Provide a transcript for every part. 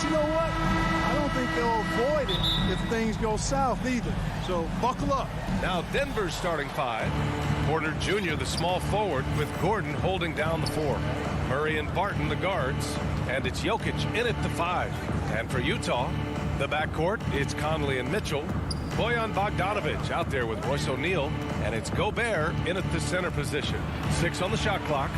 you know what? I don't think they'll avoid it if things go south either. So buckle up. Now Denver's starting five. Porter Jr., the small forward, with Gordon holding down the four. Murray and Barton, the guards. And it's Jokic in at the five. And for Utah, the backcourt, it's Conley and Mitchell. Bojan Bogdanovic out there with Royce O'Neal. And it's Gobert in at the center position. 6 on the shot clock.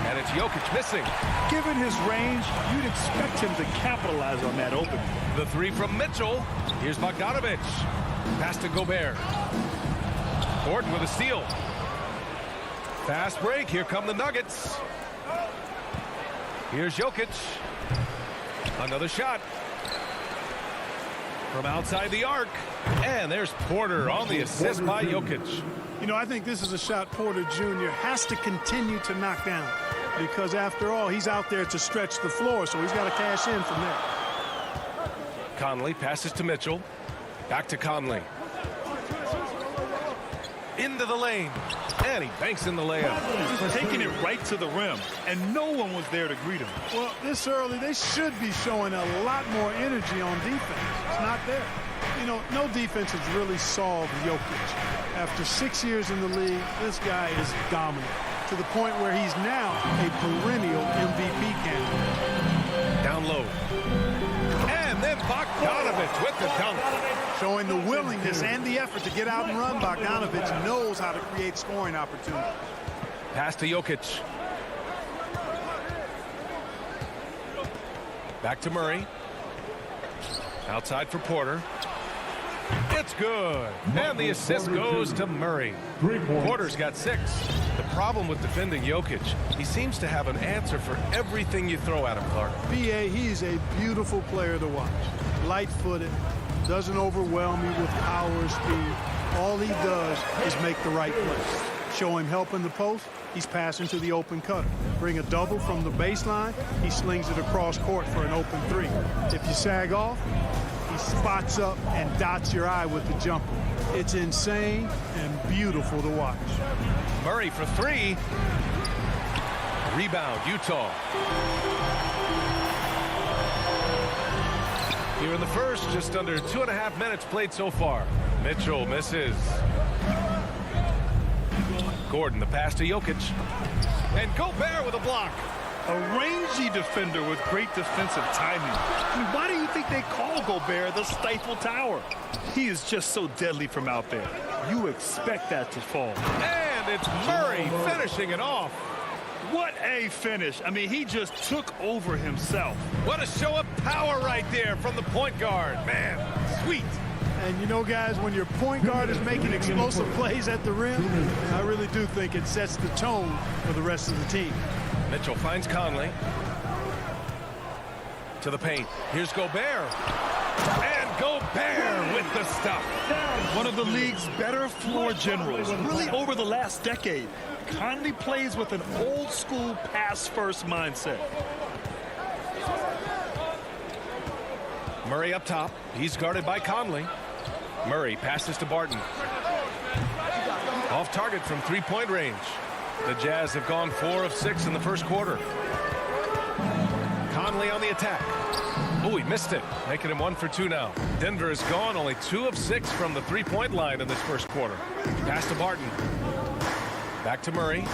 And it's Jokic missing. Given his range, you'd expect him to capitalize on that opening. The three from Mitchell. Here's Bogdanovic. Pass to Gobert. Gordon with a steal. Fast break. Here come the Nuggets. Here's Jokic. Another shot. From outside the arc. And there's Porter on the assist by Jokic. You know, I think this is a shot Porter Jr. has to continue to knock down. Because after all, he's out there to stretch the floor, so he's got to cash in from there. Conley passes to Mitchell. Back to Conley. Into the lane. And he banks in the layup. He's taking it right to the rim, and no one was there to greet him. Well, this early, they should be showing a lot more energy on defense. It's not there. You know, no defense has really solved Jokic. After 6 years in the league, this guy is dominant, to the point where he's now a perennial MVP candidate. Down low. And then Bogdanovic with the dunk. Showing the willingness and the effort to get out and run, Bogdanovic knows how to create scoring opportunities. Pass to Jokic. Back to Murray. Outside for Porter. It's good. And the assist goes to Murray. Porter's got 6. The problem with defending Jokic, he seems to have an answer for everything you throw at him, Clark. B.A., he's a beautiful player to watch. Light-footed, doesn't overwhelm you with power or speed. All he does is make the right play. Show him help in the post, he's passing to the open cutter. Bring a double from the baseline, he slings it across court for an open 3. If you sag off, he spots up and dots your eye with the jumper. It's insane and beautiful to watch. Murray for 3. Rebound, Utah. Here in the first, just under 2.5 minutes played so far. Mitchell misses. Gordon, the pass to Jokic. And Gobert with a block. A rangy defender with great defensive timing. I mean, why do you think they call Gobert the Stifle Tower? He is just so deadly from out there. You expect that to fall. And it's Murray finishing it off. What a finish. I mean, he just took over himself. What a show of power right there from the point guard. Man, sweet. And you know, guys, when your point guard is making explosive plays at the rim, I really do think it sets the tone for the rest of the team. Mitchell finds Conley. To the paint. Here's Gobert. And Gobert with the stuff. One of the league's better floor generals, really over the last decade. Conley plays with an old-school pass-first mindset. Murray up top. He's guarded by Conley. Murray passes to Barton. Off target from three-point range. The Jazz have gone 4 of 6 in the first quarter. Conley on the attack. Oh, he missed it, making him 1 for 2 now. Denver has gone only 2 of 6 from the three-point line in this first quarter. Pass to Barton. Back to Murray.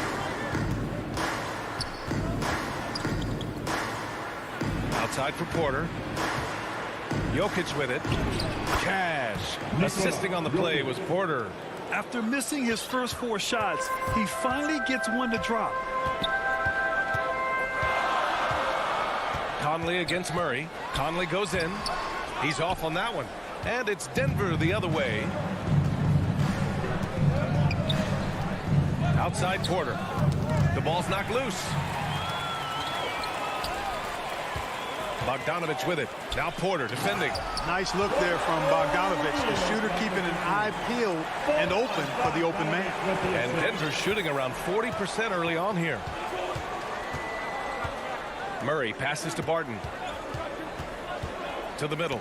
Outside for Porter. Jokic with it. Cash. Assisting on the play was Porter. After missing his first 4 shots, he finally gets one to drop. Conley against Murray. Conley goes in. He's off on that one. And it's Denver the other way. Outside Porter. The ball's knocked loose. Bogdanovic with it. Now Porter defending. Nice look there from Bogdanovic. The shooter keeping an eye peeled and open for the open man. And Denver shooting around 40% early on here. Murray passes to Barton. To the middle.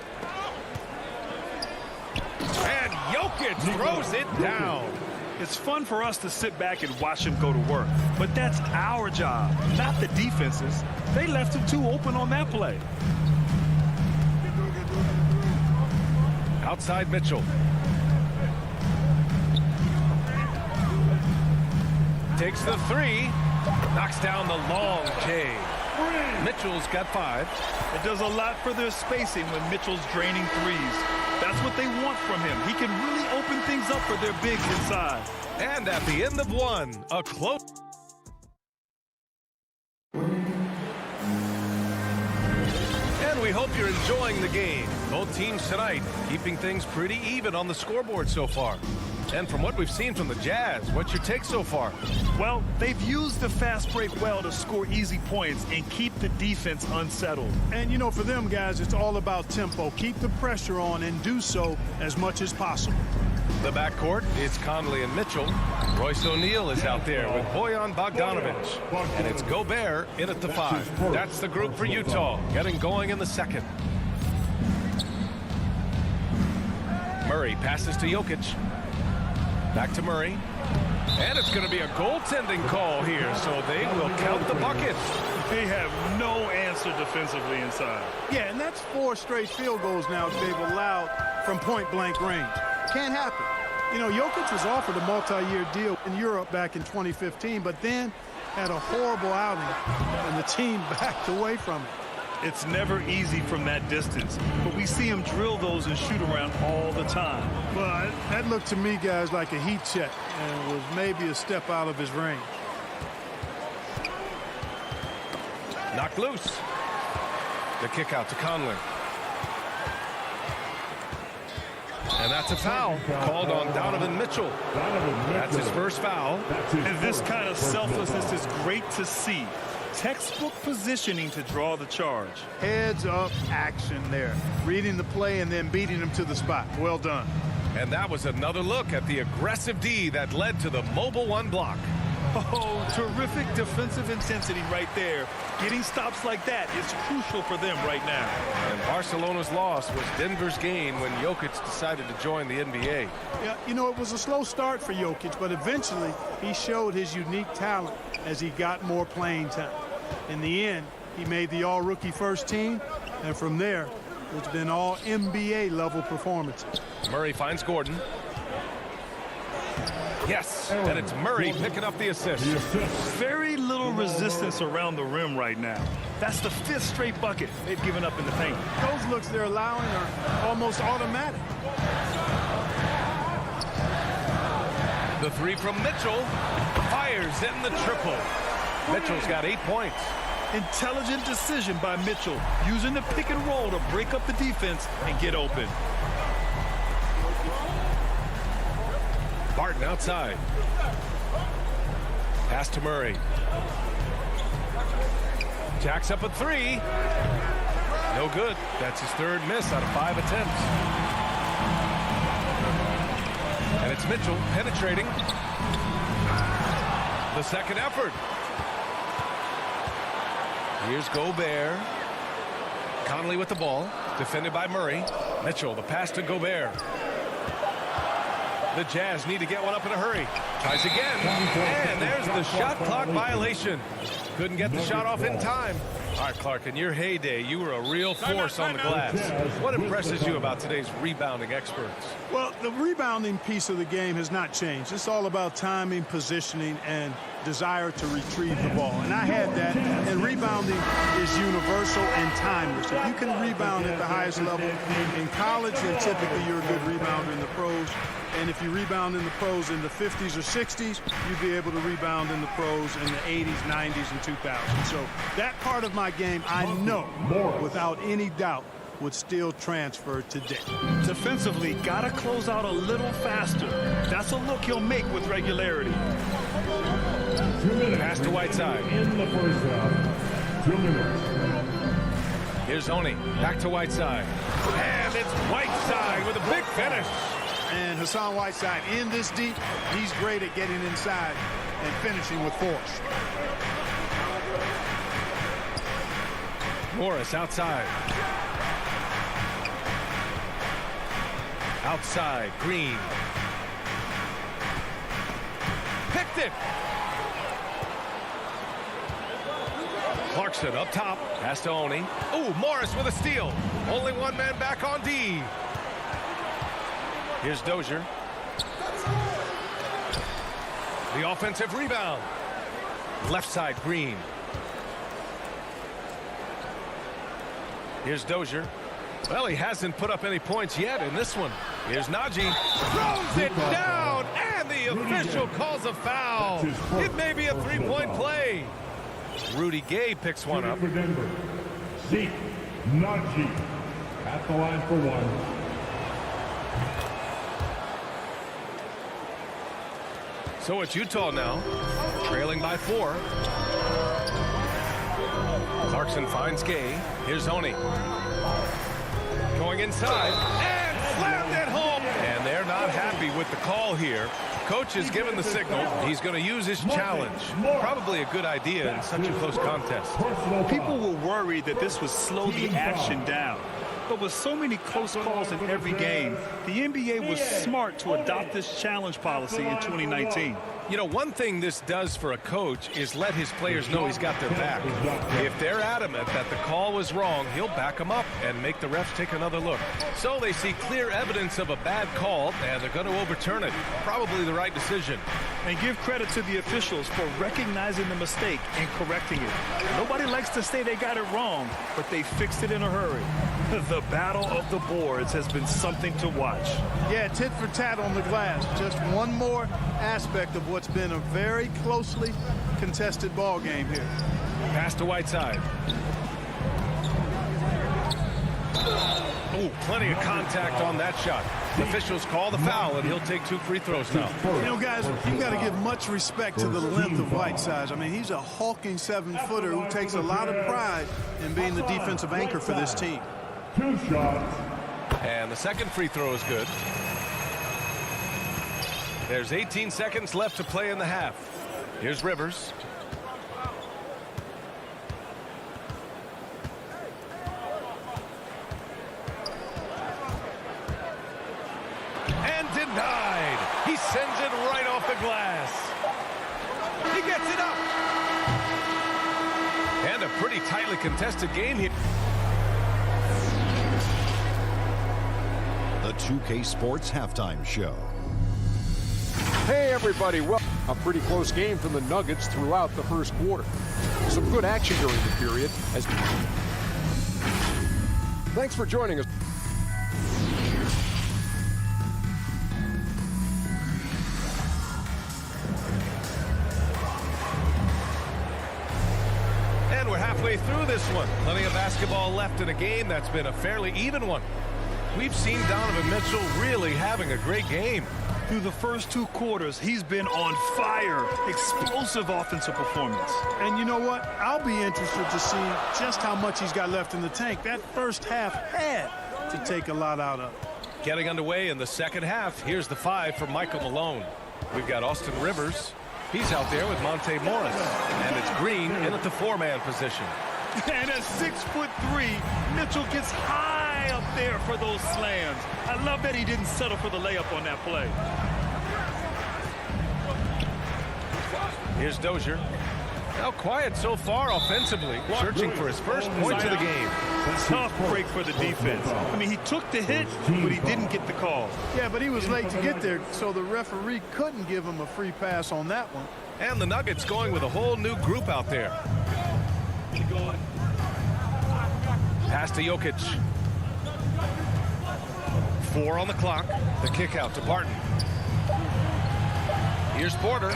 And Jokic throws it down. It's fun for us to sit back and watch him go to work. But that's our job, not the defense's. They left him too open on that play. Outside Mitchell. Takes the three. Knocks down the long J. Mitchell's got 5. It does a lot for their spacing when Mitchell's draining threes. That's what they want from him. He can really open things up for their bigs inside. And at the end of 1, a close. And we hope you're enjoying the game. Both teams tonight keeping things pretty even on the scoreboard so far. And from what we've seen from the Jazz, what's your take so far? Well, they've used the fast break well to score easy points and keep the defense unsettled. And, you know, for them guys, it's all about tempo. Keep the pressure on and do so as much as possible. The backcourt, it's Conley and Mitchell. Royce O'Neal is out there with Bojan Bogdanovic. And it's Gobert in at the 5. That's the group for Utah, getting going in the second. Murray passes to Jokic. Back to Murray. And it's going to be a goaltending call here, so they will count the bucket. They have no answer defensively inside. Yeah, and that's 4 straight field goals now they've allowed from point-blank range. Can't happen. You know, Jokic was offered a multi-year deal in Europe back in 2015, but then had a horrible outing, and the team backed away from it. It's never easy from that distance, but we see him drill those and shoot around all the time. Well, that looked to me, guys, like a heat check, and was maybe a step out of his range. Knocked loose. The kick out to Conley. And that's a foul called on Donovan Mitchell. That's his first foul. And this kind of selflessness is great to see. Textbook positioning to draw the charge. Heads up action there. Reading the play and then beating him to the spot. Well done. And that was another look at the aggressive D that led to the mobile 1 block. Oh, terrific defensive intensity right there. Getting stops like that is crucial for them right now. And Barcelona's loss was Denver's gain when Jokic decided to join the NBA. Yeah, you know, it was a slow start for Jokic, but eventually he showed his unique talent as he got more playing time. In the end, he made the all-rookie first team, and from there, it's been all NBA level performances. Murray finds Gordon. Yes, and it's Murray picking up the assist. Very little resistance around the rim right now. That's the 5th straight bucket they've given up in the paint. Those looks they're allowing are almost automatic. The 3 from Mitchell fires in the triple. Mitchell's got 8 points. Intelligent decision by Mitchell, using the pick and roll to break up the defense and get open. Barton outside. Pass to Murray. Jacks up a 3. No good. That's his 3rd miss out of 5 attempts. And it's Mitchell penetrating. The 2nd effort. Here's Gobert. Conley with the ball. Defended by Murray. Mitchell, the pass to Gobert. The Jazz need to get one up in a hurry. Tries again. And there's the shot clock violation. Couldn't get the shot off in time. All right, Clark, in your heyday, you were a real force on the glass. What impresses you about today's rebounding experts? Well, the rebounding piece of the game has not changed. It's all about timing, positioning, and desire to retrieve the ball. And I had that, and rebounding is universal and timeless. If you can rebound at the highest level in college, then typically you're a good rebounder in the pros. And if you rebound in the pros in the 50s or 60s, you'd be able to rebound in the pros in the 80s, 90s, and 2000s. So that part of my game, I know, without any doubt, would still transfer today. Defensively, got to close out a little faster. That's a look he'll make with regularity. Pass to Whiteside. In the first half, 2 minutes. Here's Oni. Back to Whiteside. And it's Whiteside with a big finish. And Hassan Whiteside in this deep, he's great at getting inside and finishing with force. Morris outside. Outside, Green. Picked it. Clarkson up top. Pass to Oni. Ooh, Morris with a steal. Only one man back on D. Here's Dozier. The offensive rebound. Left side, Green. Here's Dozier. Well, he hasn't put up any points yet in this one. Here's Najee. Throws it down, and the official calls a foul. It may be a three-point play. Rudy Gay picks one up. For Denver, Zeke Najee at the line for one. So it's Utah now, trailing by 4. Clarkson finds Gay. Here's Oni. Going inside and slammed it home. And they're not happy with the call here. Coach has given the signal. He's going to use his challenge. Probably a good idea in such a close contest. People were worried that this would slow the action down. But with so many close calls in every game, the NBA was smart to adopt this challenge policy in 2019. You know, one thing this does for a coach is let his players know he's got their back. If they're adamant that the call was wrong, he'll back them up and make the refs take another look. So they see clear evidence of a bad call, and they're going to overturn it. Probably the right decision. And give credit to the officials for recognizing the mistake and correcting it. Nobody likes to say they got it wrong, but they fixed it in a hurry. The battle of the boards has been something to watch. Yeah, tit for tat on the glass. Just one more aspect of what's been a very closely contested ball game here. Pass to Whiteside. Oh, plenty of contact on that shot. The officials call the foul, and he'll take 2 free throws now. You know, guys, you got to give much respect to the length of Whiteside. I mean, he's a hulking 7-footer who takes a lot of pride in being the defensive anchor for this team. 2 shots. And the second free throw is good. There's 18 seconds left to play in the half. Here's Rivers. And denied. He sends it right off the glass. He gets it up. And a pretty tightly contested game here. The 2K Sports Halftime Show. Hey everybody, well, a pretty close game from the Nuggets throughout the first quarter. Some good action during the period. Thanks for joining us. And we're halfway through this one. Plenty of basketball left in a game that's been a fairly even one. We've seen Donovan Mitchell really having a great game. Through the first 2 quarters, he's been on fire. Explosive offensive performance. And you know what? I'll be interested to see just how much he's got left in the tank. That first half had to take a lot out of it. Getting underway in the second half. Here's the 5 for Michael Malone. We've got Austin Rivers. He's out there with Monte Morris. And it's Green in at the 4-man position. And at 6'3", Mitchell gets high up there for those slams. I love that he didn't settle for the layup on that play. Here's Dozier. Now quiet so far offensively, searching for his first points of the game. Tough break for the defense. I mean, he took the hit, but he didn't get the call. Yeah, but he was late to get there, so the referee couldn't give him a free pass on that one. And the Nuggets going with a whole new group out there. Pass to Jokic. 4 on the clock. The kick out to Barton. Here's Porter.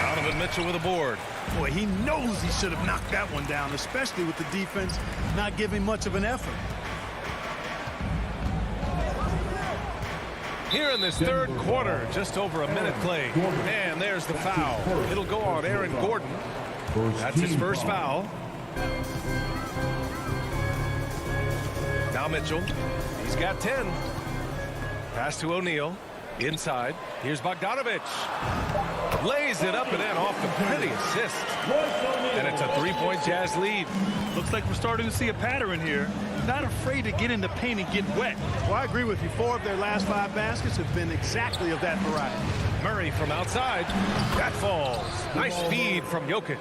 Donovan Mitchell with a board. Boy, he knows he should have knocked that one down, especially with the defense not giving much of an effort. Here in this third quarter, just over a minute played. And there's the foul. It'll go on Aaron Gordon. That's his first foul. Now Mitchell. He's got 10. Pass to O'Neal. Inside. Here's Bogdanovich. Lays it up and in off the pretty assist. And it's a 3-point Jazz lead. Looks like we're starting to see a pattern here. Not afraid to get in the paint and get wet. Well, I agree with you. 4 of their last 5 baskets have been exactly of that variety. Murray from outside. That falls. Nice speed from Jokic.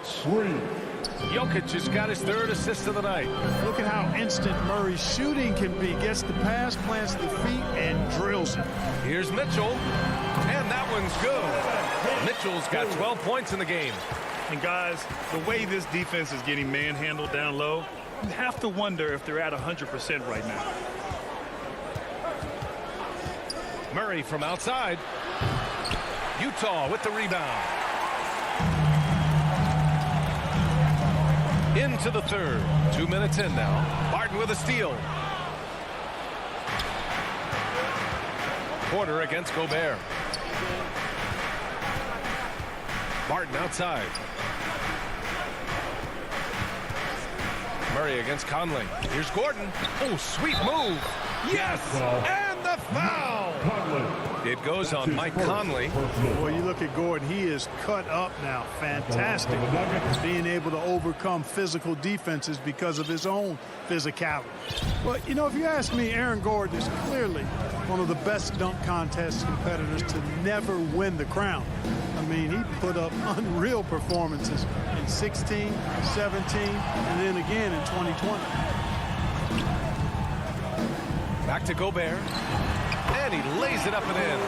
Jokic has got his 3rd assist of the night. Look at how instant Murray's shooting can be. Gets the pass, plants the feet, and drills it. Here's Mitchell. And that one's good. Mitchell's got 12 points in the game. And guys, the way this defense is getting manhandled down low, you have to wonder if they're at 100% right now. Murray from outside. Utah with the rebound. Into the 3rd. 2 minutes in now. Barton with a steal. Porter against Gobert. Barton outside. Murray against Conley. Here's Gordon. Oh, sweet move. Yes! And the foul! It goes on Mike Conley. Boy, you look at Gordon. He is cut up now. Fantastic. Being able to overcome physical defenses because of his own physicality. But, you know, if you ask me, Aaron Gordon is clearly one of the best dunk contest competitors to never win the crown. I mean, he put up unreal performances in 16, 17, and then again in 2020. Back to Gobert. And he lays it up and in.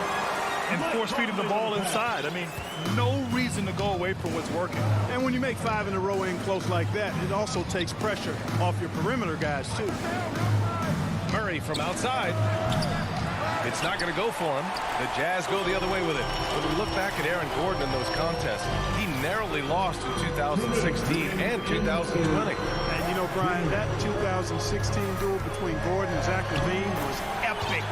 And force-feeding the ball inside. I mean, no reason to go away from what's working. And when you make 5 in a row in close like that, it also takes pressure off your perimeter guys, too. Murray from outside. It's not going to go for him. The Jazz go the other way with it. When we look back at Aaron Gordon in those contests, he narrowly lost in 2016 and 2020. And, you know, Brian, that 2016 duel between Gordon and Zach LaVine was epic.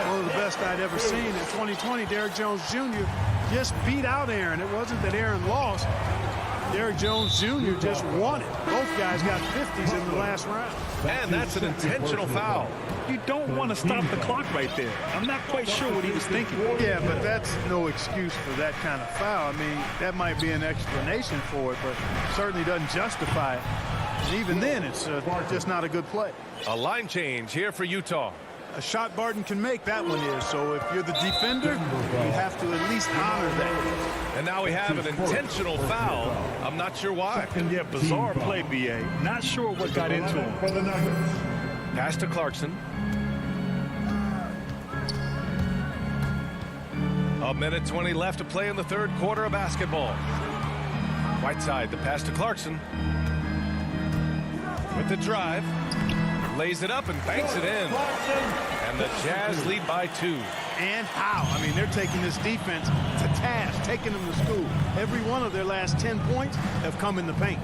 One of the best I'd ever seen. In 2020, Derrick Jones Jr. just beat out Aaron. It wasn't that Aaron lost. Derrick Jones Jr. just won it. Both guys got 50s in the last round. And that's an intentional foul. You don't want to stop the clock right there. I'm not quite sure what he was thinking. Yeah, but that's no excuse for that kind of foul. I mean, that might be an explanation for it, but certainly doesn't justify it. And even then, it's just not a good play. A line change here for Utah. A shot Barton can make, that one is. So if you're the defender, you have to at least honor that. And now we have an intentional foul. I'm not sure why. Yeah, bizarre play, B.A. Not sure what got into him. Pass to Clarkson. A minute 20 left to play in the 3rd quarter of basketball. Whiteside, the pass to Clarkson. With the drive. Lays it up and banks it in. And the Jazz lead by 2. And how? I mean, they're taking this defense to task, taking them to school. Every one of their last 10 points have come in the paint.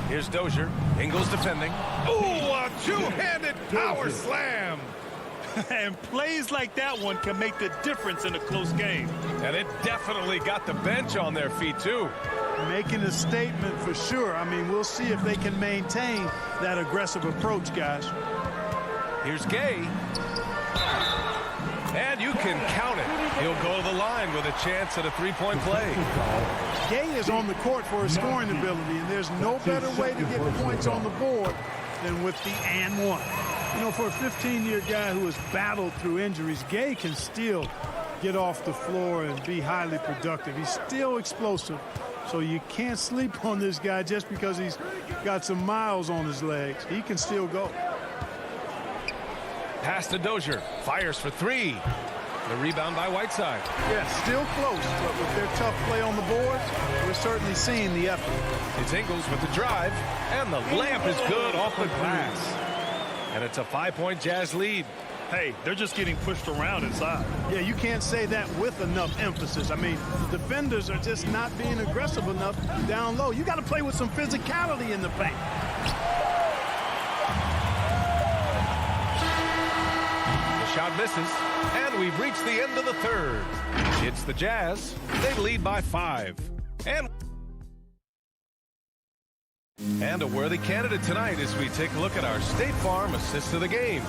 Here's Dozier. Ingles defending. Ooh, a two-handed power slam. And plays like that one can make the difference in a close game. And it definitely got the bench on their feet, too. Making a statement for sure. I mean, we'll see if they can maintain that aggressive approach, guys. Here's Gay. And you can count it. He'll go to the line with a chance at a 3-point play. Gay is on the court for his scoring ability, and there's no better way to get points on the board than with the and one. You know, for a 15-year guy who has battled through injuries, Gay can still get off the floor and be highly productive. He's still explosive. So you can't sleep on this guy just because he's got some miles on his legs. He can still go. Pass to Dozier. Fires for 3. The rebound by Whiteside. Yeah, still close, but with their tough play on the boards, we're certainly seeing the effort. It's Ingles with the drive, and the layup is good off the glass. And it's a 5-point Jazz lead. Hey, they're just getting pushed around inside. Yeah, you can't say that with enough emphasis. I mean, the defenders are just not being aggressive enough down low. You got to play with some physicality in the paint. The shot misses, and we've reached the end of the 3rd. It's the Jazz. They lead by 5. And a worthy candidate tonight as we take a look at our State Farm assist of the game.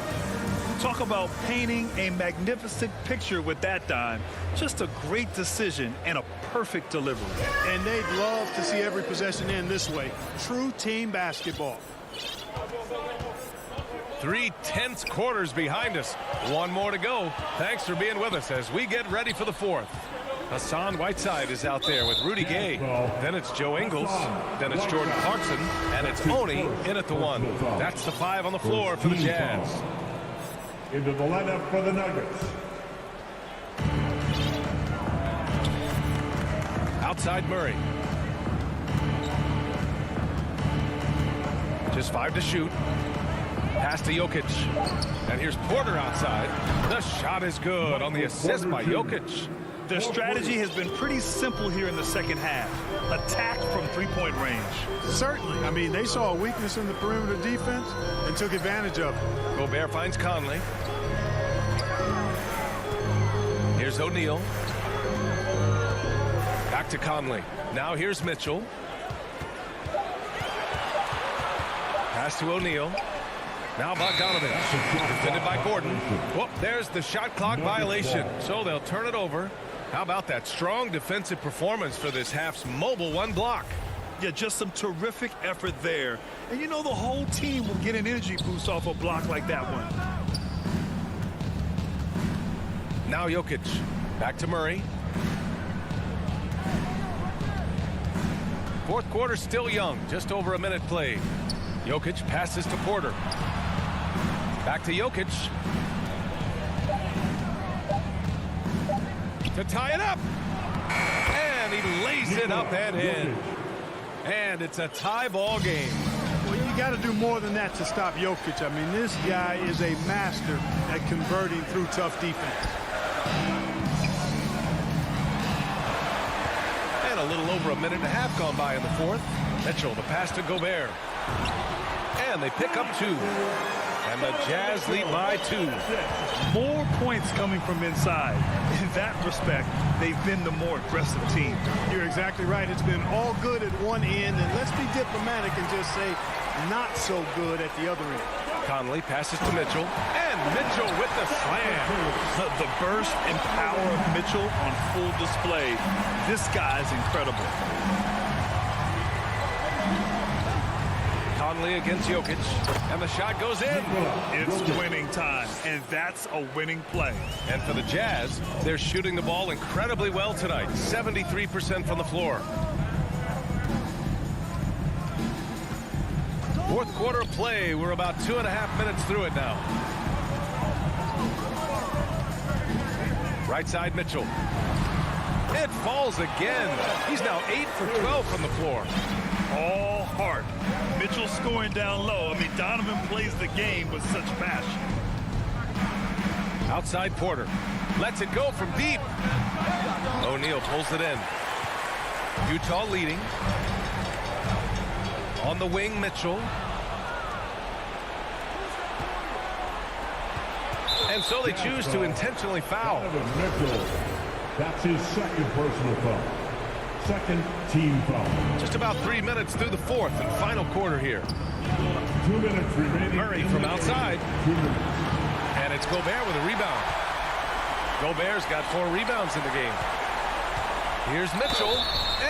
Talk about painting a magnificent picture with that dime. Just a great decision and a perfect delivery. And they'd love to see every possession end this way. True team basketball. 3 tense quarters behind us. One more to go. Thanks for being with us as we get ready for the fourth. Hassan Whiteside is out there with Rudy Gay. Then it's Joe Ingles. Then it's Jordan Clarkson. And it's Oni in at the 1. That's the 5 on the floor for the Jazz. Into the lineup for the Nuggets. Outside Murray. Just 5 to shoot. Pass to Jokic. And here's Porter outside. The shot is good on the assist by Jokic. Their strategy has been pretty simple here in the second half. Attack from three-point range. Certainly. I mean, they saw a weakness in the perimeter defense and took advantage of it. Gobert finds Conley. Here's O'Neal. Back to Conley. Now here's Mitchell. Pass to O'Neal. Now Bogdanovich. Defended by Gordon. Whoop, there's the shot clock violation. So they'll turn it over. How about that strong defensive performance for this half's mobile 1 block? Yeah, just some terrific effort there. And you know the whole team will get an energy boost off a block like that one. Now Jokic. Back to Murray. Fourth quarter still young. Just over a minute played. Jokic passes to Porter. Back to Jokic. To tie it up. And he lays it up and in. And it's a tie ball game. Well, you got to do more than that to stop Jokic. I mean, this guy is a master at converting through tough defense. And a little over a minute and a half gone by in the fourth. Mitchell, the pass to Gobert. And they pick up 2. And the Jazz lead by 2. More points coming from inside. In that respect, they've been the more aggressive team. You're exactly right. It's been all good at one end, and let's be diplomatic and just say not so good at the other end. Conley passes to Mitchell, and Mitchell with the slam. The burst and power of Mitchell on full display. This guy's incredible. Conley against Jokic, and the shot goes in. It's winning time, and that's a winning play. And for the Jazz, they're shooting the ball incredibly well tonight, 73% from the floor. Fourth quarter of play. We're about 2.5 minutes through it now. Right side Mitchell. It falls again. He's now 8 for 12 from the floor. All heart. Mitchell scoring down low. I mean, Donovan plays the game with such passion. Outside Porter. Lets it go from deep. O'Neal pulls it in. Utah leading. On the wing, Mitchell. And so they choose to intentionally foul. Mitchell. That's his second personal foul. Second team foul. Just about 3 minutes through the fourth and final quarter here. 2 minutes remaining. Murray from outside. 2 minutes. And it's Gobert with a rebound. Gobert's got 4 rebounds in the game. Here's Mitchell,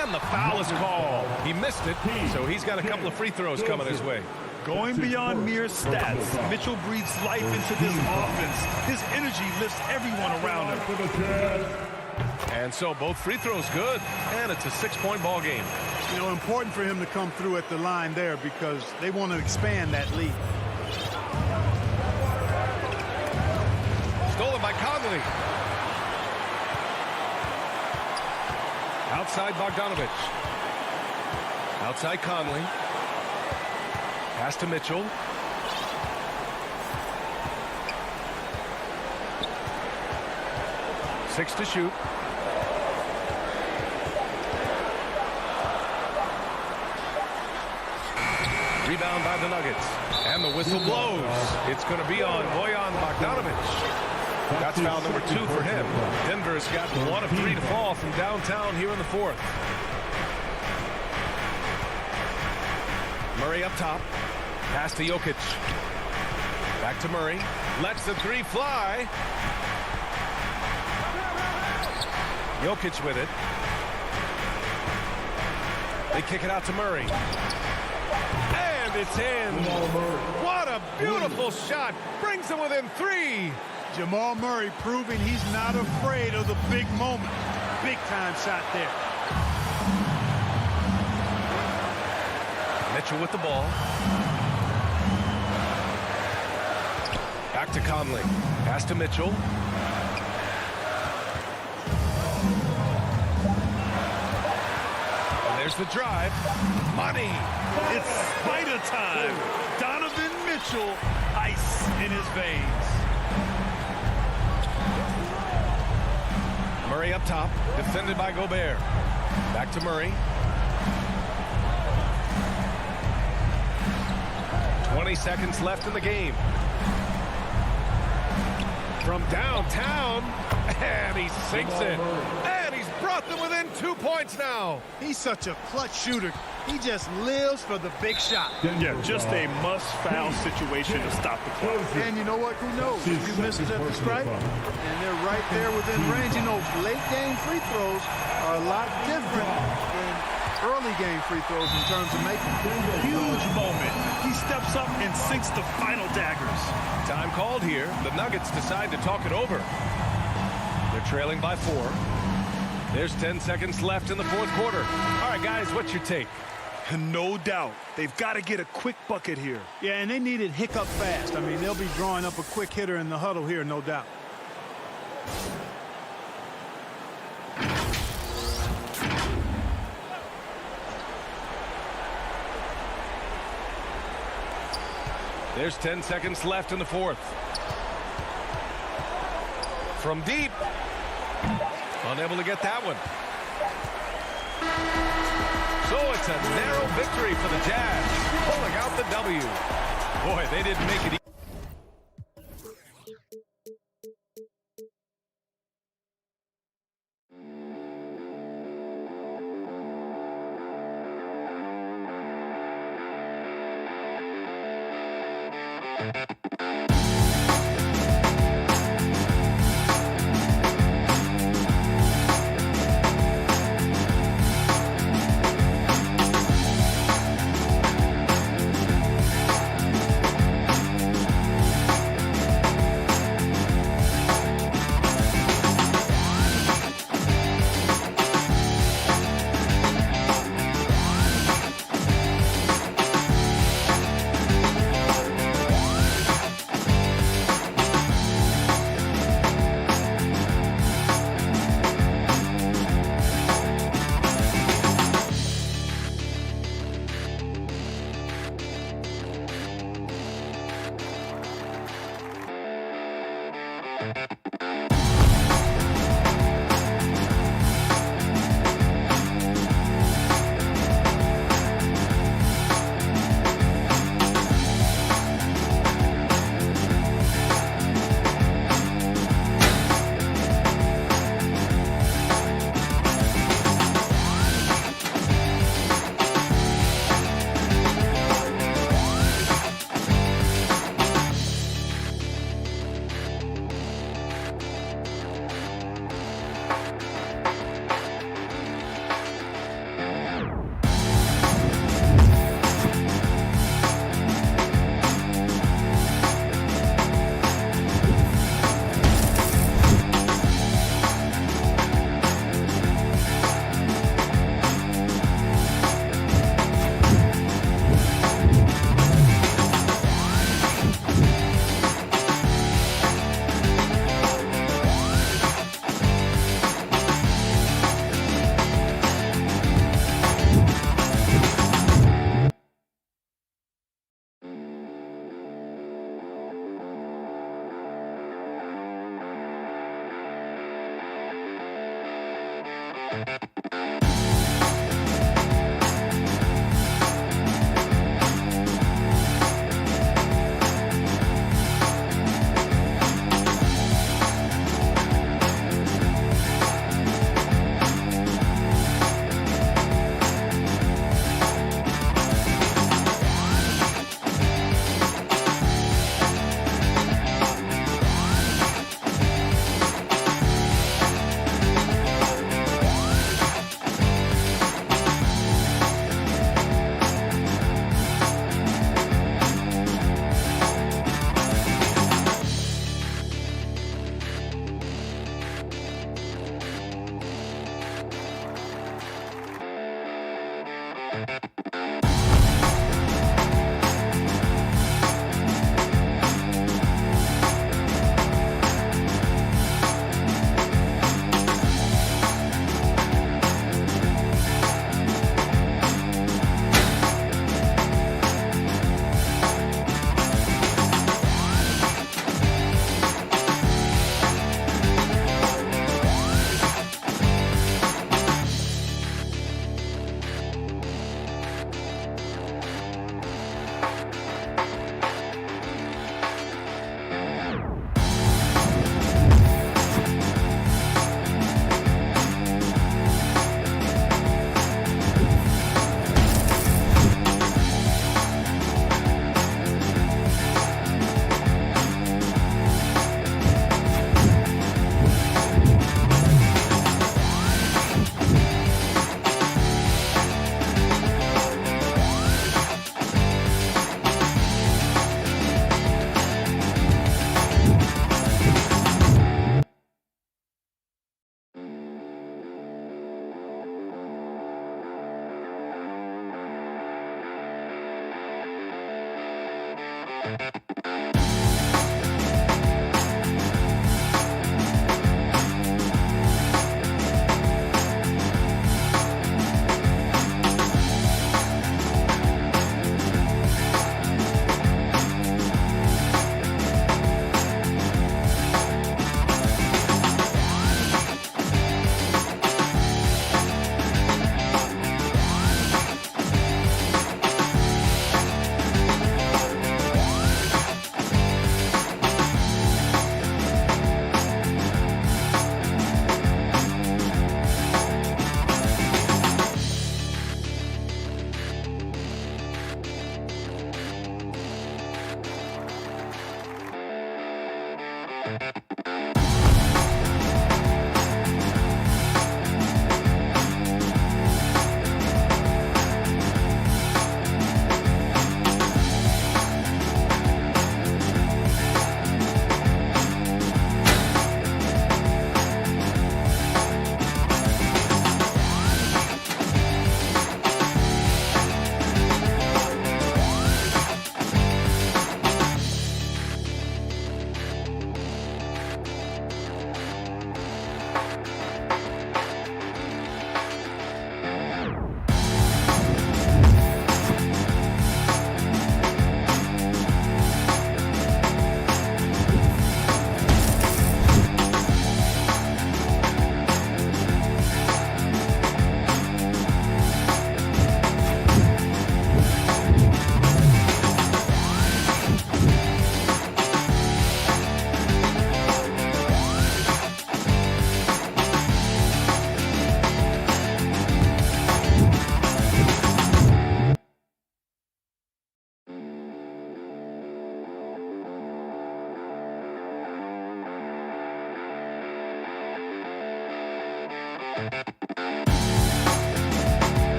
and the foul is called. He missed it, so he's got a couple of free throws coming his way. Going beyond mere stats, Mitchell breathes life into this offense. His energy lifts everyone around him. And so both free throws good, and it's a 6-point ball game. You know, important for him to come through at the line there because they want to expand that lead. Stolen by Conley. Outside Bogdanovich. Outside Conley. Pass to Mitchell. Six to shoot. Rebound by the Nuggets. And the whistle blows. It's going to be on Bojan Bogdanovich. That's foul number 2 for him. Denver has got 1 of 3 to fall from downtown here in the fourth. Murray up top. Pass to Jokic. Back to Murray. Lets the 3 fly. Jokic with it. They kick it out to Murray. And it's in. What a beautiful shot. Brings them within 3. Jamal Murray proving he's not afraid of the big moment. Big time shot there. Mitchell with the ball. Back to Conley. Pass to Mitchell. And there's the drive. Money. It's spider time. Donovan Mitchell, ice in his veins. Murray up top, defended by Gobert. Back to Murray. 20 seconds left in the game. From downtown, and he sinks it. And he's brought them within 2 points now. He's such a clutch shooter. He just lives for the big shot. Yeah, just a must-foul situation to stop the clock. And you know what? Who knows? If you miss it at the stripe, and they're right there within range. You know, late game free throws are a lot different than early game free throws in terms of making. Huge moment. He steps up and sinks the final daggers. Time called here. The Nuggets decide to talk it over. They're trailing by 4. There's 10 seconds left in the fourth quarter. All right, guys, what's your take? No doubt. They've got to get a quick bucket here. Yeah, and they need it hiccup fast. I mean, they'll be drawing up a quick hitter in the huddle here, no doubt. There's 10 seconds left in the fourth. From deep. Unable to get that one. So it's a narrow victory for the Jazz, pulling out the W. Boy, they didn't make it easy.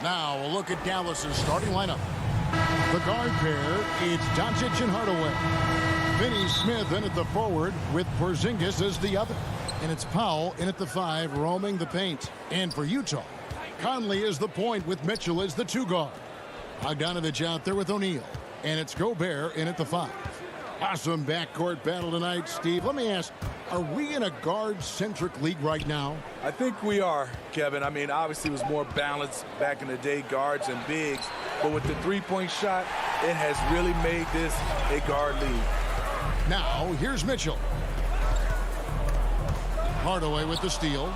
Now we'll look at Dallas's starting lineup. The guard pair, it's Doncic and Hardaway. Finney Smith in at the forward with Porzingis as the other. And it's Powell in at the 5, roaming the paint. And for Utah, Conley is the point with Mitchell as the 2 guard. Bogdanovich out there with O'Neal. And it's Gobert in at the 5. Awesome backcourt battle tonight, Steve. Let me ask, are we in a guard-centric league right now? I think we are, Kevin. I mean, obviously it was more balanced back in the day, guards and bigs. But with the three-point shot, it has really made this a guard league. Now, here's Mitchell. Hardaway with the steal.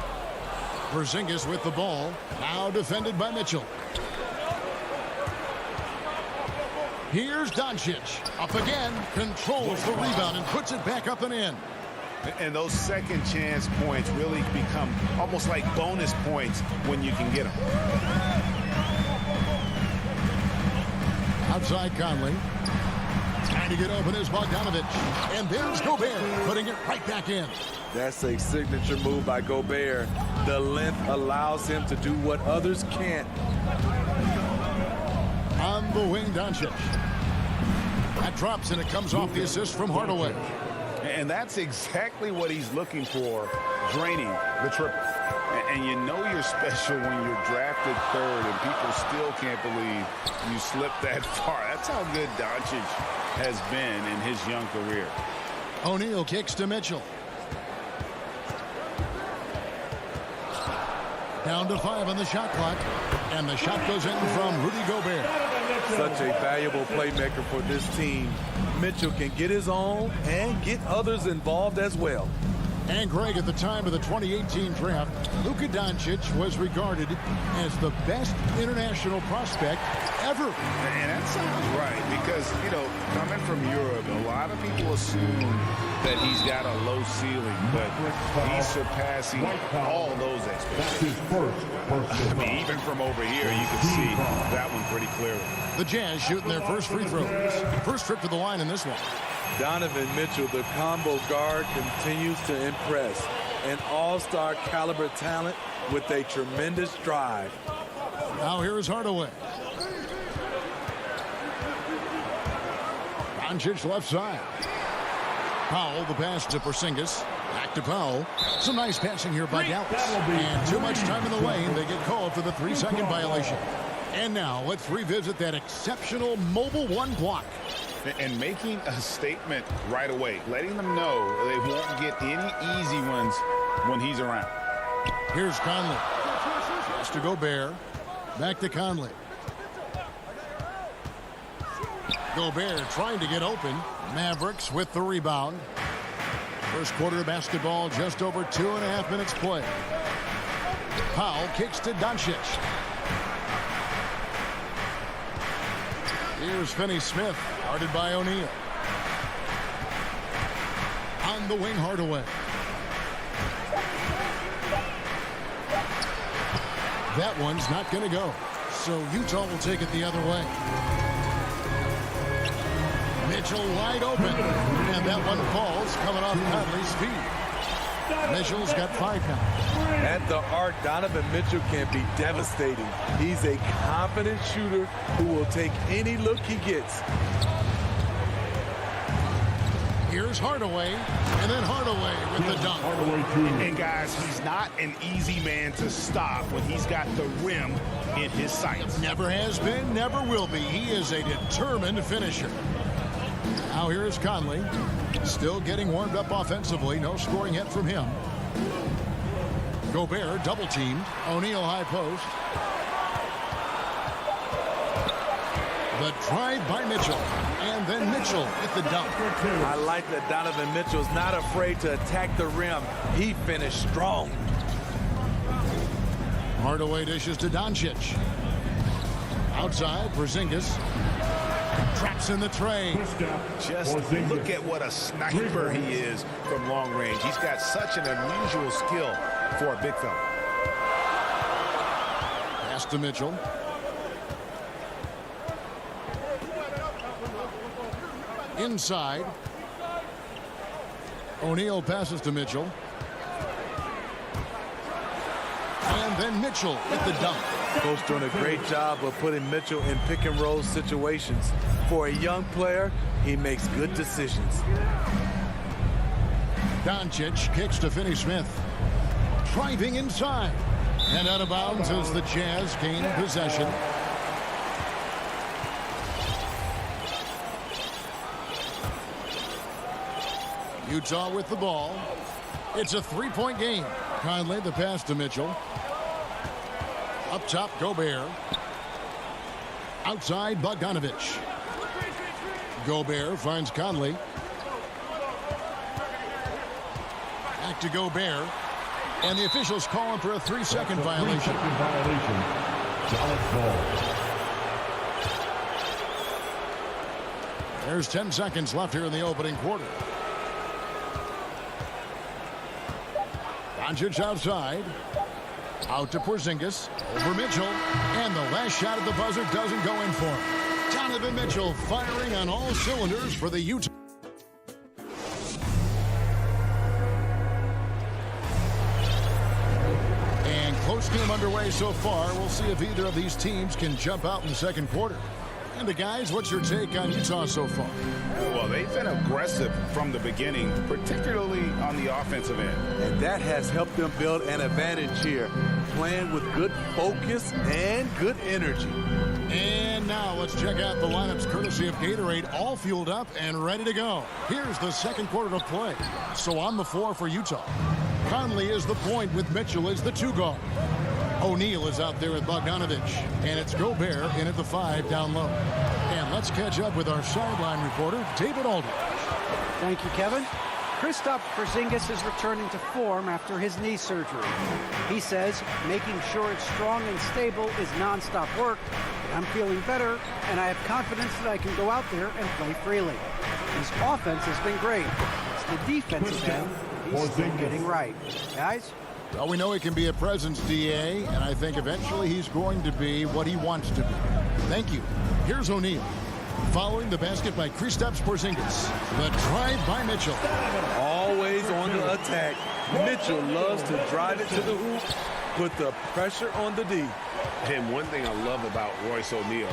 Porzingis with the ball. Now defended by Mitchell. Here's Doncic. Up again. Controls the rebound and puts it back up and in. And those second chance points really become almost like bonus points when you can get them. Outside Conley. Trying to get open is Bogdanovich. And there's Gobert putting it right back in. That's a signature move by Gobert. The length allows him to do what others can't. On the wing, Doncic. That drops and it comes off the assist from Hardaway. And that's exactly what he's looking for, draining the triple. And you know you're special when you're drafted 3rd and people still can't believe you slipped that far. That's how good Doncic has been in his young career. O'Neal kicks to Mitchell. Down to 5 on the shot clock. And the shot goes in from Rudy Gobert. Such a valuable playmaker for this team. Mitchell can get his own and get others involved as well. And Greg, at the time of the 2018 draft, Luka Doncic was regarded as the best international prospect ever. And that sounds right because, you know, coming from Europe, a lot of people assume that he's got a low ceiling, but he's surpassing all those expectations. I mean, even from over here, you can see that one pretty clearly. The Jazz shooting their first free throws. First trip to the line in this one. Donovan Mitchell, the combo guard, continues to impress. An all-star caliber talent with a tremendous drive. Now here is Hardaway. Doncic left side. Powell, the pass to Porzingis. Back to Powell. Some nice passing here by Dallas. And too much time in the lane. They get called for the 3-second violation. And now let's revisit that exceptional mobile 1 block. And making a statement right away, letting them know they won't get any easy ones when he's around. Here's Conley. Pass to Gobert. Back to Conley. Gobert trying to get open. Mavericks with the rebound. First quarter of basketball, just over 2.5 minutes play. Powell kicks to Doncic. Here's Finney Smith, guarded by O'Neal. On the wing, Hardaway. That one's not going to go. So Utah will take it the other way. Mitchell wide open. And that one falls, coming off Conley's feet. Mitchell's got 5 now. At the arc, Donovan Mitchell can be devastating. He's a confident shooter who will take any look he gets. Here's Hardaway, and then Hardaway with the dunk. And guys, he's not an easy man to stop when he's got the rim in his sights. Never has been, never will be. He is a determined finisher. Now here's Conley. Still getting warmed up offensively. No scoring yet from him. Gobert double teamed. O'Neal high post. The drive by Mitchell. And then Mitchell with the dunk. I like that Donovan Mitchell's not afraid to attack the rim. He finished strong. Hardaway dishes to Doncic. Outside, Porzingis. Traps in the tray. Just look at what a sniper he is from long range. He's got such an unusual skill for a big fella. Pass to Mitchell. Inside. O'Neal passes to Mitchell. And then Mitchell with the dunk. Coach doing a great job of putting Mitchell in pick and roll situations. For a young player, he makes good decisions. Doncic kicks to Finney-Smith. Driving inside. And out of bounds as the Jazz gain possession. Utah with the ball. It's a three-point game. Conley the pass to Mitchell. Up top, Gobert. Outside, Bogdanovich. Gobert finds Conley. Back to Gobert. And the officials call him for a 3-second violation. There's 10 seconds left here in the opening quarter. Doncic outside. Out to Porzingis. Over Mitchell. And the last shot at the buzzer doesn't go in for him. Donovan Mitchell firing on all cylinders for the Utah. And close game underway so far. We'll see if either of these teams can jump out in the second quarter. And guys, what's your take on Utah so far? Well, they've been aggressive from the beginning, particularly on the offensive end. And that has helped them build an advantage here, playing with good focus and good energy. And now let's check out the lineups courtesy of Gatorade, all fueled up and ready to go. Here's the second quarter of play. So on the floor for Utah, Conley is the point with Mitchell as the 2 guard. O'Neal is out there with Bogdanovich, and it's Gobert in at the 5 down low. And let's catch up with our sideline reporter, David Aldridge. Thank you, Kevin. Kristaps Porzingis is returning to form after his knee surgery. He says making sure it's strong and stable is nonstop work, but I'm feeling better, and I have confidence that I can go out there and play freely. His offense has been great. It's the defensive end he's still getting right. Guys? Well, we know he can be a presence, DA, and I think eventually he's going to be what he wants to be. Thank you. Here's O'Neal. Following the basket by Kristaps Porzingis. The drive by Mitchell. Always on the attack. Mitchell loves to drive it to the hoop, put the pressure on the D. And one thing I love about Royce O'Neal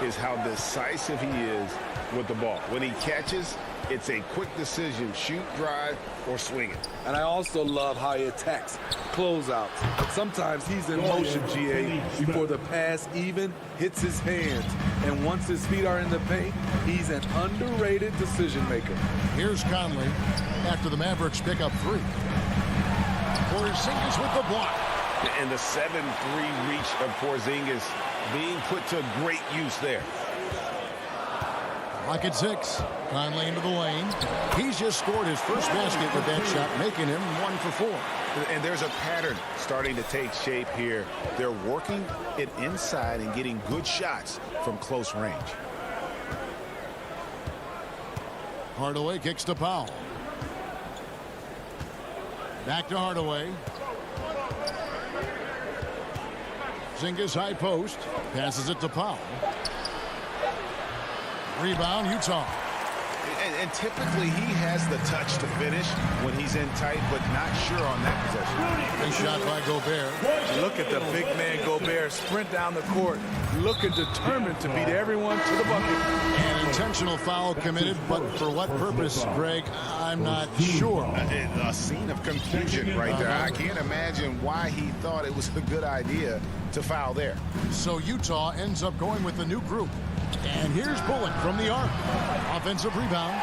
is how decisive he is with the ball. When he catches, it's a quick decision, shoot, drive, or swing it. And I also love how he attacks closeouts. Sometimes he's in motion, GA, before the pass even hits his hands. And once his feet are in the paint, he's an underrated decision maker. Here's Conley after the Mavericks pick up 3. Porzingis with the block. And the 7-3 reach of Porzingis being put to great use there. Clock at 6. Conley into the lane. He's just scored his first basket with that shot, making him 1 for 4. And there's a pattern starting to take shape here. They're working it inside and getting good shots from close range. Hardaway kicks to Powell. Back to Hardaway. Porzingis high post. Passes it to Powell. Rebound, Utah. And typically he has the touch to finish when he's in tight, but not sure on that possession. Good shot by Gobert. Look at the big man Gobert sprint down the court, looking determined to beat everyone to the bucket. An intentional foul committed, but for what purpose, Greg, I'm not sure. A scene of confusion right there. I can't imagine why he thought it was a good idea to foul there. So Utah ends up going with the new group. And here's Bullock from the arc. Offensive rebound.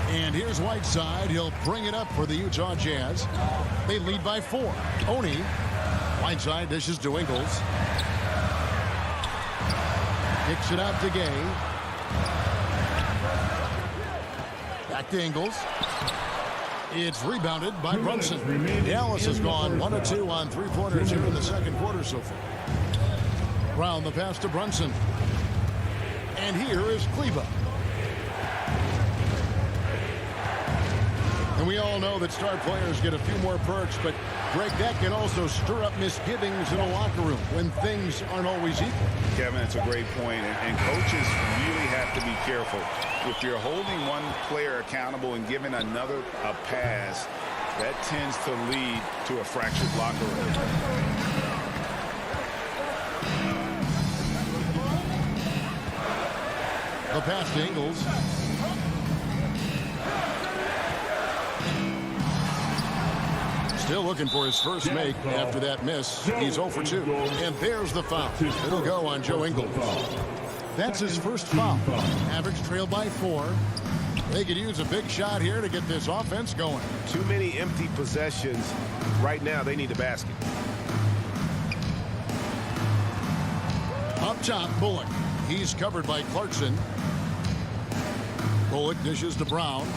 And here's Whiteside. He'll bring it up for the Utah Jazz. They lead by 4. Oni. Whiteside dishes to Ingles. Kicks it out to Gay. Back to Ingles. It's rebounded by Brunson. Dallas has gone 1 of 2 on 3-pointers here in the second quarter so far. Brown the pass to Brunson. And here is Kleba. And we all know that star players get a few more perks, but Greg, that can also stir up misgivings in a locker room when things aren't always equal. Kevin, that's a great point, and coaches really have to be careful. If you're holding one player accountable and giving another a pass, that tends to lead to a fractured locker room. The pass to Ingles. Still looking for his first make after that miss. He's 0 for 2. And there's the foul. It'll go on Joe Ingles. That's his first foul. Average trail by 4. They could use a big shot here to get this offense going. Too many empty possessions. Right now, they need a basket. Up top, Bullock. He's covered by Clarkson. Bullock dishes to Brown.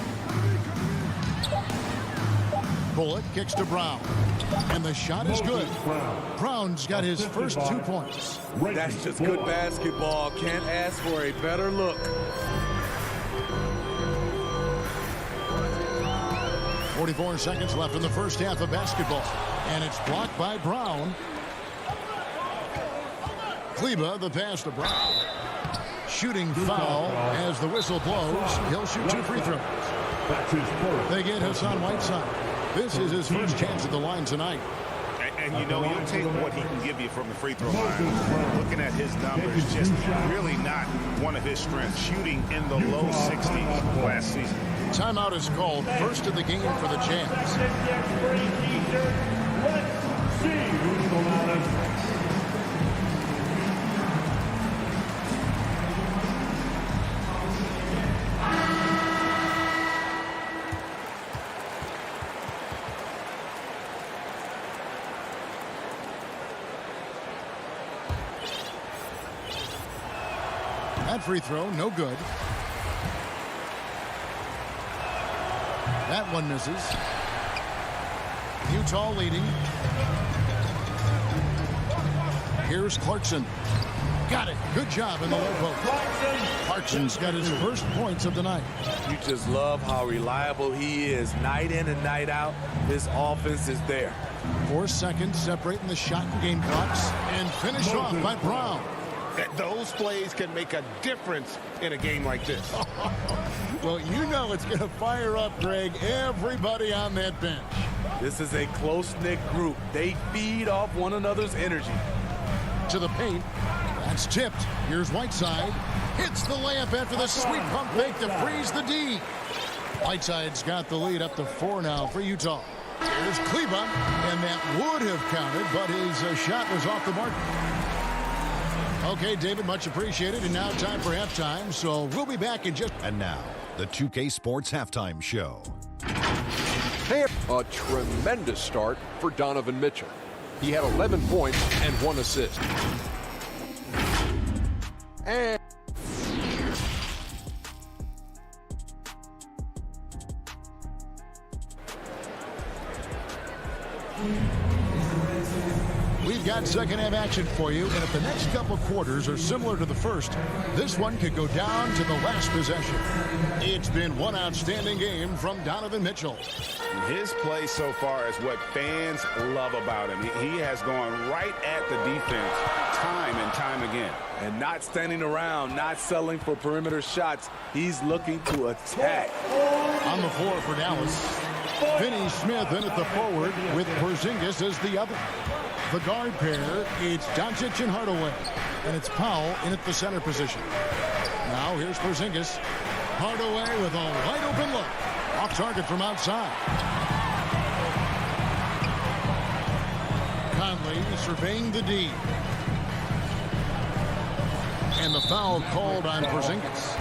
Bullock kicks to Brown. And the shot is good. Brown's got his first 2 points. That's just good basketball. Can't ask for a better look. 44 seconds left in the first half of basketball. And it's blocked by Brown. Kleba, the pass to Brown. Shooting foul as the whistle blows. He'll shoot 2 free throws. They get Hassan Whiteside. This is his first chance at the line tonight. And you know, he'll take what he can give you from the free throw line. Looking at his numbers, just really not one of his strengths. Shooting in the low 60s last season. Timeout is called. First of the game for the Jazz. That free throw, no good. That one misses. Utah leading. Here's Clarkson. Got it. Good job in the low post. Clarkson's got his first points of the night. You just love how reliable he is. Night in and night out, his offense is there. 4 seconds separating the shot and game clocks. And finished off by Brown. Those plays can make a difference in a game like this. Well, you know it's going to fire up, Greg, everybody on that bench. This is a close-knit group. They feed off one another's energy. To the paint. That's tipped. Here's Whiteside. Hits the layup after the sweet pump fake to freeze the D. Whiteside's got the lead up to 4 now for Utah. Here's Kleba, and that would have counted, but his shot was off the mark. Okay, David, much appreciated. And now time for halftime, so we'll be back in just... And now, the 2K Sports Halftime Show. Hey, a tremendous start for Donovan Mitchell. He had 11 points and 1 assist. And... We've got second half action for you, and if the next couple quarters are similar to the first, this one could go down to the last possession. It's been one outstanding game from Donovan Mitchell. His play so far is what fans love about him. He has gone right at the defense time and time again. And not standing around, not settling for perimeter shots. He's looking to attack. On the floor for Dallas, Finney Smith in at the forward with Porzingis as the other. The guard pair, it's Doncic and Hardaway. And it's Powell in at the center position. Now here's Porzingis. Hardaway with a wide open look. Off target from outside. Conley surveying the D. And the foul called on Porzingis.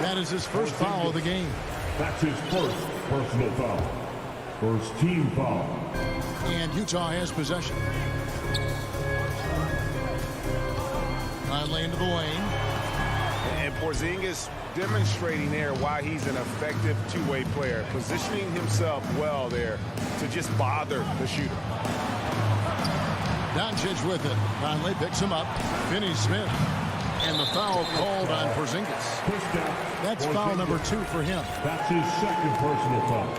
That is his first foul of the game. That's his first personal foul. First team foul. And Utah has possession. Conley into the lane. And Porzingis demonstrating there why he's an effective two-way player, positioning himself well there to just bother the shooter. Doncic with it. Conley picks him up. Finney-Smith. And the foul called on Porzingis. That's foul number 2 for him. That's his second personal foul.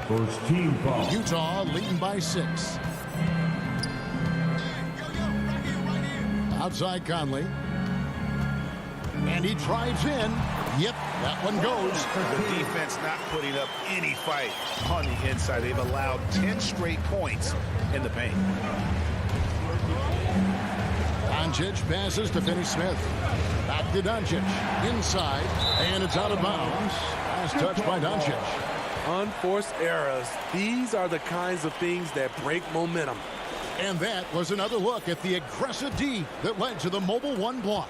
First team foul. Utah leading by 6. Outside Conley. And he drives in. Yep, that one goes. The defense not putting up any fight on the inside. They've allowed 10 straight points in the paint. Doncic passes to Finney-Smith. Back to Doncic. Inside. And it's out of bounds. Last touch by Doncic. Unforced errors. These are the kinds of things that break momentum. And that was another look at the aggressive D that led to the mobile 1 block.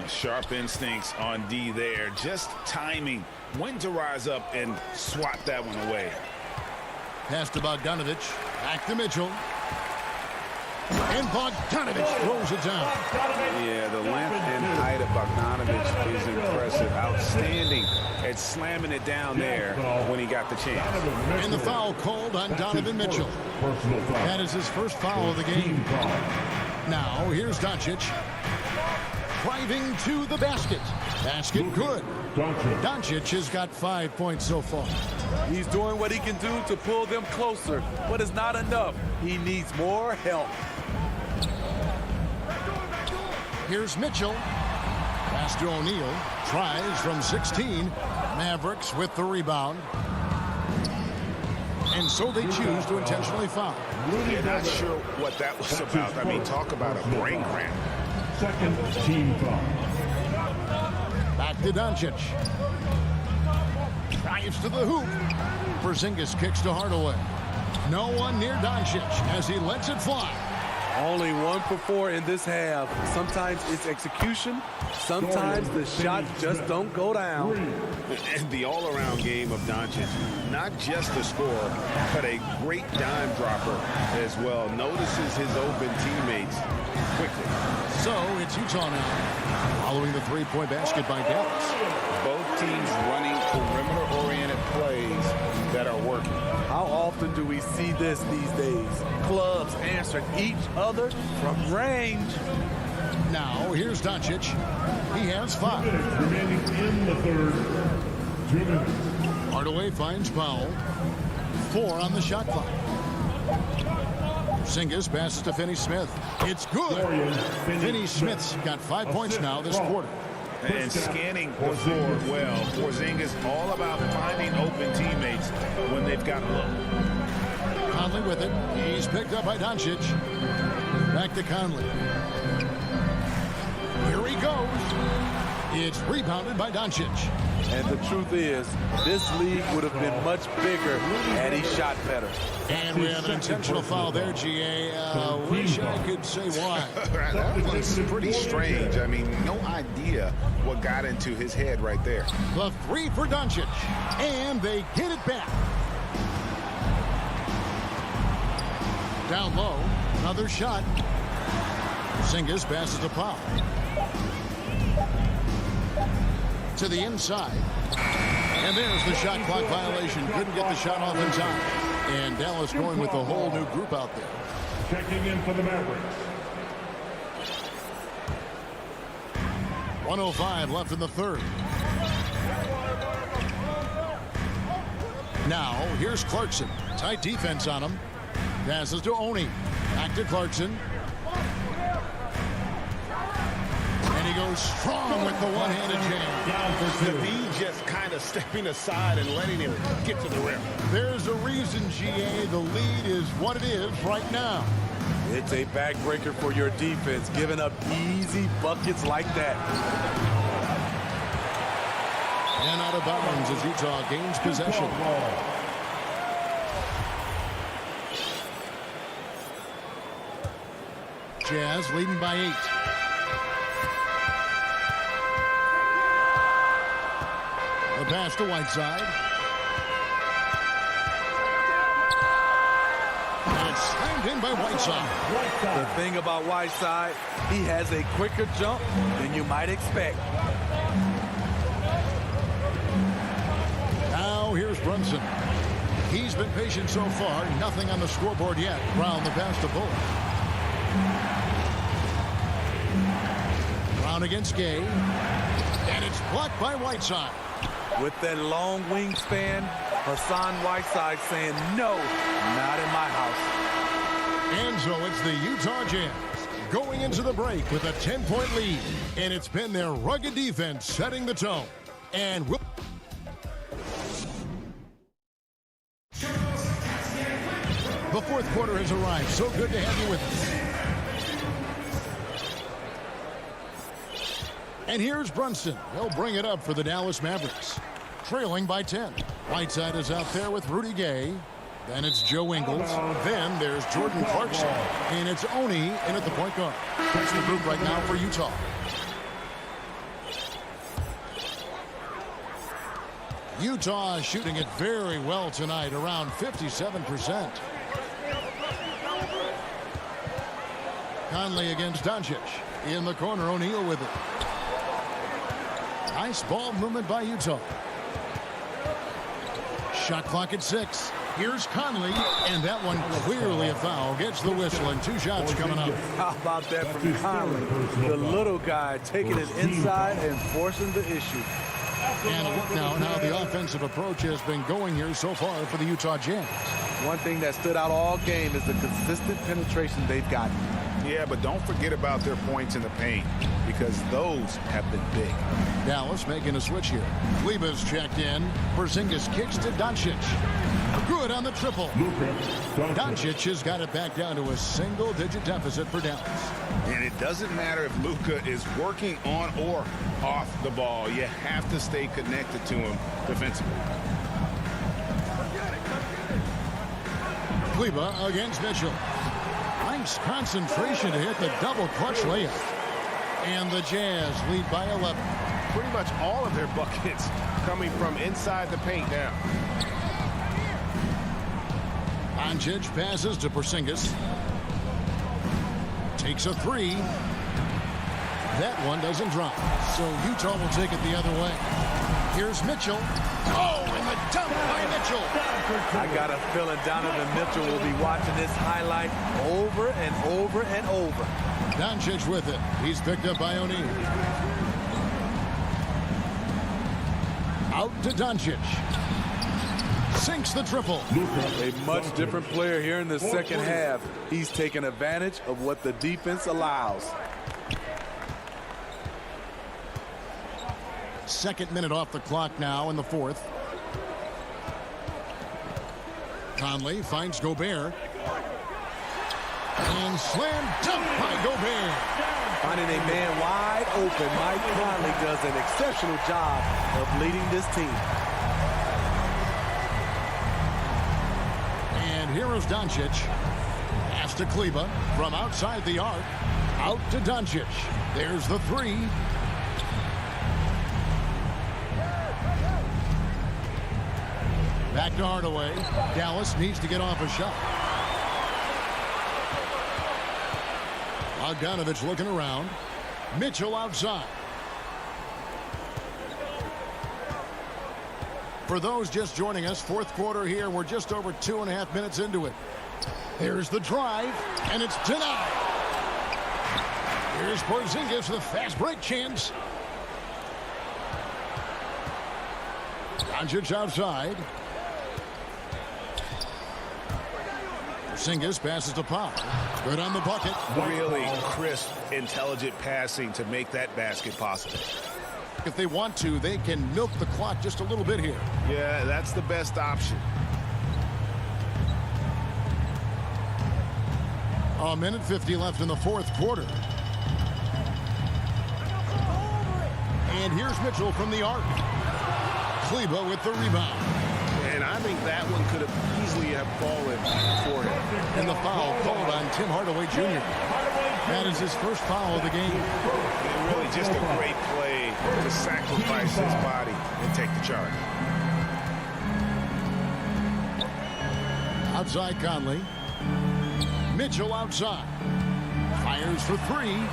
Sharp instincts on D there. Just timing when to rise up and swat that one away. Pass to Bogdanovich. Back to Mitchell. And Bogdanovich throws it down. Yeah, the length and height of Bogdanovich is impressive. Outstanding at slamming it down there when he got the chance. And the foul called on Donovan Mitchell. That is his first foul of the game. Now, here's Doncic. Driving to the basket. Basket good. Doncic has got 5 points so far. He's doing what he can do to pull them closer, but it's not enough. He needs more help. Here's Mitchell. Pass to O'Neal. Tries from 16. Mavericks with the rebound. And so they choose to intentionally foul. Really not sure what that was about. I mean, talk about a brain cramp. Second team foul. Back to Doncic. Drives to the hoop. Porzingis kicks to Hardaway. No one near Doncic as he lets it fly. Only 1 for 4 in this half. Sometimes it's execution. Sometimes the shots just don't go down. And the all-around game of Doncic, not just a scorer, but a great dime dropper as well. Notices his open teammates quickly. So it's Utah now, following the 3-point basket by Dallas. Both teams running perimeter-oriented plays that are working. How often do we see this these days? Clubs answering each other from range. Now, here's Doncic. He has 5. Remaining in the third. 2 minutes. Hardaway finds Powell. 4 on the shot clock. Porzingis passes to Finney-Smith. It's good. Finney-Smith's got 5 points now this quarter. And scanning the floor well. Porzingis all about finding open teammates when they've got a look. Conley with it. He's picked up by Doncic. Back to Conley. Here he goes. It's rebounded by Doncic. And the truth is, this league would have been much bigger had he shot better. And we have an intentional foul there, GA. Wish I could say why. That was pretty strange. I mean, no idea what got into his head right there. The 3 for Doncic. And they get it back. Down low. Another shot. Porzingis passes to Powell. To the inside. And there's the shot clock violation. Couldn't get the shot off in time. And Dallas going with a whole new group out there. Checking in for the Mavericks. 1:05 left in the third. Now, here's Clarkson. Tight defense on him. Passes to Oni. Back to Clarkson. And he goes strong with the one-handed jam. Down for 2. The B just kind of stepping aside and letting him get to the rim. There's a reason, GA. The lead is what it is right now. It's a backbreaker for your defense, giving up easy buckets like that. And out of bounds as Utah gains possession. Jazz leading by 8. The pass to Whiteside. And it's slammed in by Whiteside. The thing about Whiteside, he has a quicker jump than you might expect. Now here's Brunson. He's been patient so far. Nothing on the scoreboard yet. Brown the pass to Bullock. Brown against Gay. And it's blocked by Whiteside. With that long wingspan, Hassan Whiteside saying, no, not in my house. And so it's the Utah Jazz going into the break with a 10-point lead. And it's been their rugged defense setting the tone. And the fourth quarter has arrived. So good to have you with us. And here's Brunson. He'll bring it up for the Dallas Mavericks. Trailing by 10. Whiteside is out there with Rudy Gay. Then it's Joe Ingles. Then there's Jordan Clarkson. And it's Oni in at the point guard. That's the group right now for Utah. Utah is shooting it very well tonight, around 57%. Conley against Doncic. In the corner, O'Neal with it. Nice ball movement by Utah. Shot clock at 6. Here's Conley, and that one clearly a foul. Gets the whistle, and 2 shots coming up. How about that from Conley? The little guy taking it inside and forcing the issue. And look now at how the offensive approach has been going here so far for the Utah Jazz. One thing that stood out all game is the consistent penetration they've gotten. Yeah, but don't forget about their points in the paint, because those have been big. Dallas making a switch here. Kleba's checked in. Porzingis kicks to Doncic. Good on the triple. Doncic has got it back down to a single-digit deficit for Dallas. And it doesn't matter if Luka is working on or off the ball. You have to stay connected to him defensively. Kleba against Mitchell. Nice concentration to hit the double clutch layup. And the Jazz lead by 11. Pretty much all of their buckets coming from inside the paint now. Doncic passes to Porzingis. Takes a 3. That one doesn't drop. So Utah will take it the other way. Here's Mitchell. Oh, and the dump by Mitchell. I got a feeling Donovan Mitchell will be watching this highlight over and over and over. Doncic with it. He's picked up by O'Neal. Out to Doncic. Sinks the triple. A much different player here in the second half. He's taking advantage of what the defense allows. Second minute off the clock now in the fourth. Conley finds Gobert. And slam dunk by Gobert. Finding a man wide open, Mike Conley does an exceptional job of leading this team. And here is Doncic. Pass to Kleba from outside the arc. Out to Doncic. There's the 3. Back to Hardaway. Dallas needs to get off a shot. Bogdanovich looking around. Mitchell outside. For those just joining us, fourth quarter here. We're just over 2.5 minutes into it. There's the drive, and it's denied. Here's Porzingis with a fast break chance. Doncic outside. Porzingis passes to Pop. Good on the bucket. Really crisp, intelligent passing to make that basket possible. If they want to, they can milk the clock just a little bit here. Yeah, that's the best option. A minute 50 left in the fourth quarter. And here's Mitchell from the arc. Kleba with the rebound. And I think that one could have easily have fallen for him. And the foul called on Tim Hardaway Jr. That is his first foul of the game. And really just a great play to sacrifice his body and take the charge. Outside Conley. Mitchell outside. Fires for 3.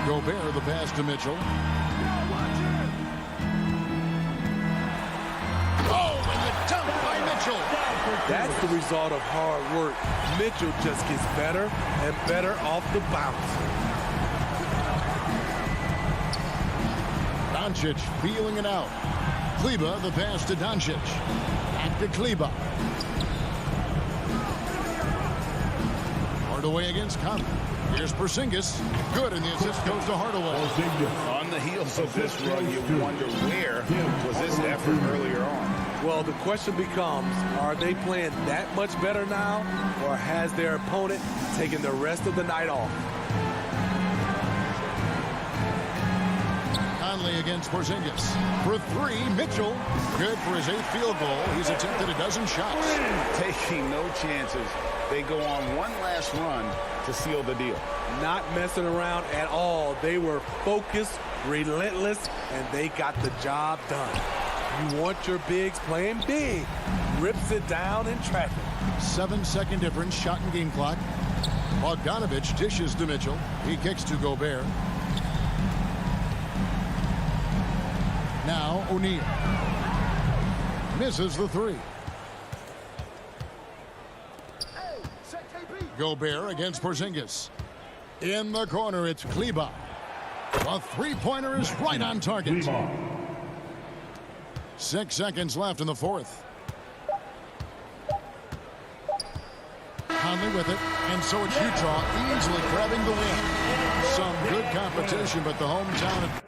Gobert the pass to Mitchell. Oh, and the dunk by Mitchell. Mitchell. That's the result of hard work. Mitchell just gets better and better off the bounce. Doncic feeling it out. Kleba, the pass to Doncic. Back to Kleba. Hardaway against Conley. Here's Porzingis. Good, and the assist goes to Hardaway. On the heels of this run, you wonder where was this effort earlier on? Well, the question becomes, are they playing that much better now, or has their opponent taken the rest of the night off? Conley against Porzingis. For three, Mitchell. Good for his 8th field goal. He's attempted a dozen shots. Taking no chances. They go on one last run to seal the deal. Not messing around at all. They were focused, relentless, and they got the job done. You want your bigs playing big. Rips it down in traffic. 7-second difference, shot and game clock. Bogdanovich dishes to Mitchell. He kicks to Gobert. Now O'Neal. Misses the three. Gobert against Porzingis. In the corner, it's Kleba. A three-pointer is right on target. 6 seconds left in the fourth. Conley with it, and so it's Utah easily grabbing the win. Some good competition, but the hometown...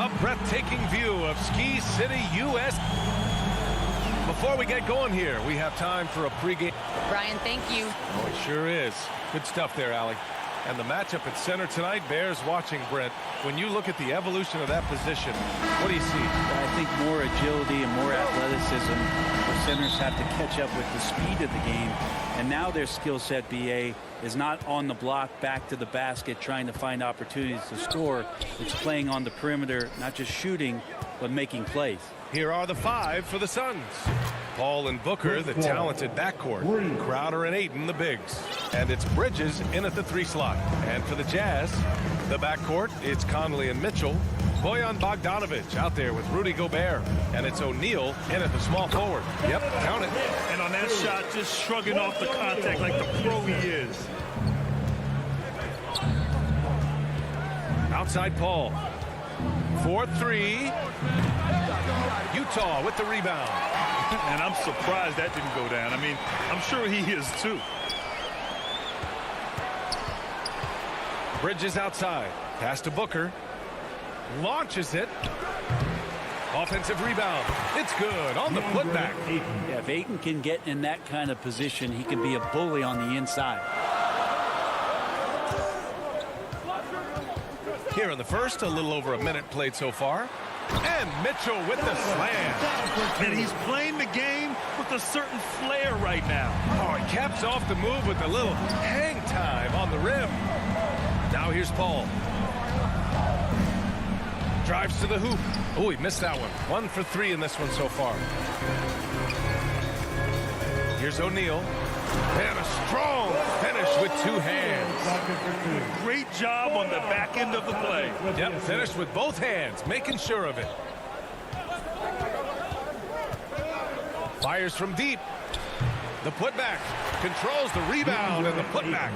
A breathtaking view of Ski City, U.S. Before we get going here, we have time for a pregame. Brian, thank you. Oh, it sure is. Good stuff there, Allie. And the matchup at center tonight bears watching, Brent. When you look at the evolution of that position, what do you see? I think more agility and more athleticism. The centers have to catch up with the speed of the game. And now their skill set, BA, is not on the block back to the basket trying to find opportunities to score. It's playing on the perimeter, not just shooting, but making plays. Here are the 5 for the Suns. Paul and Booker, the talented backcourt. Crowder and Ayton, the bigs. And it's Bridges in at the 3 slot. And for the Jazz, the backcourt, it's Conley and Mitchell. Bojan Bogdanovic out there with Rudy Gobert. And it's O'Neal in at the small forward. Yep, count it. And on that shot, just shrugging off the contact like the pro he is. Outside Paul. 4-3. Utah with the rebound. And I'm surprised that didn't go down. I mean, I'm sure he is too. Bridges outside. Pass to Booker. Launches it. Offensive rebound. It's good on the putback. Yeah, if Ayton can get in that kind of position, he can be a bully on the inside. Here in the first, a little over a minute played so far. And Mitchell with the slam. And he's playing the game with a certain flair right now. Oh, he caps off the move with a little hang time on the rim. Now here's Paul. Drives to the hoop. Oh, he missed that one. 1 for 3 in this one so far. Here's O'Neal. And a strong finish with 2 hands. Great job on the back end of the play. Yep, finished with both hands, making sure of it. Fires from deep. The putback controls the rebound and the putback.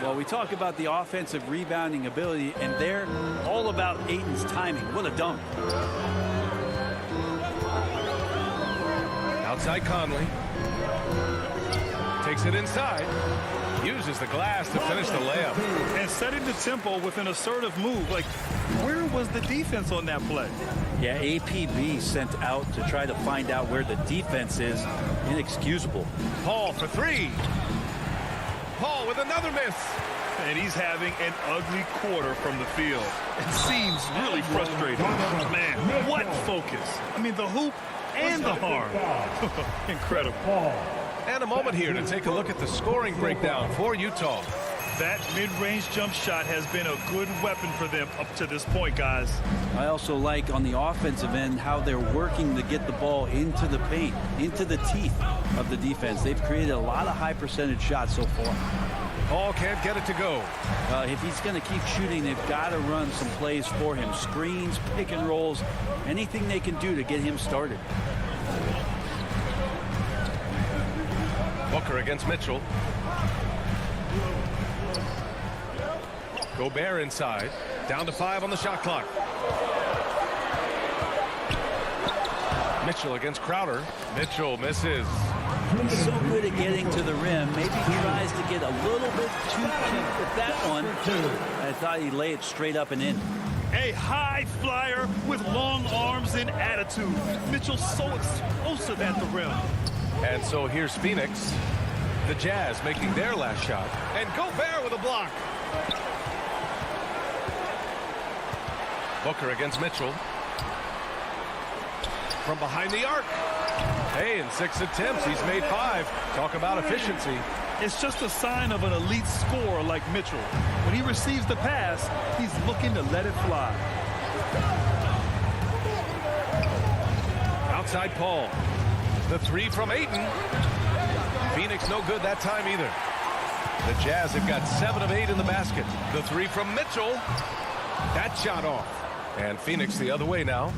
Well, we talk about the offensive rebounding ability, and they're all about Ayton's timing. What a dunk. Outside Conley. Takes it inside. Uses the glass to finish the layup. And setting the tempo with an assertive move. Like, where was the defense on that play? Yeah, APB sent out to try to find out where the defense is. Inexcusable. Paul for 3. Paul with another miss. And he's having an ugly quarter from the field. It seems really frustrating. Man, what focus. I mean, the hoop and the harm. Incredible. And a moment here to take a look at the scoring breakdown for Utah. That mid-range jump shot has been a good weapon for them up to this point, guys. I also like on the offensive end how they're working to get the ball into the paint, into the teeth of the defense. They've created a lot of high percentage shots so far. Paul can't get it to go. If he's going to keep shooting, they've got to run some plays for him. Screens, pick and rolls, anything they can do to get him started. Booker against Mitchell. Gobert inside. Down to 5 on the shot clock. Mitchell against Crowder. Mitchell misses. He's so good at getting to the rim. Maybe he tries to get a little bit too cute with that one. I thought he'd lay it straight up and in. A high flyer with long arms and attitude. Mitchell's so explosive at the rim. And so here's Phoenix. The Jazz making their last shot. And Gobert with a block. Booker against Mitchell. From behind the arc. Hey, in 6 attempts, he's made 5. Talk about efficiency. It's just a sign of an elite scorer like Mitchell. When he receives the pass, he's looking to let it fly. Outside Paul. The 3 from Ayton. Phoenix no good that time either. The Jazz have got 7 of 8 in the basket. The 3 from Mitchell. That shot off. And Phoenix the other way now.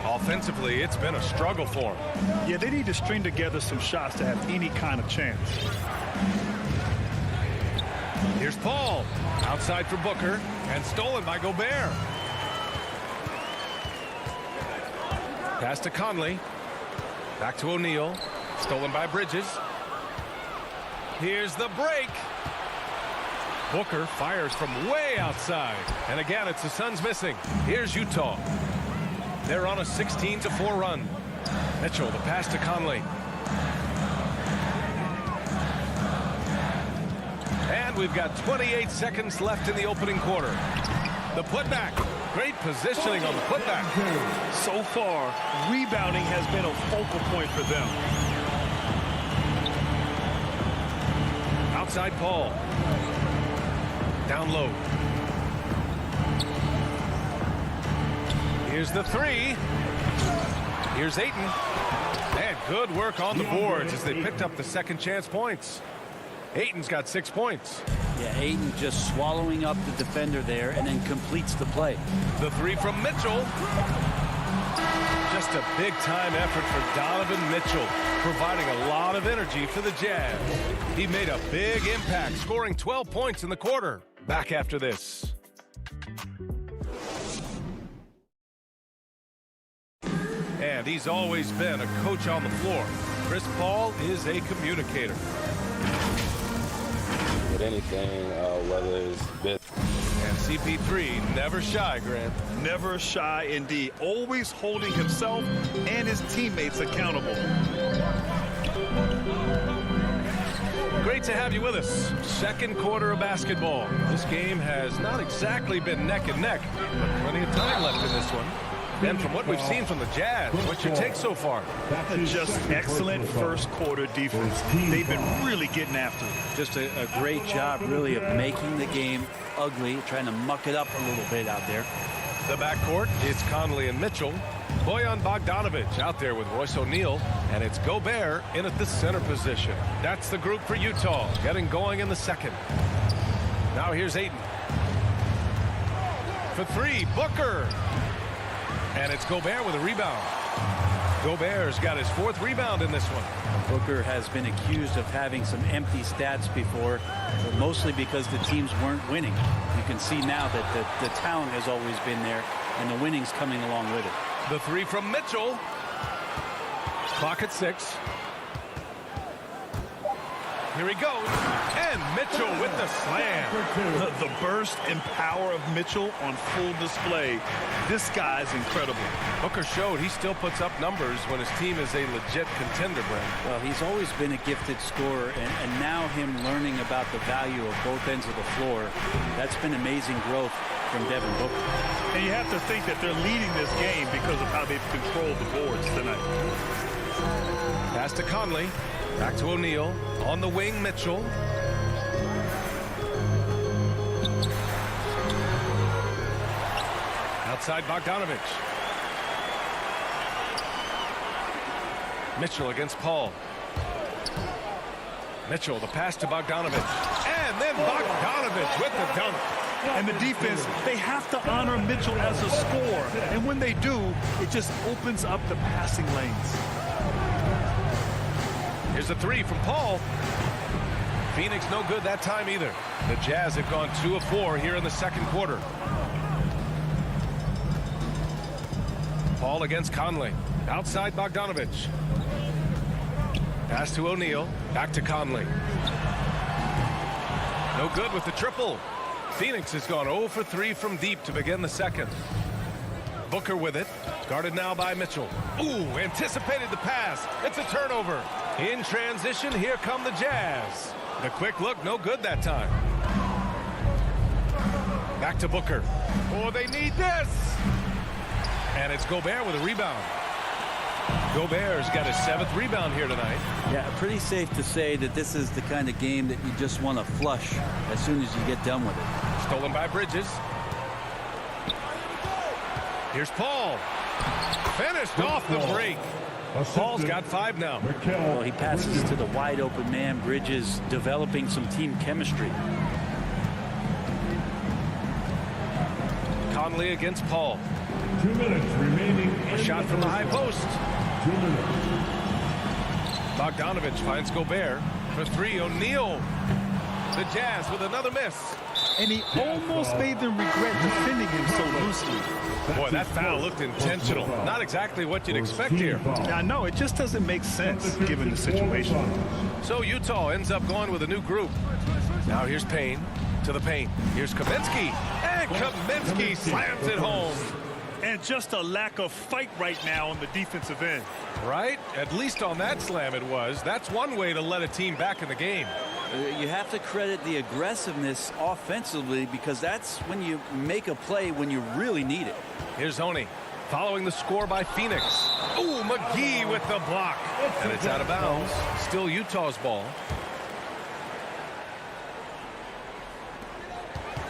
Offensively, it's been a struggle for them. Yeah, they need to string together some shots to have any kind of chance. Here's Paul. Outside for Booker. And stolen by Gobert. Pass to Conley. Back to O'Neal. Stolen by Bridges. Here's the break. Booker fires from way outside. And again, it's the Suns missing. Here's Utah. They're on a 16-4 run. Mitchell, the pass to Conley. And we've got 28 seconds left in the opening quarter. The putback. Great positioning on the putback. So far, rebounding has been a focal point for them. Outside Paul. Down low. Here's the three. Here's Ayton. And good work on the boards as they picked up the second chance points. Ayton's got 6 points. Yeah, Ayton just swallowing up the defender there and then completes the play. The three from Mitchell. Just a big-time effort for Donovan Mitchell, providing a lot of energy for the Jazz. He made a big impact, scoring 12 points in the quarter. Back after this. And he's always been a coach on the floor. Chris Paul is a communicator. With anything, whether it's bit. And CP3 never shy, Grant. Never shy indeed. Always holding himself and his teammates accountable. Great to have you with us. Second quarter of basketball. This game has not exactly been neck and neck, but plenty of time left in this one. And from what we've seen from the Jazz, what's your take so far? Just excellent first quarter defense. They've been really getting after it. Just a great job, really, of making the game ugly, trying to muck it up a little bit out there. The backcourt, it's Conley and Mitchell. Bojan Bogdanovic out there with Royce O'Neal. And it's Gobert in at the center position. That's the group for Utah, getting going in the second. Now here's Ayton. For three, Booker. And it's Gobert with a rebound. Gobert's got his fourth rebound in this one. Booker has been accused of having some empty stats before, but mostly because the teams weren't winning. You can see now that the talent has always been there, and the winning's coming along with it. The three from Mitchell. Clock at 6. Here he goes. And Mitchell with the slam. The burst and power of Mitchell on full display. This guy's incredible. Booker showed he still puts up numbers when his team is a legit contender, Brent. Well, he's always been a gifted scorer, and now him learning about the value of both ends of the floor, that's been amazing growth from Devin Booker. And you have to think that they're leading this game because of how they've controlled the boards tonight. Pass to Conley. Back to O'Neal. On the wing, Mitchell. Outside Bogdanovic. Mitchell against Paul. Mitchell, the pass to Bogdanovic. And then Bogdanovic with the dunk. And the defense, they have to honor Mitchell as a scorer. And when they do, it just opens up the passing lanes. Here's a three from Paul. Phoenix no good that time either. The Jazz have gone 2 of 4 here in the second quarter. Paul against Conley. Outside Bogdanovic. Pass to O'Neal. Back to Conley. No good with the triple. Phoenix has gone 0 for 3 from deep to begin the second. Booker with it. Guarded now by Mitchell. Ooh, anticipated the pass. It's a turnover. In transition, here come the Jazz. The quick look, no good that time. Back to Booker. Oh, they need this. And it's Gobert with a rebound. Gobert's got his 7th rebound here tonight. Yeah, pretty safe to say that this is the kind of game that you just want to flush as soon as you get done with it. Stolen by Bridges. Here's Paul. Finished off the break. Paul's got 5 now. Well, he passes to the wide open man. Bridges developing some team chemistry. Conley against Paul. 2 minutes remaining. A shot from the high post. 2 minutes. Bogdanovich finds Gobert for three. O'Neal. The Jazz with another miss. And he almost made them regret defending him so loosely. Boy, that foul looked intentional. Not exactly what you'd expect here. I know, it just doesn't make sense given the situation. So Utah ends up going with a new group. Now here's Payne to the paint. Here's Kaminsky. And Kaminsky slams it home. And just a lack of fight right now on the defensive end. Right? At least on that slam it was. That's one way to let a team back in the game. You have to credit the aggressiveness offensively because that's when you make a play when you really need it. Here's Oni following the score by Phoenix. Ooh, McGee with the block. And it's out of bounds. Still Utah's ball.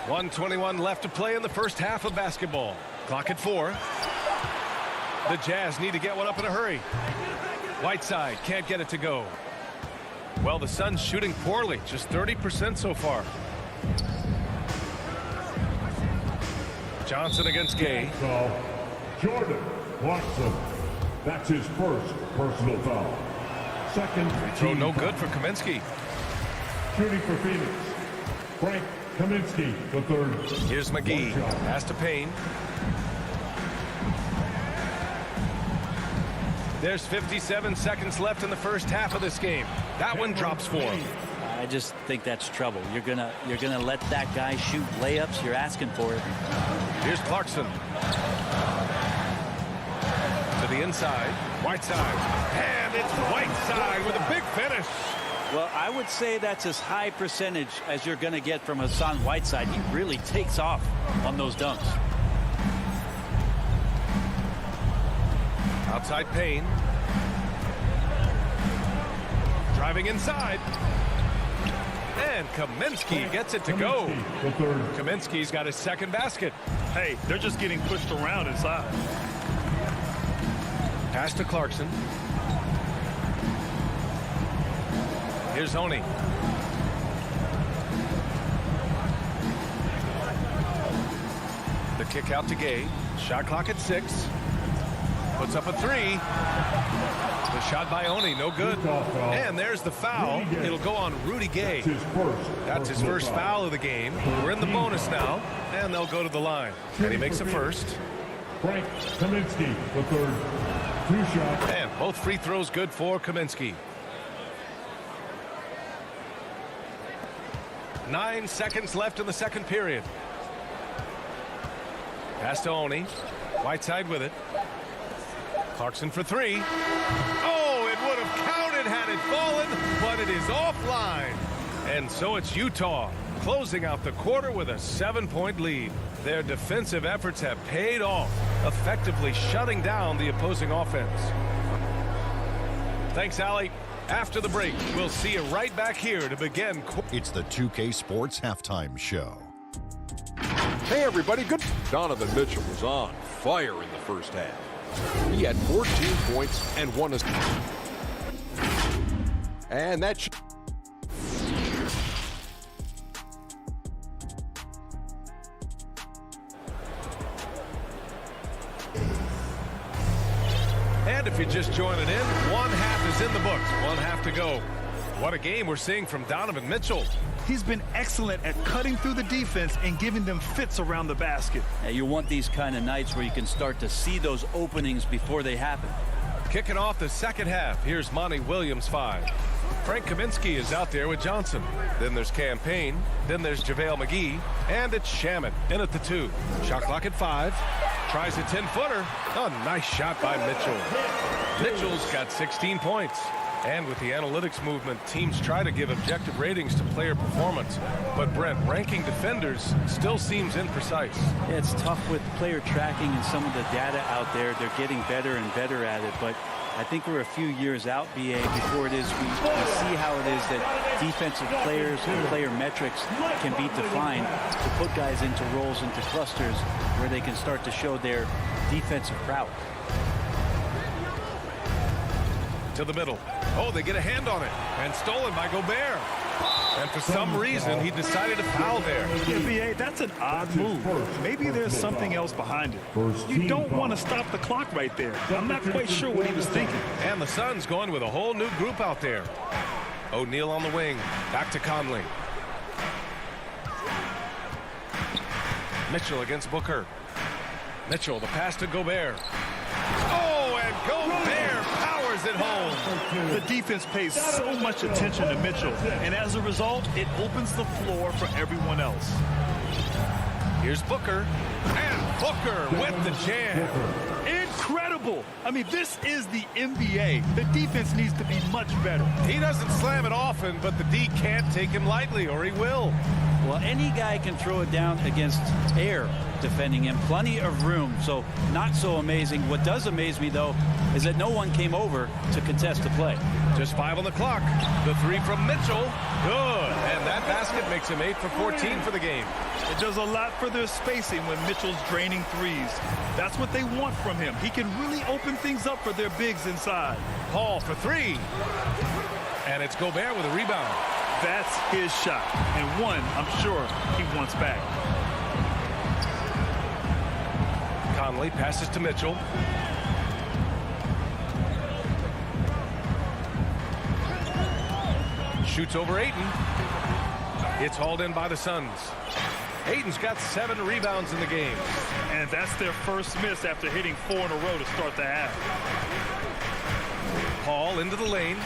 1:21 left to play in the first half of basketball. Clock at 4. The Jazz need to get one up in a hurry. Whiteside can't get it to go. Well, the Suns shooting poorly, just 30% so far. Johnson against Gay. Foul. Jordan Clarkson. That's his first personal foul. Second. Throw no good for Kaminsky. Shooting for Phoenix. Frank Kaminsky, the third. Here's McGee. Pass to Payne. There's 57 seconds left in the first half of this game. That one drops 4. I just think that's trouble. You're gonna let that guy shoot layups. You're asking for it. Here's Clarkson. To the inside. Whiteside. And it's Whiteside with a big finish. Well, I would say that's as high percentage as you're going to get from Hassan Whiteside. He really takes off on those dunks. Outside Payne. Driving inside. And Kaminsky gets it to go. Kaminsky's got his second basket. Hey, they're just getting pushed around inside. Pass to Clarkson. Here's Oni. The kick out to Gay. Shot clock at 6. Puts up a 3. The shot by Oni, no good. And there's the foul. It'll go on Rudy Gay. That's his first foul of the game. We're in the bonus now, and they'll go to the line. And he makes a first. Frank Kaminsky, the third. 2 shots. And both free throws good for Kaminsky. 9 seconds left in the second period. Pass to Oni. Whiteside with it. Clarkson for 3. Oh, it would have counted had it fallen, but it is offline. And so it's Utah closing out the quarter with a 7-point lead. Their defensive efforts have paid off, effectively shutting down the opposing offense. Thanks, Allie. After the break, we'll see you right back here to begin. It's the 2K Sports Halftime Show. Hey, everybody. Good. Donovan Mitchell was on fire in the first half. He had 14 points and 1 assist. And that... And if you're just joining in, 1 half is in the books. 1 half to go. What a game we're seeing from Donovan Mitchell. He's been excellent at cutting through the defense and giving them fits around the basket. You want these kind of nights where you can start to see those openings before they happen. Kicking off the second half, here's Monty Williams 5. Frank Kaminsky is out there with Johnson. Then there's Cam Payne. Then there's JaVale McGee. And it's Shamet in at the 2. Shot clock at 5. Tries a 10-footer. A nice shot by Mitchell. Mitchell's got 16 points. And with the analytics movement, teams try to give objective ratings to player performance. But Brent, ranking defenders still seems imprecise. Yeah, it's tough with player tracking and some of the data out there. They're getting better and better at it. But I think we're a few years out, BA, before it is we see how it is that defensive players and player metrics can be defined to put guys into roles, into clusters, where they can start to show their defensive prowess. to the middle. Oh, they get a hand on it. And stolen by Gobert. And for some reason, he decided to foul there. NBA, that's an odd move. Maybe there's something else behind it. You don't want to stop the clock right there. I'm not quite sure what he was thinking. And the Suns going with a whole new group out there. O'Neal on the wing. Back to Conley. Mitchell against Booker. Mitchell, the pass to Gobert. Oh, and Gobert powers it home. The defense pays so much attention to Mitchell, and as a result, it opens the floor for everyone else. Here's Booker, and Booker with the jam. Incredible. I mean, this is the NBA. The defense needs to be much better. He doesn't slam it often, but the D can't take him lightly, or he will. Well, any guy can throw it down against air defending him. Plenty of room, so not so amazing. What does amaze me, though, is that no one came over to contest the play. Just 5 on the clock. The 3 from Mitchell. Good. And that basket makes him 8 for 14 for the game. It does a lot for their spacing when Mitchell's draining threes. That's what they want from him. He can really open things up for their bigs inside. Paul for 3. And it's Gobert with a rebound. That's his shot, and one I'm sure he wants back. Conley passes to Mitchell. Shoots over Ayton. It's hauled in by the Suns. Ayton's got 7 rebounds in the game. And that's their first miss after hitting 4 in a row to start the half. Paul into the lane.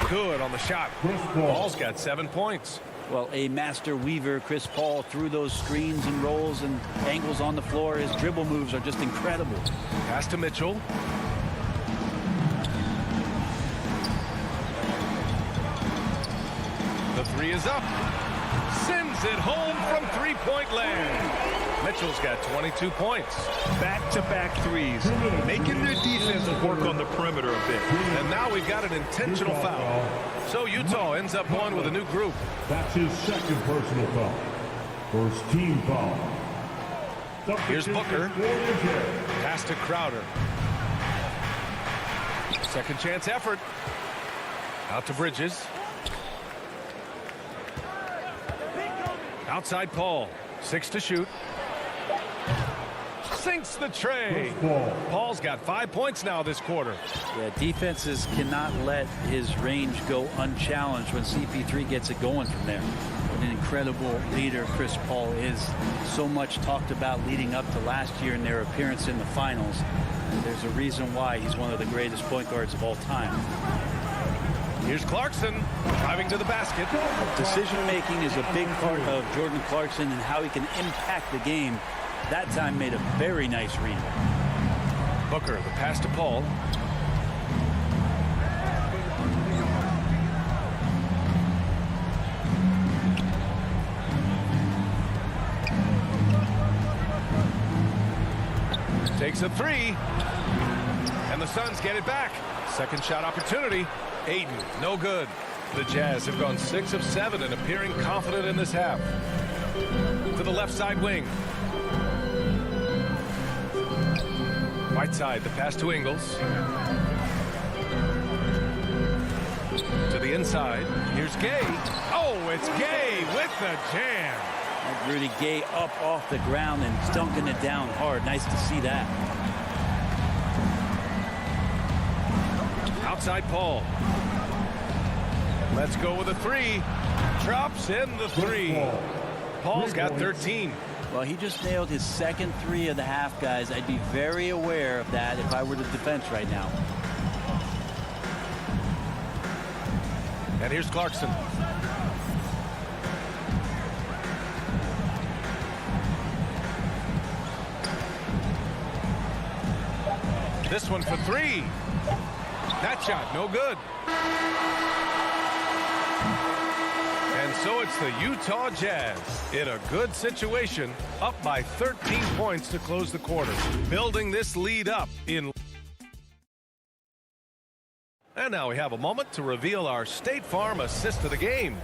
Good on the shot. Paul's got 7 points. Well, a master weaver, Chris Paul, through those screens and rolls and angles on the floor. His dribble moves are just incredible. Pass to Mitchell. The 3 is up. Sends it home from three-point land. Mitchell's got 22 points. Back-to-back threes, making their defense work on the perimeter a bit. And now we've got an intentional foul. So Utah ends up going with a new group. That's his second personal foul. First team foul. Here's Booker. Pass to Crowder. Second chance effort. Out to Bridges. Outside Paul. 6 to shoot. Sinks the tray. Paul's got 5 points now this quarter. Yeah, defenses cannot let his range go unchallenged when CP3 gets it going from there. What an incredible leader Chris Paul is. So much talked about leading up to last year in their appearance in the finals. And there's a reason why he's one of the greatest point guards of all time. Here's Clarkson driving to the basket. Decision-making is a big part of Jordan Clarkson and how he can impact the game. That time made a very nice read. Booker, the pass to Paul. Takes a 3. And the Suns get it back. Second shot opportunity. Ayton, no good. The Jazz have gone 6 of 7 and appearing confident in this half. To the left side wing. Whiteside, the pass to Ingles. To the inside. Here's Gay. Oh, it's Gay with the jam. And Rudy Gay up off the ground and dunking it down hard. Nice to see that. Outside Paul. Let's go with a 3. Drops in the 3. Paul's got 13. Well, he just nailed his second 3 of the half, guys. I'd be very aware of that if I were the defense right now. And here's Clarkson. This one for 3. That shot, no good. And so it's the Utah Jazz in a good situation, up by 13 points to close the quarter, building this lead up in. And now we have a moment to reveal our State Farm assist of the game.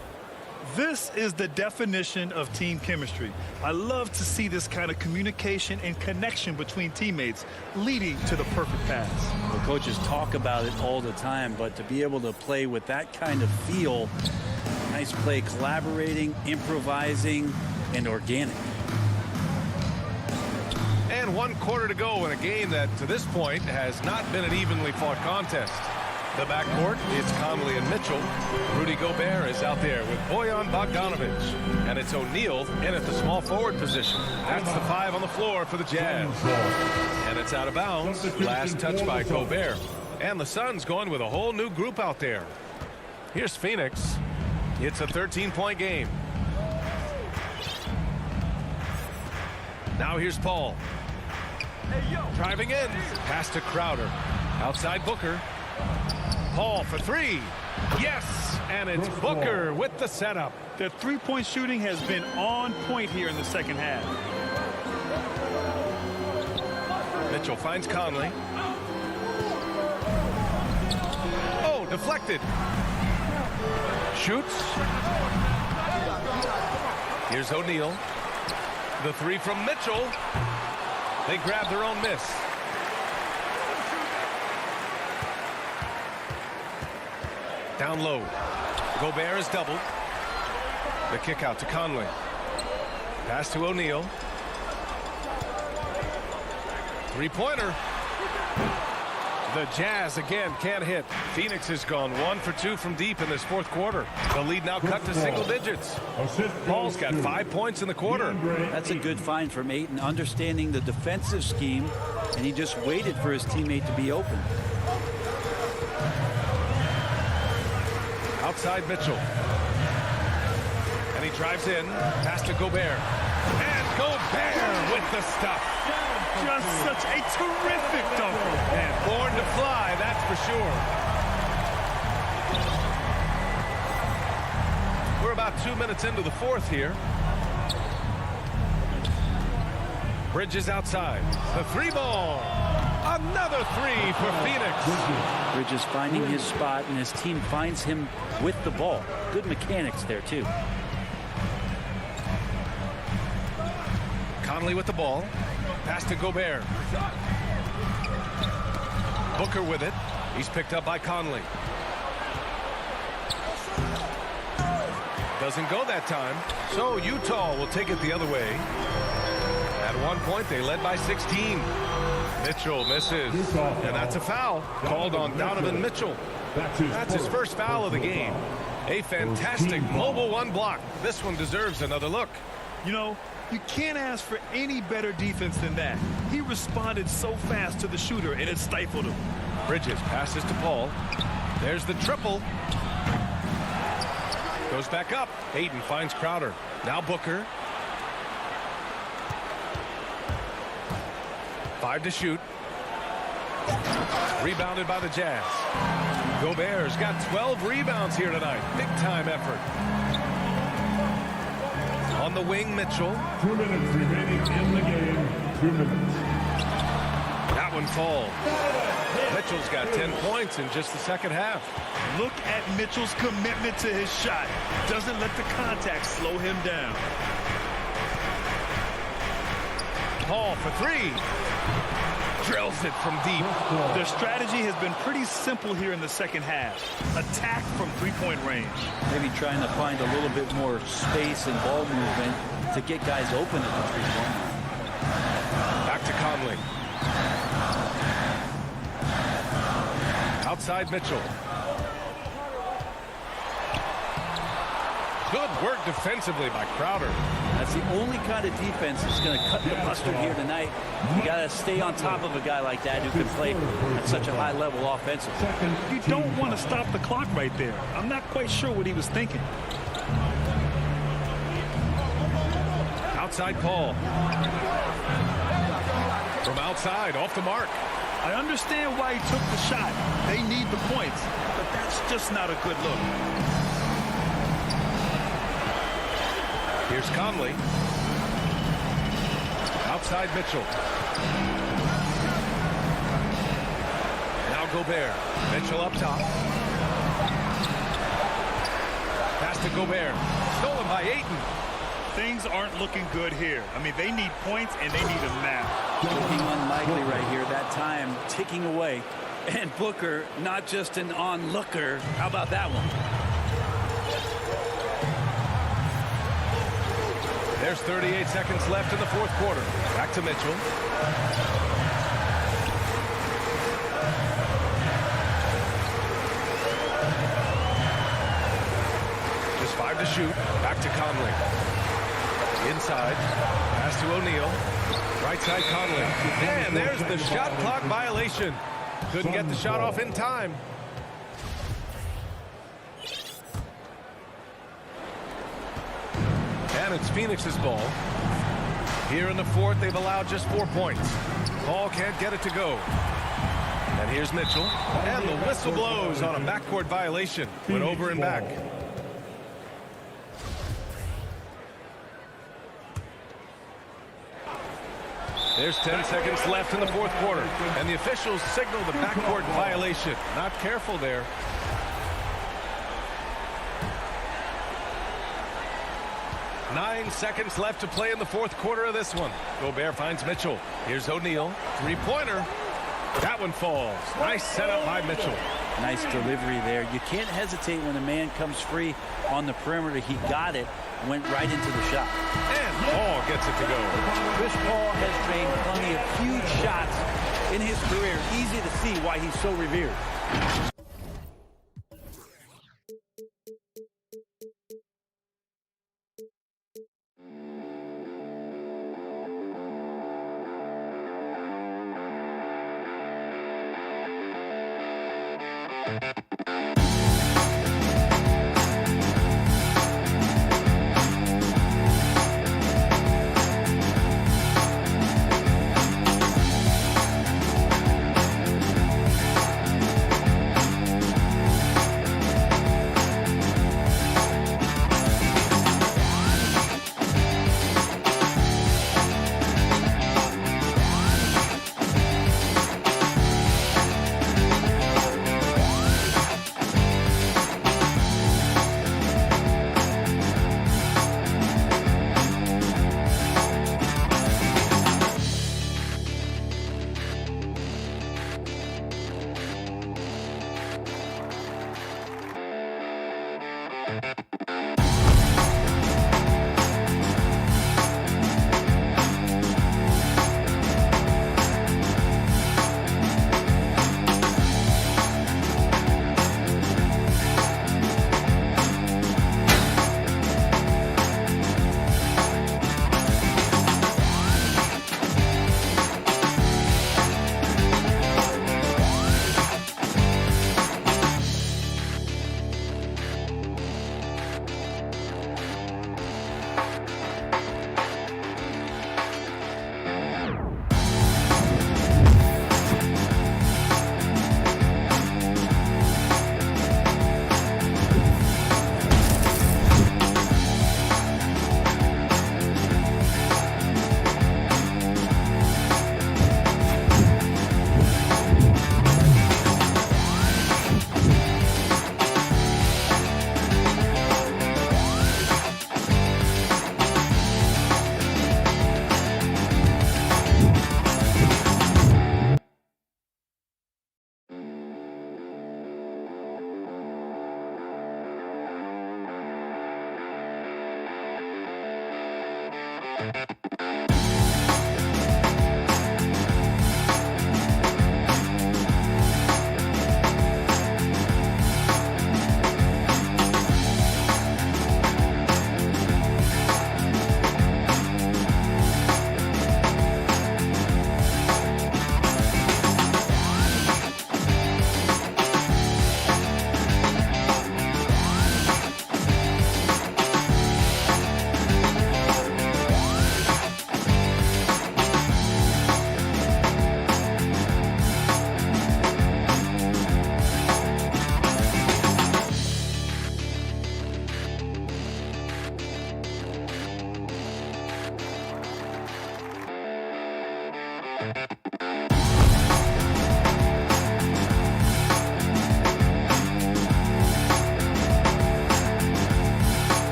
This is the definition of team chemistry. I love to see this kind of communication and connection between teammates leading to the perfect pass. The coaches talk about it all the time, but to be able to play with that kind of feel, nice play, collaborating, improvising, and organic. And 1 quarter to go in a game that, to this point, has not been an evenly fought contest. The backcourt, it's Conley and Mitchell. Rudy Gobert is out there with Bojan Bogdanovic. And it's O'Neal in at the small forward position. That's the 5 on the floor for the Jazz. And it's out of bounds. Last touch by Gobert. And the Suns going with a whole new group out there. Here's Phoenix. It's a 13-point game. Now here's Paul. Driving in. Pass to Crowder. Outside Booker. Paul for 3. Yes, and it's Booker with the setup. The three-point shooting has been on point here in the second half. Mitchell finds Conley. Oh, deflected. Shoots. Here's O'Neal. The 3 from Mitchell. They grab their own miss. Down low. Gobert is doubled. The kick out to Conley. Pass to O'Neal. Three-pointer. The Jazz again can't hit. Phoenix has gone 1 for 2 from deep in this fourth quarter. The lead now cut to single digits. Paul's got 5 points in the quarter. That's a good find from Ayton, understanding the defensive scheme, and he just waited for his teammate to be open. Outside Mitchell. And he drives in. Pass to Gobert. And Gobert with the stuff. Just such a terrific dunker. And born to fly, that's for sure. We're about 2 minutes into the fourth here. Bridges outside. The 3-ball. Another 3 for Phoenix. Bridges finding his spot, and his team finds him with the ball. Good mechanics there, too. Conley with the ball. Pass to Gobert. Booker with it. He's picked up by Conley. Doesn't go that time. So Utah will take it the other way. At one point, they led by 16. Mitchell misses. And that's a foul called on Donovan Mitchell. That's his first foul of the game. A fantastic mobile 1 block. This one deserves another look. You know, you can't ask for any better defense than that. He responded so fast to the shooter, and it stifled him. Bridges passes to Paul. There's the triple. Goes back up. Ayton finds Crowder. Now Booker. 5 to shoot. Rebounded by the Jazz. Gobert's got 12 rebounds here tonight. Big time effort. On the wing, Mitchell. 2 minutes remaining in the game. 2 minutes. That one falls. Mitchell's got 10 points in just the second half. Look at Mitchell's commitment to his shot. Doesn't let the contact slow him down. Paul for 3. Drills it from deep. Their strategy has been pretty simple here in the second half. Attack from three-point range. Maybe trying to find a little bit more space and ball movement to get guys open at the three-point. Back to Conley. Outside Mitchell. Good work defensively by Crowder. That's the only kind of defense that's going to cut the mustard here tonight. You got to stay on top of a guy like that who can play at such a high level offensively. You don't want to stop the clock right there. I'm not quite sure what he was thinking. Outside Paul. From outside, off the mark. I understand why he took the shot. They need the points, but that's just not a good look. Here's Conley. Outside Mitchell. Now Gobert. Mitchell up top. Pass to Gobert. Stolen by Ayton. Things aren't looking good here. I mean, they need points and they need them now. Looking unlikely right here. That time ticking away. And Booker, not just an onlooker. How about that one? There's 38 seconds left in the fourth quarter. Back to Mitchell. Just 5 to shoot. Back to Conley. Inside. Pass to O'Neal. Right side Conley. And there's the shot clock violation. Couldn't get the shot off in time. And it's Phoenix's ball. Here in the fourth, they've allowed just 4 points. Ball can't get it to go. And here's Mitchell. And the whistle blows on a backcourt violation. Went over and back. There's 10 seconds left in the fourth quarter. And the officials signal the backcourt violation. Not careful there. Nine seconds left to play in the fourth quarter of this one. Gobert finds Mitchell. Here's O'Neal. Three-pointer. That one falls. Nice setup by Mitchell. Nice delivery there. You can't hesitate when a man comes free on the perimeter. He got it, went right into the shot. And Paul gets it to go. Chris Paul has drained plenty of huge shots in his career. Easy to see why he's so revered.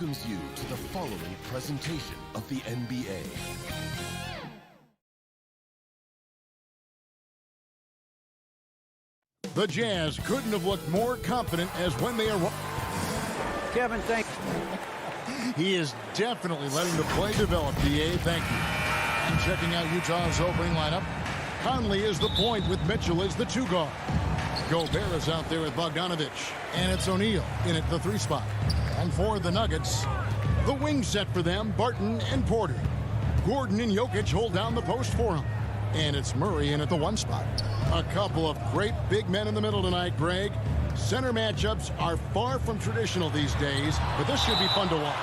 welcomes you to the following presentation of the NBA. The Jazz couldn't have looked more confident as when they arrived. Kevin, thank you. He is definitely letting the play develop, D.A. Thank you. And checking out Utah's opening lineup, Conley is the point with Mitchell as the 2 guard. Gobert is out there with Bogdanovich, and it's O'Neal in at the 3 spot. And for the Nuggets, the wing set for them, Barton and Porter. Gordon and Jokic hold down the post for him. And it's Murray in at the 1 spot. A couple of great big men in the middle tonight, Greg. Center matchups are far from traditional these days, but this should be fun to watch.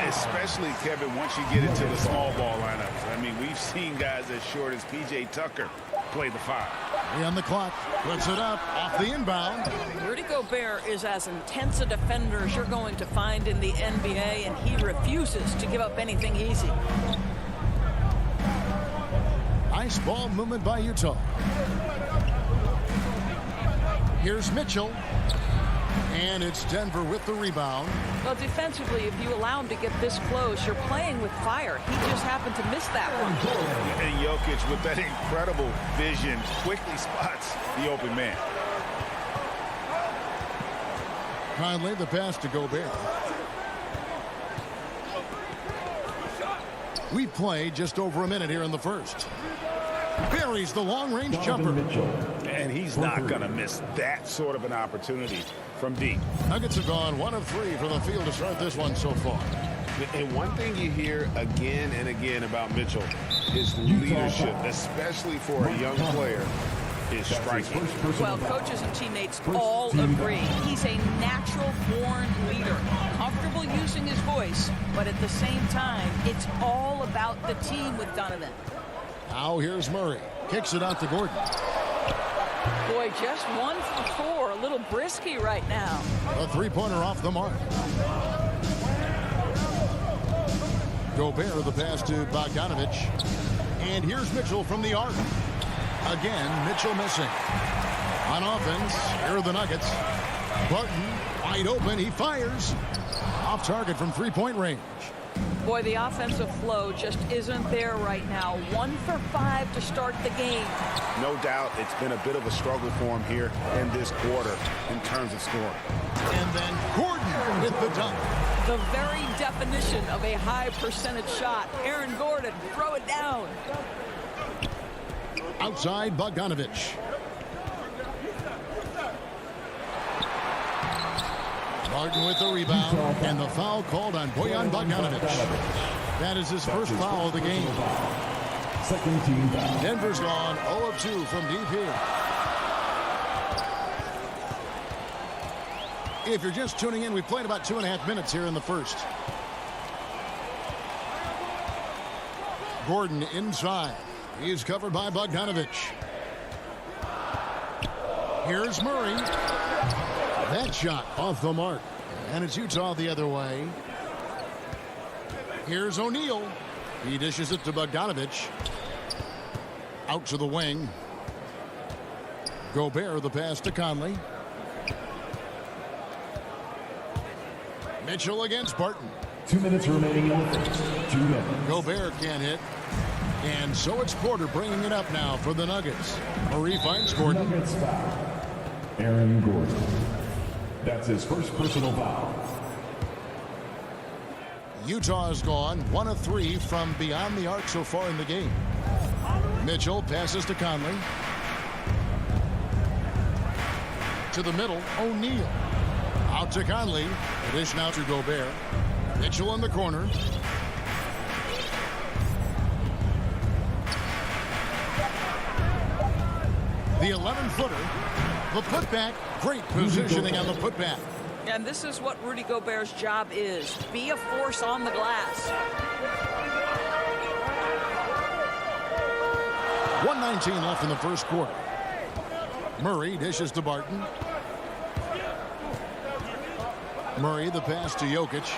Especially, Kevin, once you get into the small ball lineups. I mean, we've seen guys as short as P.J. Tucker play the 5. 3 on the clock. Puts it up off the inbound. Rudy Gobert is as intense a defender as you're going to find in the NBA, and he refuses to give up anything easy. Nice ball movement by Utah. Here's Mitchell. And it's Denver with the rebound. Well, defensively, if you allow him to get this close, you're playing with fire. He just happened to miss that one. And Jokic, with that incredible vision, quickly spots the open man. Conley, the pass to Gobert. We played just over a minute here in the first. Buries the long-range jumper. And he's not going to miss that sort of an opportunity from deep. Nuggets have gone 1 of 3 from the field to start this one so far. And one thing you hear again and again about Mitchell is leadership, especially for a young player, is striking. Well, coaches and teammates all agree. He's a natural-born leader, comfortable using his voice, but at the same time, it's all about the team with Donovan. Now here's Murray. Kicks it out to Gordon. Boy, just 1 for 4. A little brisky right now. A 3-pointer off the mark. Gobert the pass to Bogdanovich. And here's Mitchell from the arc. Again, Mitchell missing. On offense, here are the Nuggets. Barton wide open. He fires. Off target from 3-point range. Boy, the offensive flow just isn't there right now. 1 for 5 to start the game. No doubt it's been a bit of a struggle for him here in this quarter in terms of scoring. And then Gordon with the dunk. The very definition of a high percentage shot. Aaron Gordon, throw it down. Outside Bogdanovich. Barton with the rebound, and the foul called on Bojan Bogdanovich. That is his first foul of the game. Second team foul. Denver's gone 0 of 2 from deep here. If you're just tuning in, we played about 2.5 minutes here in the first. Gordon inside. He's covered by Bogdanovich. Here's Murray. That shot off the mark. And it's Utah the other way. Here's O'Neal. He dishes it to Bogdanovich. Out to the wing. Gobert the pass to Conley. Mitchell against Barton. 2 minutes remaining in the first. 2 minutes. Gobert can't hit. And so it's Porter bringing it up now for the Nuggets. Murray finds Gordon. Nuggets foul. Aaron Gordon. That's his first personal foul. Utah has gone 1 of 3 from beyond the arc so far in the game. Mitchell passes to Conley. To the middle, O'Neal. Out to Conley. Dish now to Gobert. Mitchell in the corner. The 11-footer. The putback. Great positioning on the putback. And this is what Rudy Gobert's job is. Be a force on the glass. 1:19 left in the first quarter. Murray dishes to Barton. Murray the pass to Jokic.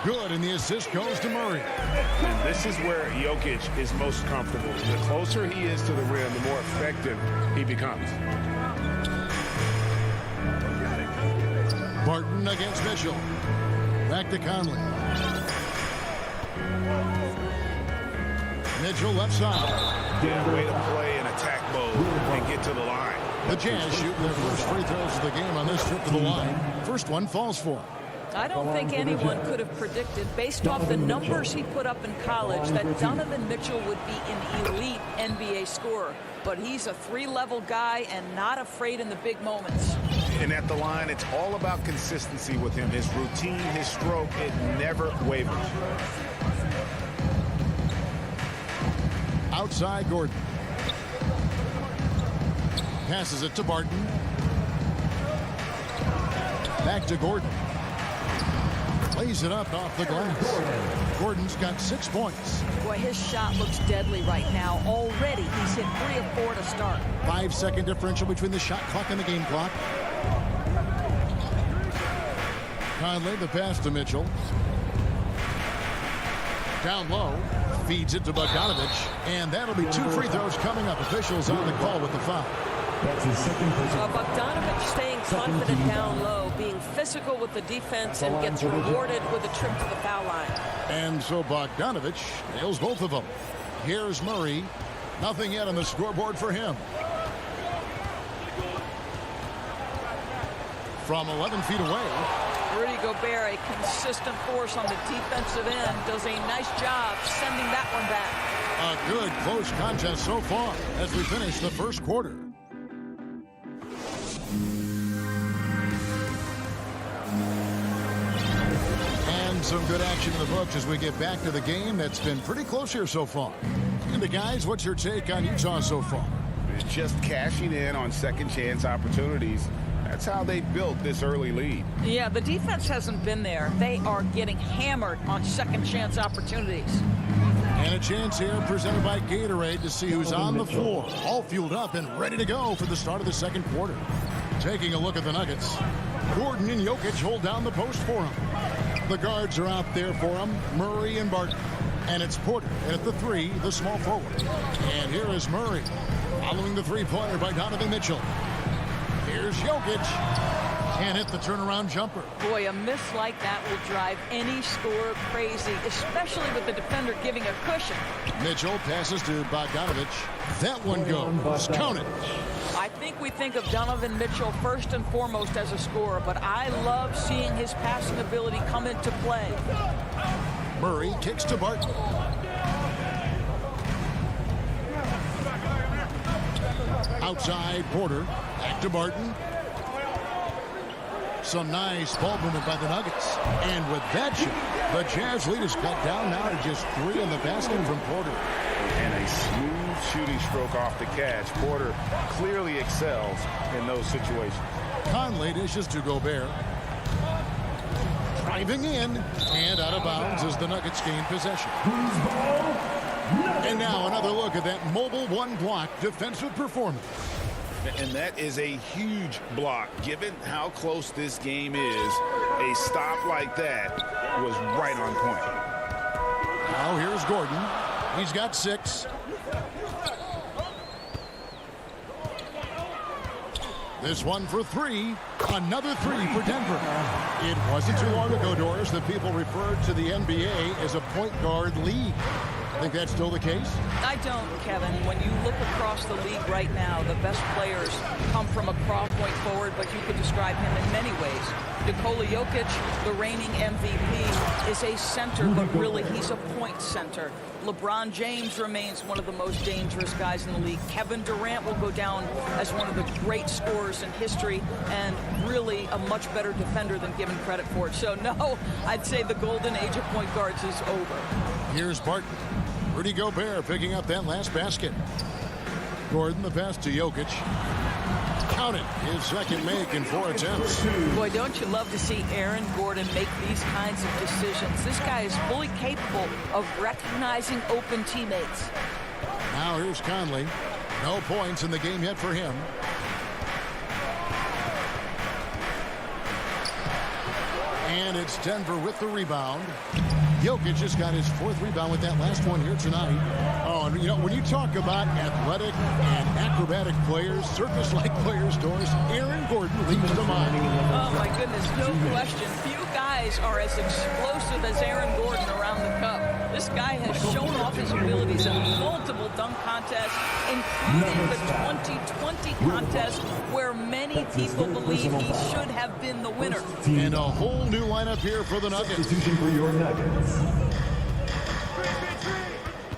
Good, and the assist goes to Murray. And this is where Jokic is most comfortable. The closer he is to the rim, the more effective he becomes. Barton against Mitchell. Back to Conley. Mitchell left side. Way to play in attack mode and get to the line. The Jazz shoot their first free throws of the game on this trip to the line. First one falls for him. I don't think anyone could have predicted, based off the numbers he put up in college, that Donovan Mitchell would be an elite NBA scorer. But he's a three-level guy and not afraid in the big moments. And at the line, it's all about consistency with him. His routine, his stroke, it never wavers. Outside Gordon. Passes it to Barton. Back to Gordon. Lays it up off the glass. Gordon's got 6 points. Boy, his shot looks deadly right now. Already, he's hit 3 of 4 to start. 5-second differential between the shot clock and the game clock. Conley, the pass to Mitchell. Down low. Feeds it to Bogdanovich. And that'll be 2 free throws coming up. Officials on the call with the foul. That's his second personal. Bogdanovich staying confident down low, being physical with the defense, and gets rewarded with a trip to the foul line. And so Bogdanovich nails both of them. Here's Murray. Nothing yet on the scoreboard for him. From 11 feet away. Rudy Gobert, a consistent force on the defensive end, does a nice job sending that one back. A good close contest so far as we finish the first quarter. And some good action in the books as we get back to the game that's been pretty close here so far. And the guys, what's your take on Utah so far? Just cashing in on second chance opportunities. That's how they built this early lead. Yeah, the defense hasn't been there. They are getting hammered on second chance opportunities. And a chance here presented by Gatorade to see who's on the floor. All fueled up and ready to go for the start of the second quarter. Taking a look at the Nuggets. Gordon and Jokic hold down the post for him. The guards are out there for him. Murray and Barton. And it's Porter at the 3, the small forward. And here is Murray. Following the three-pointer by Donovan Mitchell. Here's Jokic. Can't hit the turnaround jumper. Boy, a miss like that will drive any scorer crazy, especially with the defender giving a cushion. Mitchell passes to Bogdanovich. That one goes. Count it. I think we think of Donovan Mitchell first and foremost as a scorer, but I love seeing his passing ability come into play. Murray kicks to Barton. Outside Porter. Back to Barton. Some nice ball movement by the Nuggets. And with that shot, the Jazz lead is cut down now to just 3 in the basket from Porter. And a smooth shooting stroke off the catch. Porter clearly excels in those situations. Conley dishes to Gobert. Driving in and out of bounds as the Nuggets gain possession. And now another look at that mobile one-block defensive performance. And that is a huge block. Given how close this game is, a stop like that was right on point. Now here's Gordon. He's got 6. This one for 3. Another 3 for Denver. It wasn't too long ago, Doris, that people referred to the NBA as a point guard league. Think that's still the case? I don't, Kevin. When you look across the league right now, the best players come from a point forward, but you could describe him in many ways. Nikola Jokic, the reigning MVP, is a center, but really he's a point center. LeBron James remains one of the most dangerous guys in the league. Kevin Durant will go down as one of the great scorers in history and really a much better defender than given credit for it. So, no, I'd say the golden age of point guards is over. Here's Barton. Rudy Gobert picking up that last basket. Gordon, the pass to Jokic. Count it. His second make in 4 attempts. Boy, don't you love to see Aaron Gordon make these kinds of decisions. This guy is fully capable of recognizing open teammates. Now here's Conley. No points in the game yet for him. And it's Denver with the rebound. Jokic just got his 4th rebound with that last one here tonight. Oh, and you know, when you talk about athletic and acrobatic players, circus-like players, Doris, Aaron Gordon leads to mind. Oh, my goodness, no question. Few guys guys are as explosive as Aaron Gordon around the cup. This guy has shown off his abilities in multiple dunk contests, including the 2020 contest where many people believe he should have been the winner. And a whole new lineup here for the Nuggets. Substitution for your Nuggets.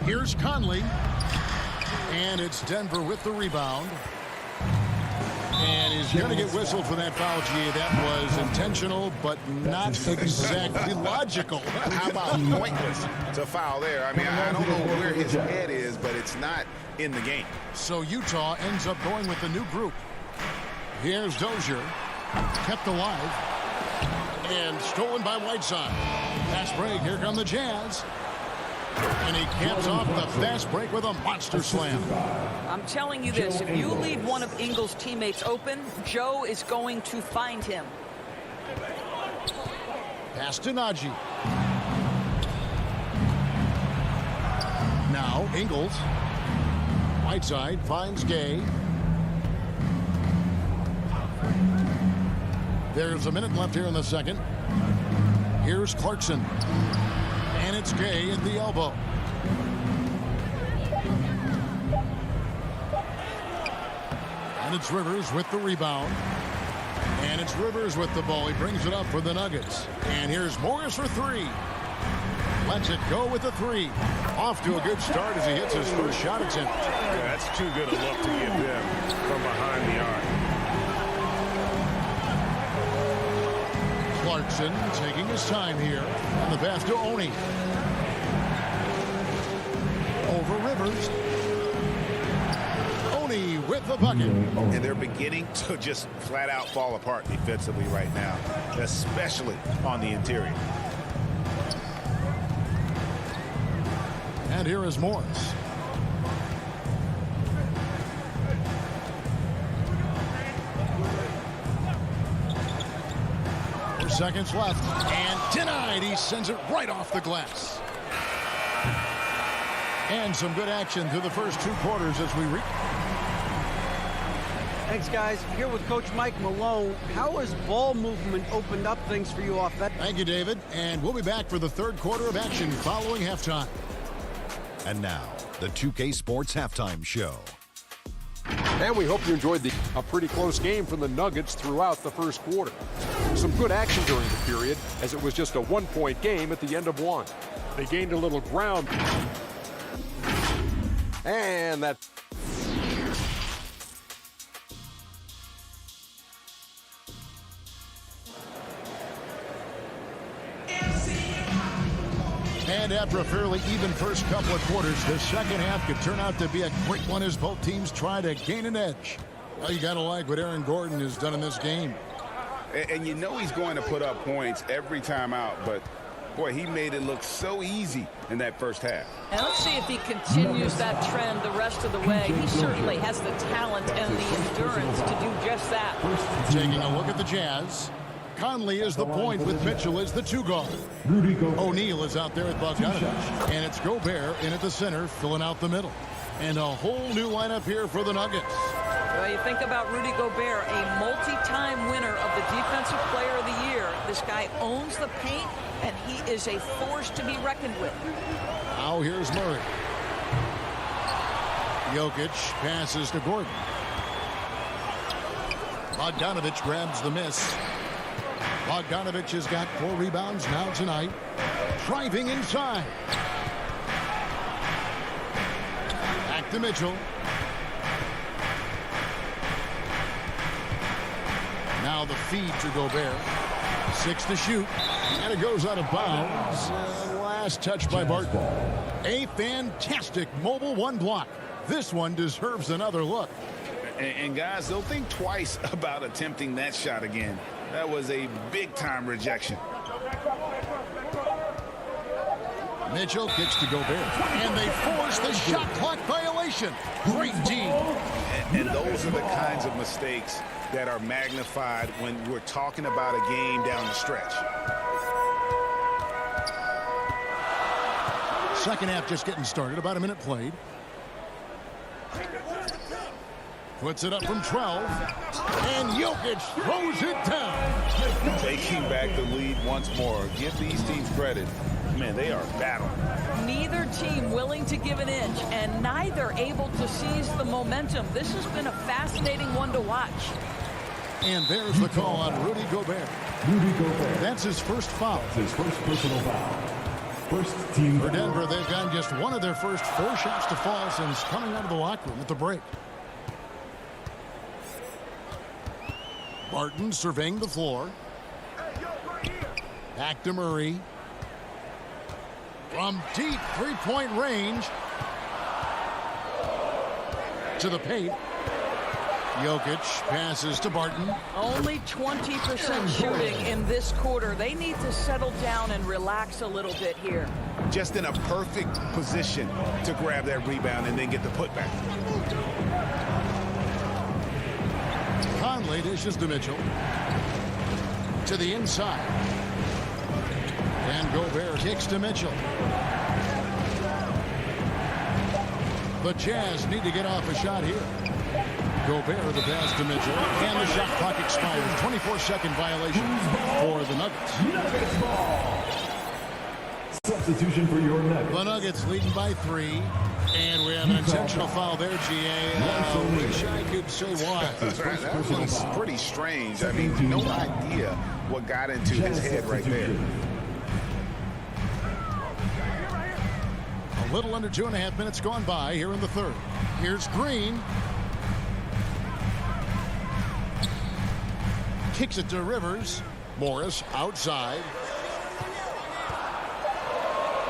Here's Conley. And it's Denver with the rebound. And he's going to get whistled for that foul, G. That was intentional, but not exactly logical. How about pointless to foul there? I mean, I don't know where his head is, but it's not in the game. So Utah ends up going with the new group. Here's Dozier. Kept alive. And stolen by Whiteside. Fast break. Here come the Jazz. And he caps off the fast break with a monster slam. I'm telling you this, if you leave one of Ingles' teammates open, Joe is going to find him. Pass to Najee. Now Ingles. Whiteside finds Gay. There's a minute left here in the second. Here's Clarkson. And it's Gay at the elbow. And it's Rivers with the rebound. And it's Rivers with the ball. He brings it up for the Nuggets. And here's Morris for three. Lets it go with the three. Off to a good start as he hits his first shot attempt. Yeah, that's too good a look to give them from behind the arc. Clarkson taking his time here. And the pass to Oni. Over Rivers. Oni with the bucket. And they're beginning to just flat out fall apart defensively right now, especially on the interior. And here is Morris. Seconds left, and denied. He sends it right off the glass. And some good action through the first two quarters as we reach. Thanks, guys. Here with Coach Mike Malone. How has ball movement opened up things for you off that? Thank you, David. And we'll be back for the third quarter of action following halftime. And now, the 2K Sports Halftime Show. And we hope you enjoyed a pretty close game from the Nuggets throughout the first quarter. Some good action during the period, as it was just a one-point game at the end of one. They gained a little ground. And that... And after a fairly even first couple of quarters, the second half could turn out to be a great one as both teams try to gain an edge. Well, you got to like what Aaron Gordon has done in this game. And you know he's going to put up points every time out, but boy, he made it look so easy in that first half. And let's see if he continues that trend the rest of the way. He certainly has the talent and the endurance to do just that. Taking a look at the Jazz. Conley is the point with Mitchell as the two guard. O'Neal is out there at Bogdanovich. And it's Gobert in at the center, filling out the middle. And a whole new lineup here for the Nuggets. Well, you think about Rudy Gobert, a multi-time winner of the Defensive Player of the Year. This guy owns the paint, and he is a force to be reckoned with. Now here's Murray. Jokic passes to Gordon. Bogdanovich grabs the miss. Bogdanovich has got 4 rebounds now tonight. Driving inside. Back to Mitchell. Now the feed to Gobert. 6 to shoot. And it goes out of bounds. Last touch by Barton. A fantastic mobile one block. This one deserves another look. And guys, they'll think twice about attempting that shot again. That was a big-time rejection. Mitchell kicks to Gobert. And they force the shot clock violation. Great team. And those are the kinds of mistakes that are magnified when we're talking about a game down the stretch. Second half just getting started. About a minute played. puts it up from 12. And Jokic throws it down. Taking back the lead once more. Give these teams credit. Man, they are battling. Neither team willing to give an inch, and neither able to seize the momentum. This has been a fascinating one to watch. And there's the call on Rudy Gobert. That's his first foul. His first personal foul. First team for Denver. They've gotten just one of their first 4 shots to fall since coming out of the locker room at the break. Barton surveying the floor. Back to Murray. From deep three-point range. To the paint. Jokic passes to Barton. Only 20% shooting in this quarter. They need to settle down and relax a little bit here. Just in a perfect position to grab that rebound and then get the putback. Conley dishes to Mitchell. To the inside. And Gobert kicks to Mitchell. The Jazz need to get off a shot here. Gobert the pass to Mitchell. And the shot clock expires. 24-second violation for the Nuggets. Substitution for your Nuggets. The Nuggets leading by 3. And we have an intentional foul there, GA. I wish I could say why. That one's pretty strange. I mean, no idea what got into his head right there. A little under 2.5 minutes gone by here in the third. Here's Green. Kicks it to Rivers. Morris outside.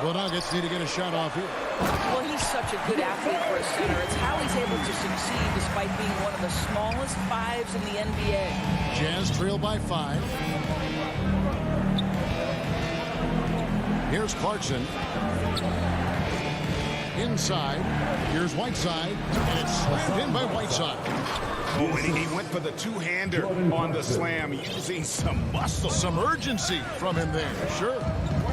The Nuggets need to get a shot off here. Well, he's such a good athlete for a center. It's how he's able to succeed despite being one of the smallest 5s in the NBA. Jazz trail by 5. Here's Clarkson. Inside. Here's Whiteside. And it's slammed in by Whiteside. Oh, and he went for the two-hander on the slam, using some muscle. Some urgency from him there, sure.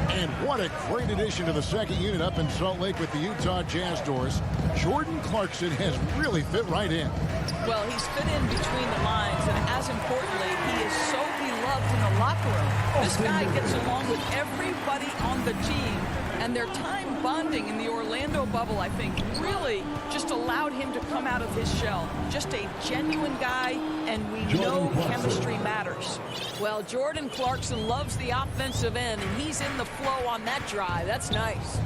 And what a great addition to the second unit up in Salt Lake with the Utah Jazz doors. Jordan Clarkson has really fit right in. Well, he's fit in between the lines, and as importantly, he is so beloved in the locker room. This guy gets along with everybody on the team, and their time bonding in the Orlando bubble, I think, really just allowed him to come out of his shell. Just a genuine guy, and we know chemistry matters. Well, Jordan Clarkson loves the offensive end, and he's in the flow on that drive. That's nice.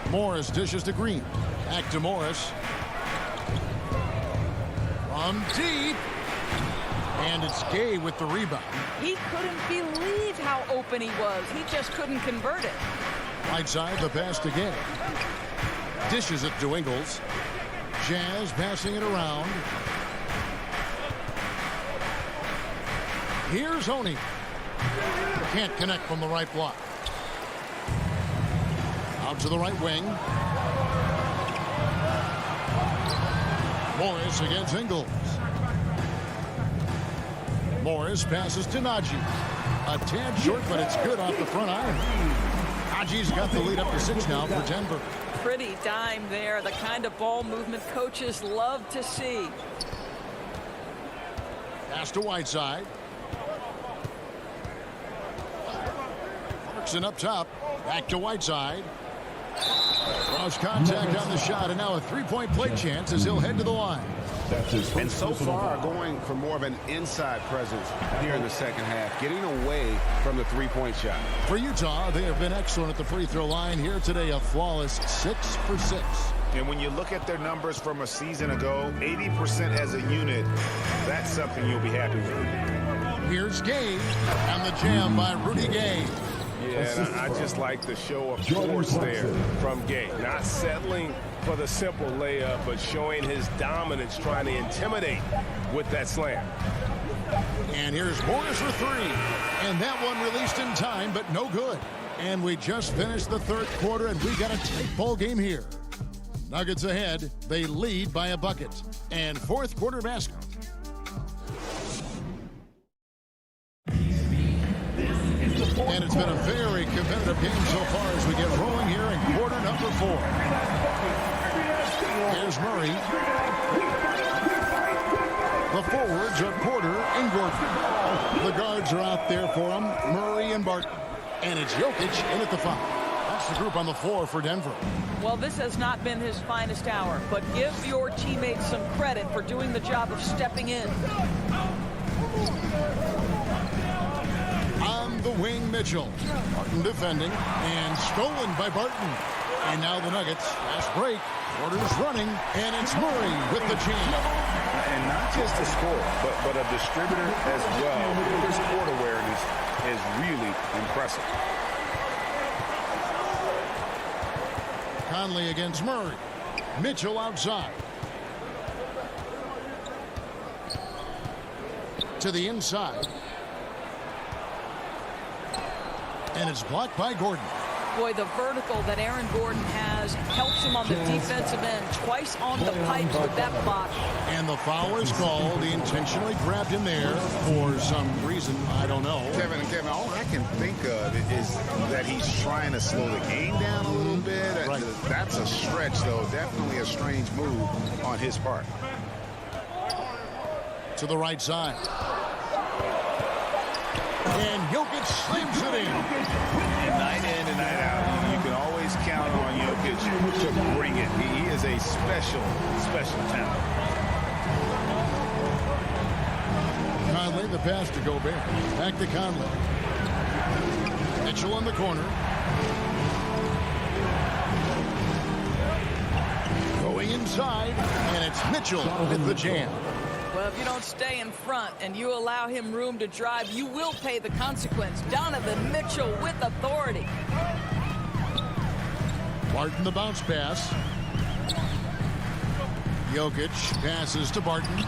Morris dishes to Green. Back to Morris. From deep. And it's Gay with the rebound. He couldn't believe how open he was. He just couldn't convert it. Right side, the pass to Gay. Dishes it to Ingles. Jazz passing it around. Here's Honey. Can't connect from the right block. Out to the right wing. Morris against Ingles. Morris passes to Najee. A tad short, but it's good off the front iron. Najee's got the lead up to 6 now for Denver. Pretty dime there, the kind of ball movement coaches love to see. Pass to Whiteside. Clarkson up top. Back to Whiteside. Cross contact on the shot, and now a three-point play chance as he'll head to the line. And so far going for more of an inside presence here in the second half, getting away from the three-point shot. For Utah, they have been excellent at the free throw line here today, a flawless 6 for 6. And when you look at their numbers from a season ago, 80% as a unit, that's something you'll be happy with. Here's Gay, and the jam by Rudy Gay. Yeah, and I just like the show of force there from Gay. Not settling for the simple layup, but showing his dominance, trying to intimidate with that slam. And here's Morris for 3. And that one released in time, but no good. And we just finished the third quarter, and we got a tight ball game here. Nuggets ahead. They lead by a bucket. And fourth quarter basketball. And it's been a very competitive game so far as we get rolling here in quarter number 4. Here's Murray. The forwards are Porter and Gordon. The guards are out there for him, Murray and Barton. And it's Jokic in at the 5. That's the group on the floor for Denver. Well, this has not been his finest hour, but give your teammates some credit for doing the job of stepping in. On the wing, Mitchell. Barton defending and stolen by Barton. And now the Nuggets. Fast break. Porter's running, and it's Murray with the jam. And not just a scorer, but a distributor as well. His court awareness is really impressive. Conley against Murray. Mitchell outside. To the inside. And it's blocked by Gordon. Boy, the vertical that Aaron Gordon has helps him on the defensive end. Twice on the pipe with that block. And the foul is called. He intentionally grabbed him there for some reason. I don't know. Kevin, all I can think of is that he's trying to slow the game down a little bit. Right. That's a stretch, though. Definitely a strange move on his part. To the right side. And Jokic slams it in. And night in and night out, you can always count on Jokic to bring it. He is a special talent. Conley, the pass to Gobert. Back to Conley. Mitchell in the corner. Going inside, and it's Mitchell with the jam. Well, if you don't stay in front and you allow him room to drive, you will pay the consequence. Donovan Mitchell with authority. Barton the bounce pass. Jokic passes to Barton.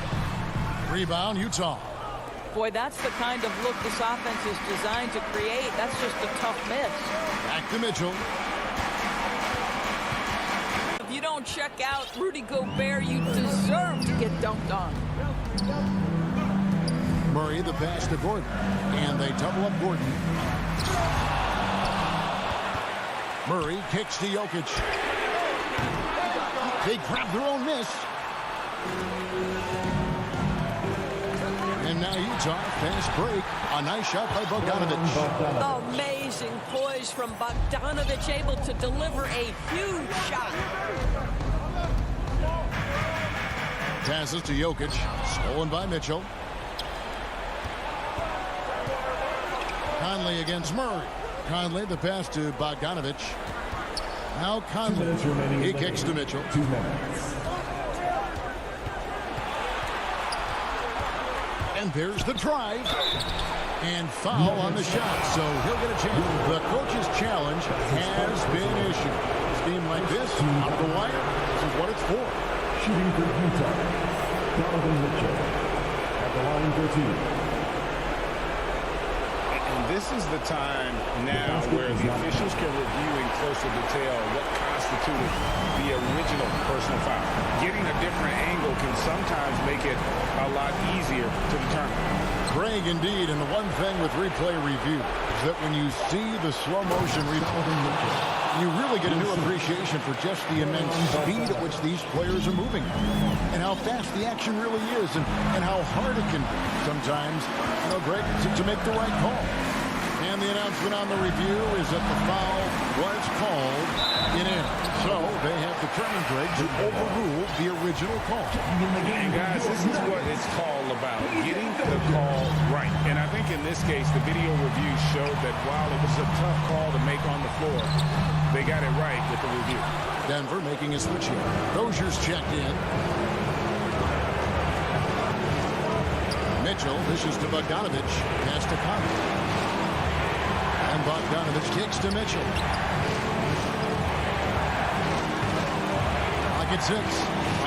Rebound, Utah. Boy, that's the kind of look this offense is designed to create. That's just a tough miss. Back to Mitchell. If you don't check out Rudy Gobert, you deserve to get dunked on. Murray the pass to Gordon. And they double up Gordon. Murray kicks to Jokic. They grab their own miss. And now Utah, fast break. A nice shot by Bogdanovic. Amazing poise from Bogdanovic, able to deliver a huge shot. Passes to Jokic. Stolen by Mitchell. Conley against Murray. Conley the pass to Bogdanovic. Now Conley. He kicks to Mitchell. 2 minutes. And there's the drive. And foul on the shot. So he'll get a chance. The coach's challenge has been issued. A game like this, out of the wire, this is what it's for. Shooting for Utah, Donovan Mitchell at the line for 2. And this is the time now where the officials can review in closer detail what constituted the original personal foul. Getting a different angle can sometimes make it a lot easier to determine. Craig, indeed, and the one thing with replay review is that when you see the slow motion replay, you really get a new appreciation for just the immense speed at which these players are moving and how fast the action really is and how hard it can be sometimes, Greg, to make the right call. And the announcement on the review is that the foul was called in. So they have determined, Greg, to overrule the original call. And guys, this is what it's called about, getting the call right. And I think in this case, the video review showed that while it was a tough call to make on the floor, they got it right with the review. Denver making a switch here. Rozier's checked in. Mitchell, this is to Bogdanovic. Pass to Conley. And Bogdanovic kicks to Mitchell. Clock at 6.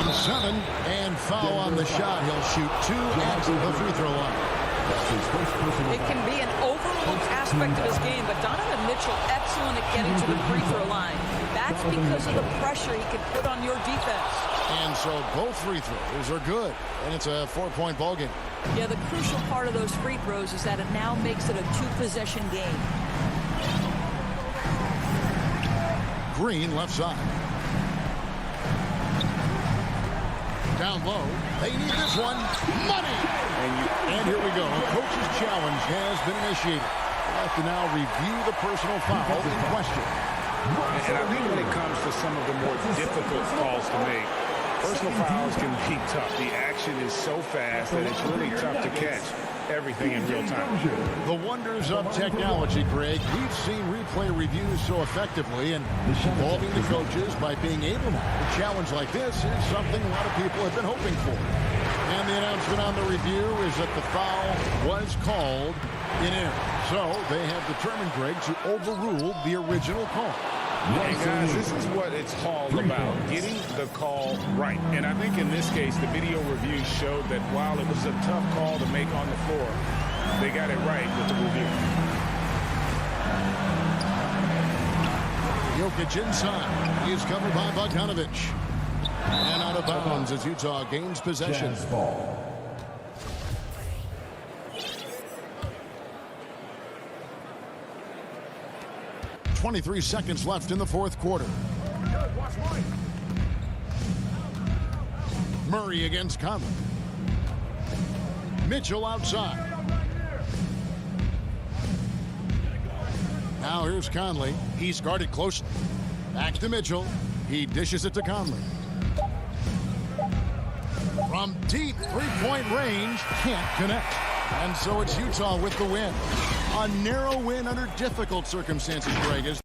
On 7. And foul on the shot. He'll shoot 2 at the free throw line. It can be an overlooked aspect of his game, but Donovan Mitchell excellent at getting to the free throw line. That's because of the pressure he can put on your defense. And so both free throws are good, and it's a 4-point ball game. Yeah, the crucial part of those free throws is that it now makes it a 2-possession game. Green left side. Down low. They need this one. Money! And here we go. Coach's challenge has been initiated. We'll have to now review the personal foul in question. And I think when it comes to some of the more difficult calls to make, personal fouls can be tough. The action is so fast that it's really tough to catch everything in real time. The wonders of technology, Greg. We've seen replay reviews so effectively, and involving the coaches by being able now to challenge like this is something a lot of people have been hoping for. And the announcement on the review is that the foul was called in error. So they have determined, Greg, to overrule the original call. And guys, this is what it's all about, getting the call right. And I think in this case, the video review showed that while it was a tough call to make on the floor, they got it right with the review. Jokic inside. He is covered by Bogdanovic. And out of bounds as Utah gains possession. 23 seconds left in the fourth quarter. Murray against Conley. Mitchell outside. Now here's Conley. He's guarded closely. Back to Mitchell. He dishes it to Conley. From deep three-point range, can't connect. And so it's Utah with the win. A narrow win under difficult circumstances, Greg.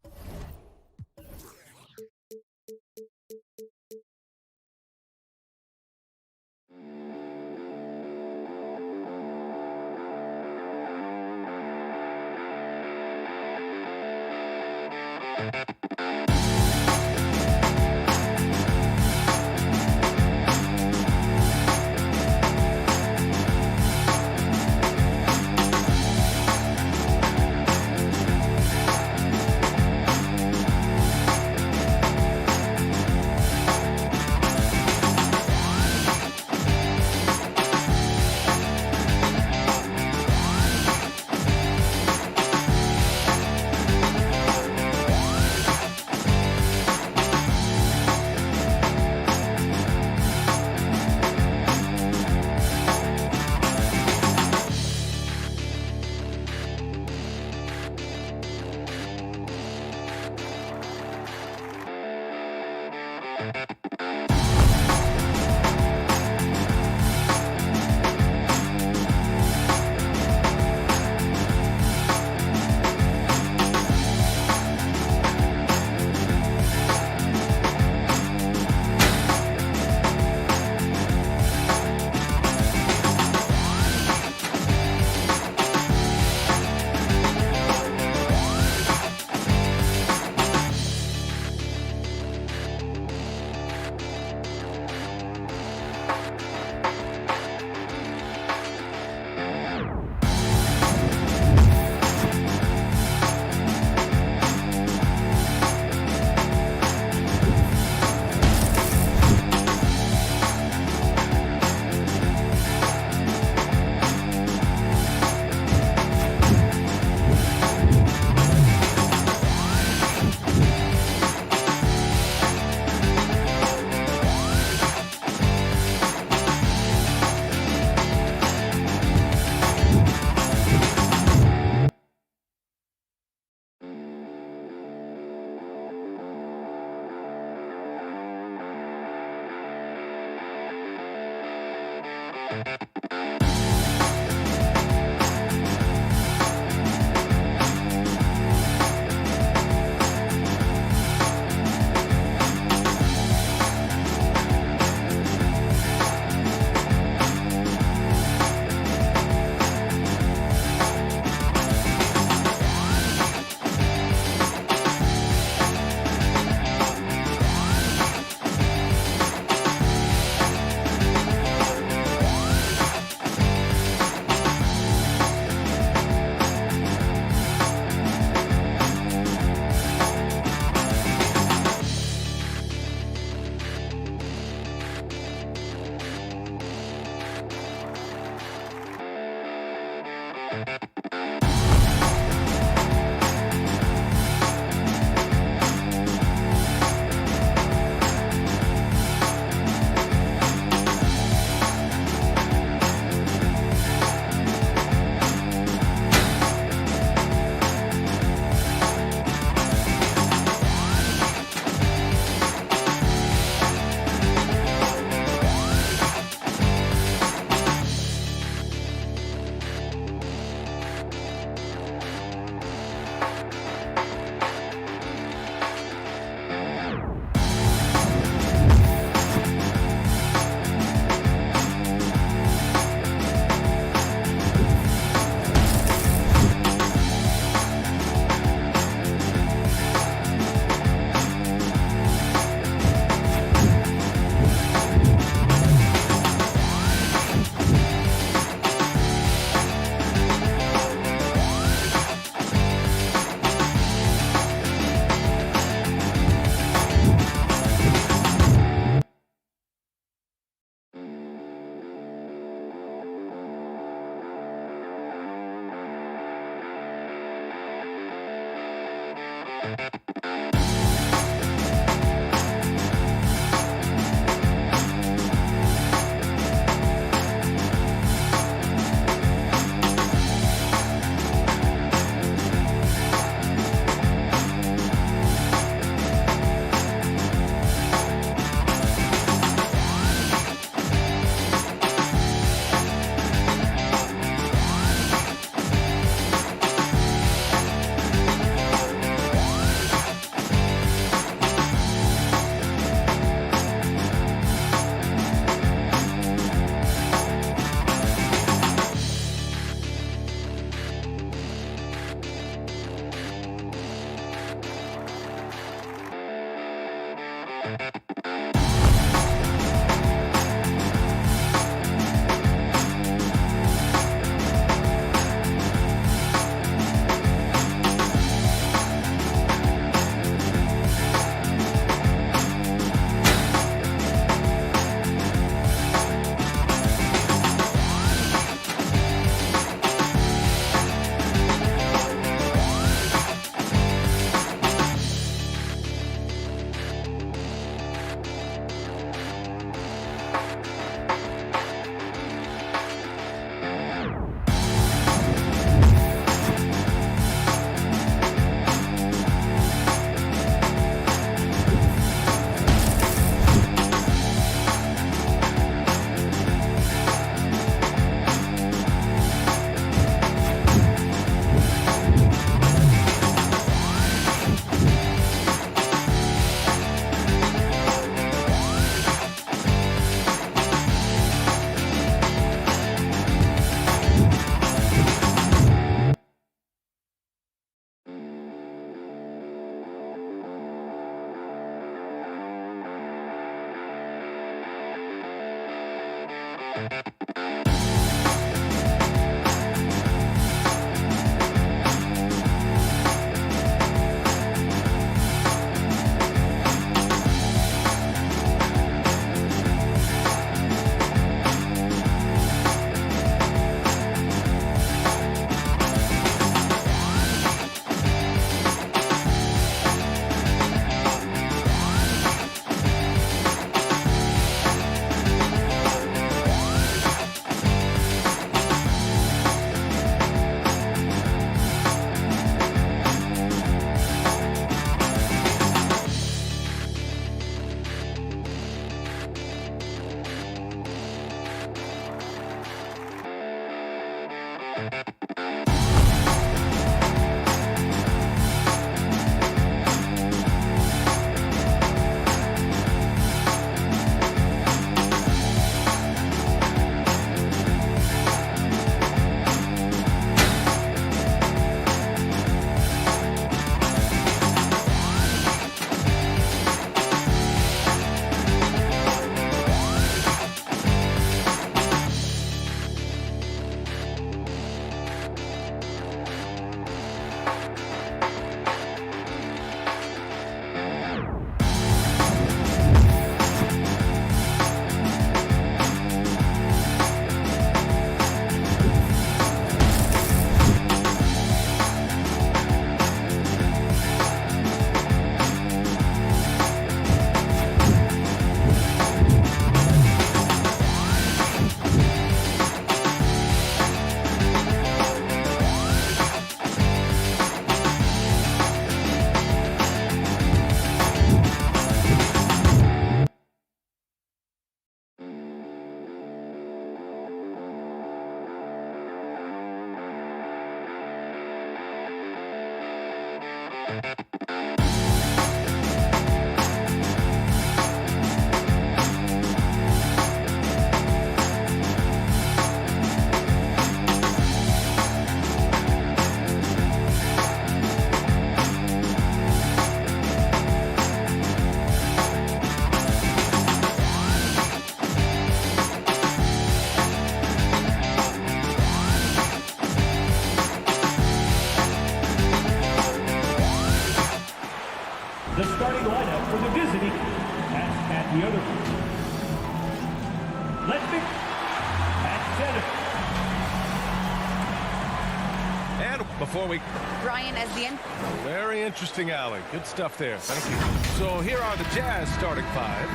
And before we... Brian as the end. Very interesting alley. Good stuff there. Thank you. So here are the Jazz starting five.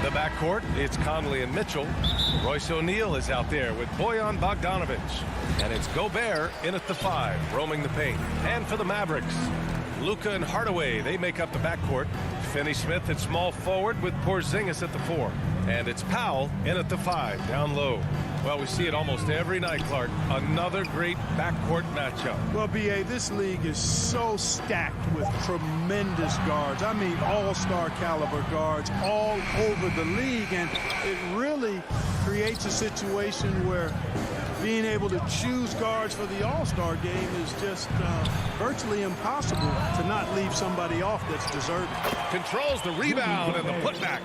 The backcourt, it's Conley and Mitchell. Royce O'Neal is out there with Bojan Bogdanovic. And it's Gobert in at the 5, roaming the paint. And for the Mavericks, Luka and Hardaway, they make up the backcourt. Finney-Smith at small forward with Porzingis at the 4. And it's Powell in at the 5, down low. Well, we see it almost every night, Clark. Another great backcourt matchup. Well, B.A., this league is so stacked with tremendous guards. I mean, all-star caliber guards all over the league. And it really creates a situation where being able to choose guards for the all-star game is just virtually impossible to not leave somebody off that's deserving. Controls the rebound and the putback.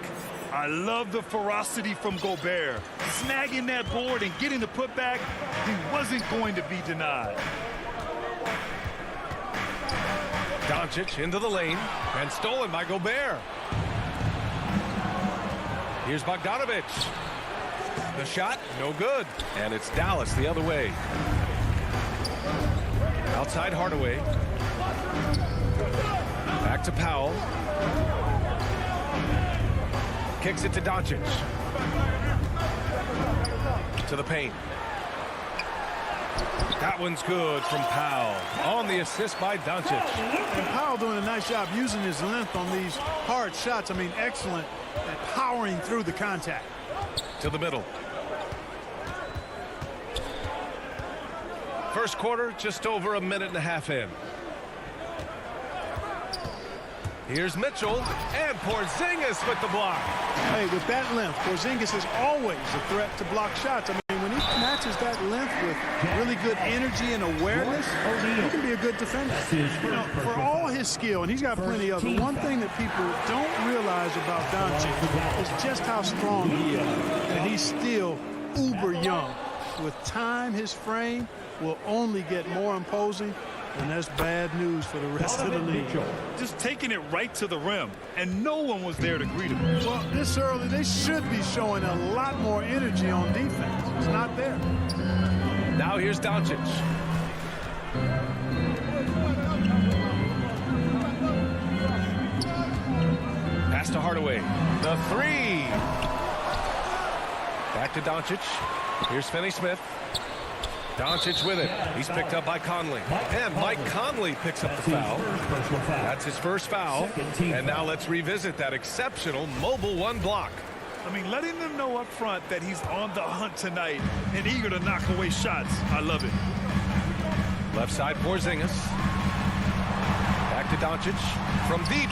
I love the ferocity from Gobert. Snagging that board and getting the putback, he wasn't going to be denied. Doncic into the lane and stolen by Gobert. Here's Bogdanovic. The shot, no good. And it's Dallas the other way. Outside Hardaway. Back to Powell. Kicks it to Doncic. To the paint. That one's good from Powell. On the assist by Doncic. And Powell doing a nice job using his length on these hard shots. I mean, excellent at powering through the contact. To the middle. First quarter, just over a minute and a half in. Here's Mitchell and Porzingis with the block. Hey, with that length, Porzingis is always a threat to block shots. I mean, when he matches that length with really good energy and awareness, he can be a good defender. You know, for all his skill, and he's got plenty of it, one thing that people don't realize about Doncic is just how strong he is. And he's still uber young. With time, his frame will only get more imposing. And that's bad news for the rest of the league. Just taking it right to the rim, and no one was there to greet him. Well, this early, they should be showing a lot more energy on defense. It's not there. Now here's Doncic. Pass to Hardaway. The 3. Back to Doncic. Here's Finney-Smith. Doncic with it. He's picked up by Conley. And Mike Conley picks up the foul. That's his first foul. And now let's revisit that exceptional mobile 1 block. I mean, letting them know up front that he's on the hunt tonight and eager to knock away shots. I love it. Left side, Porzingis. Back to Doncic from deep.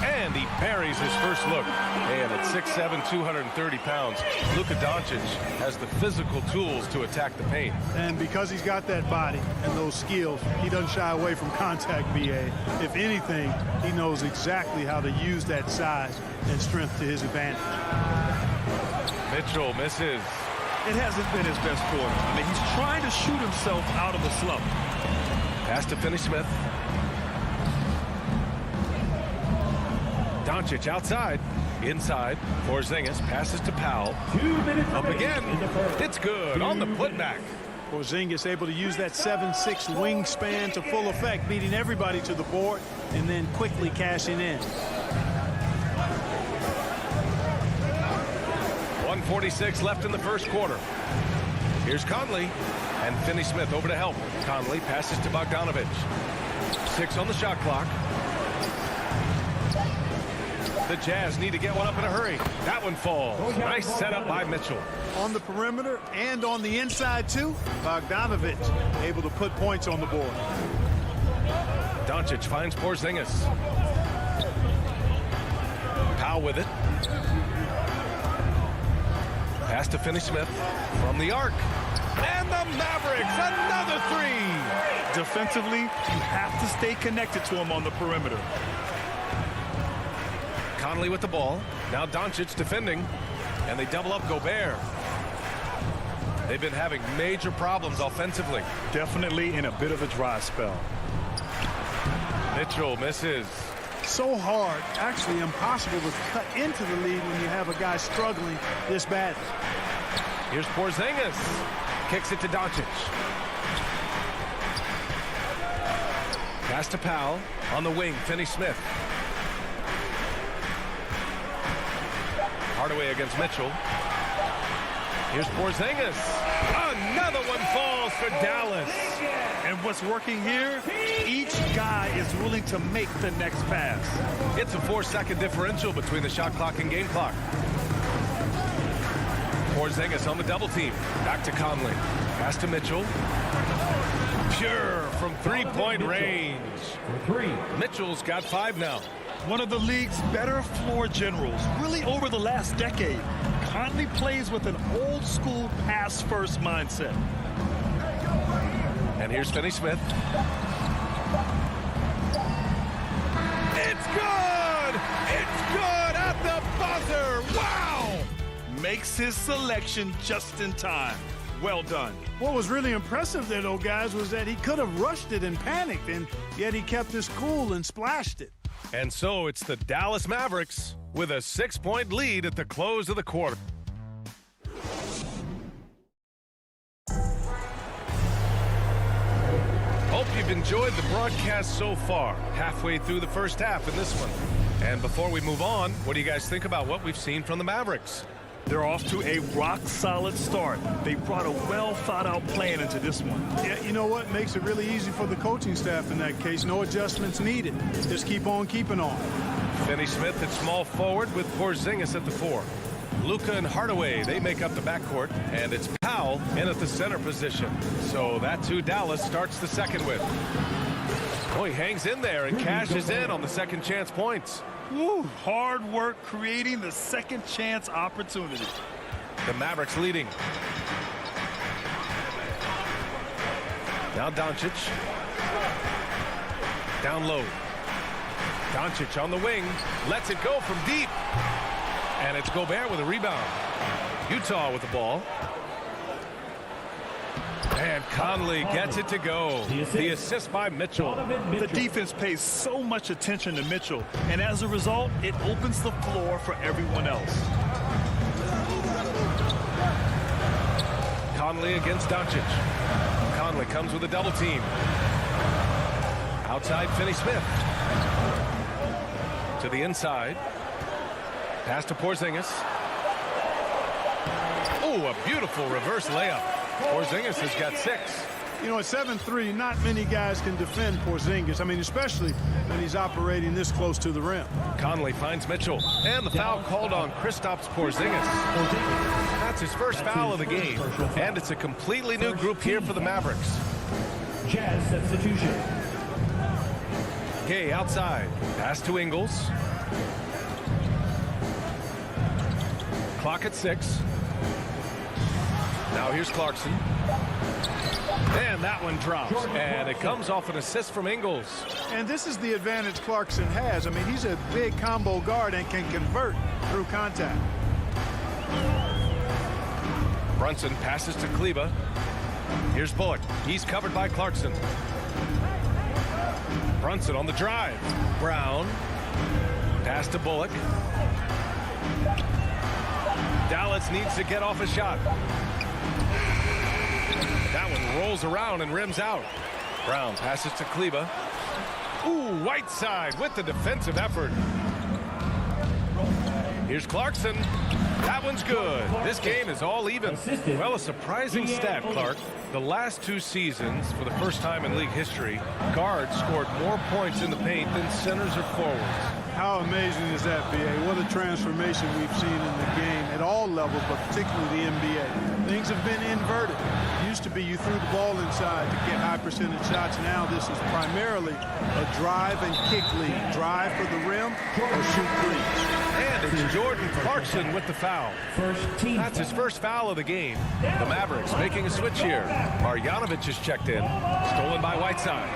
And he buries his first look. And at 6'7", 230 pounds, Luka Doncic has the physical tools to attack the paint. And because he's got that body and those skills, he doesn't shy away from contact, B.A. If anything, he knows exactly how to use that size and strength to his advantage. Mitchell misses. It hasn't been his best quarter. I mean, he's trying to shoot himself out of a slump. Pass to Finney-Smith. Doncic outside. Inside. Porzingis passes to Powell. 2 minutes Up again. It's good on the putback. Porzingis able to use that 7'6" wingspan to full effect, beating everybody to the board and then quickly cashing in. 1:46 left in the first quarter. Here's Conley. And Finney-Smith over to help. Conley passes to Bogdanovic. 6 on the shot clock. The Jazz need to get one up in a hurry. That one falls. Nice setup by Mitchell. On the perimeter and on the inside, too, Bogdanovic able to put points on the board. Doncic finds Porzingis. Powell with it. Pass to Finney-Smith from the arc. And the Mavericks, another 3. Defensively, you have to stay connected to him on the perimeter. Conley with the ball. Now Doncic defending. And they double up Gobert. They've been having major problems offensively. Definitely in a bit of a dry spell. Mitchell misses. So hard, actually impossible to cut into the lead when you have a guy struggling this badly. Here's Porzingis. Kicks it to Doncic. Pass to Powell. On the wing, Finney Smith. Hardaway against Mitchell. Here's Porzingis. Another one falls for Dallas. And what's working here, each guy is willing to make the next pass. It's a 4-second differential between the shot clock and game clock. Porzingis on the double team. Back to Conley. Pass to Mitchell. Pure from three-point range. Mitchell's got 5 now. One of the league's better floor generals, really over the last decade. Conley plays with an old-school pass-first mindset. And here's Finney Smith. It's good! It's good at the buzzer! Wow! Makes his selection just in time. Well done. What was really impressive there, though, guys, was that he could have rushed it and panicked, and yet he kept his cool and splashed it. And so it's the Dallas Mavericks with a 6-point lead at the close of the quarter. Hope you've enjoyed the broadcast so far, halfway through the first half in this one. And before we move on, what do you guys think about what we've seen from the Mavericks? They're off to a rock-solid start. They brought a well-thought-out plan into this one. Yeah, you know what? Makes it really easy for the coaching staff in that case. No adjustments needed. Just keep on keeping on. Finney Smith at small forward with Porzingis at the 4. Luka and Hardaway, they make up the backcourt, and it's Powell in at the center position. So that's who Dallas starts the second with. Oh, he hangs in there and cashes in on the second chance points. Woo, hard work creating the second chance opportunity. The Mavericks leading. Now Doncic. Down low. Doncic on the wing. Lets it go from deep. And it's Gobert with a rebound. Utah with the ball. And Conley gets it to go. The assist by Mitchell. The defense pays so much attention to Mitchell, and as a result, it opens the floor for everyone else. Conley against Doncic. Conley comes with a double team. Outside Finney Smith. To the inside. Pass to Porzingis. Oh, a beautiful reverse layup. Porzingis has got 6. You know, at 7'3", not many guys can defend Porzingis. I mean, especially when he's operating this close to the rim. Conley finds Mitchell. And the foul called on Kristaps Porzingis. That's his first foul of the game. And it's a completely new group here for the Mavericks. Jazz substitution. Gay outside. Pass to Ingles. Clock at 6. Now here's Clarkson. And that one drops. And it comes off an assist from Ingles. And this is the advantage Clarkson has. I mean, he's a big combo guard and can convert through contact. Brunson passes to Kleba. Here's Bullock. He's covered by Clarkson. Brunson on the drive. Brown. Pass to Bullock. Dallas needs to get off a shot. That one rolls around and rims out. Brown passes to Kleba. Ooh, Whiteside with the defensive effort. Here's Clarkson. That one's good. This game is all even. Well, a surprising stat, Clark. The last 2 seasons, for the first time in league history, guards scored more points in the paint than centers or forwards. How amazing is that, B.A.? What a transformation we've seen in the game at all levels, but particularly the NBA. Things have been inverted. It used to be you threw the ball inside to get high percentage shots. Now this is primarily a drive and kick lead. Drive for the rim or shoot threes. And it's Jordan Clarkson with the foul. That's his first foul of the game. The Mavericks making a switch here. Marjanovic is checked in. Stolen by Whiteside.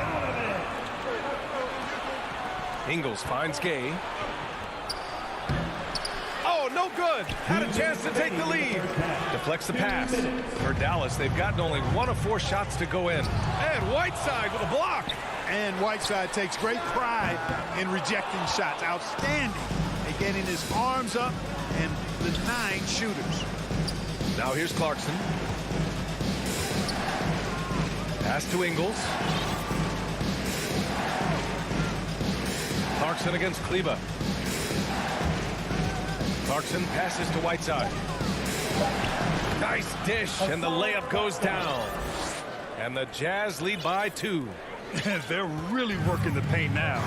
Ingles finds Gay. Oh, no good. Had a chance to take the lead. Deflects the pass. For Dallas, they've gotten only 1 of 4 shots to go in. And Whiteside with a block. And Whiteside takes great pride in rejecting shots. Outstanding at getting his arms up and denying shooters. Now here's Clarkson. Pass to Ingles. Clarkson against Kleba. Clarkson passes to Whiteside. Nice dish, and the layup goes down. And the Jazz lead by 2. They're really working the paint now.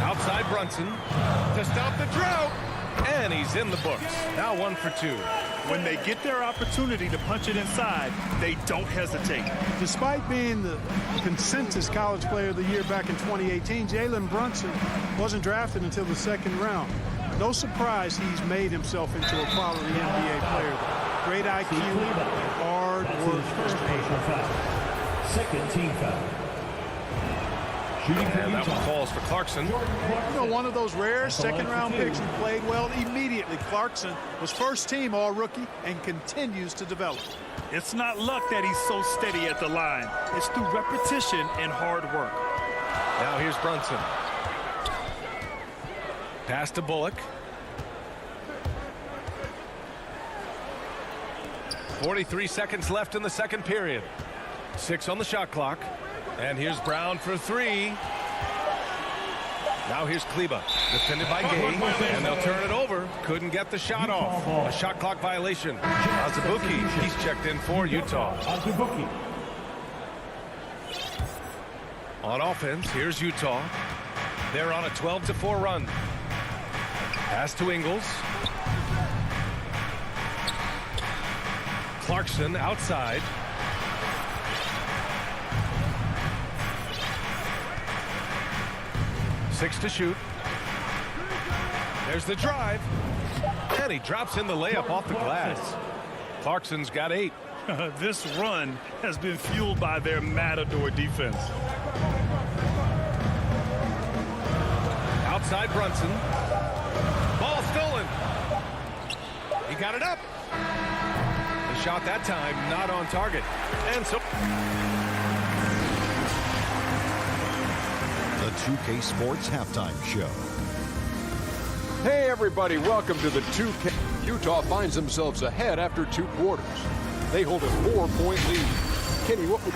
Outside Brunson to stop the drought. And he's in the books. Now 1 for 2. When they get their opportunity to punch it inside, they don't hesitate. Despite being the consensus college player of the year back in 2018, Jalen Brunson wasn't drafted until the 2nd round. No surprise he's made himself into a quality NBA player. Great IQ, hard work. Second team foul. And that one falls for Clarkson. You know, one of those rare second-round picks who played well immediately. Clarkson was first team all-rookie and continues to develop. It's not luck that he's so steady at the line. It's through repetition and hard work. Now here's Brunson. Pass to Bullock. 43 seconds left in the second period. 6 on the shot clock. And here's Brown for 3. Now here's Kleba, defended by Gay, and they'll turn it over. Couldn't get the shot off. A shot clock violation. Azubuike, he's checked in for Utah. On offense, here's Utah. They're on a 12-4 run. Pass to Ingles. Clarkson outside. Six to shoot. There's the drive. And he drops in the layup off the glass. Clarkson's got 8. This run has been fueled by their Matador defense. Outside Brunson. Ball stolen. He got it up. The shot that time not on target. And so the 2K Sports Halftime Show. Hey everybody, welcome to the 2K. Utah finds themselves ahead after 2 quarters. They hold a 4-point lead. Kenny, what would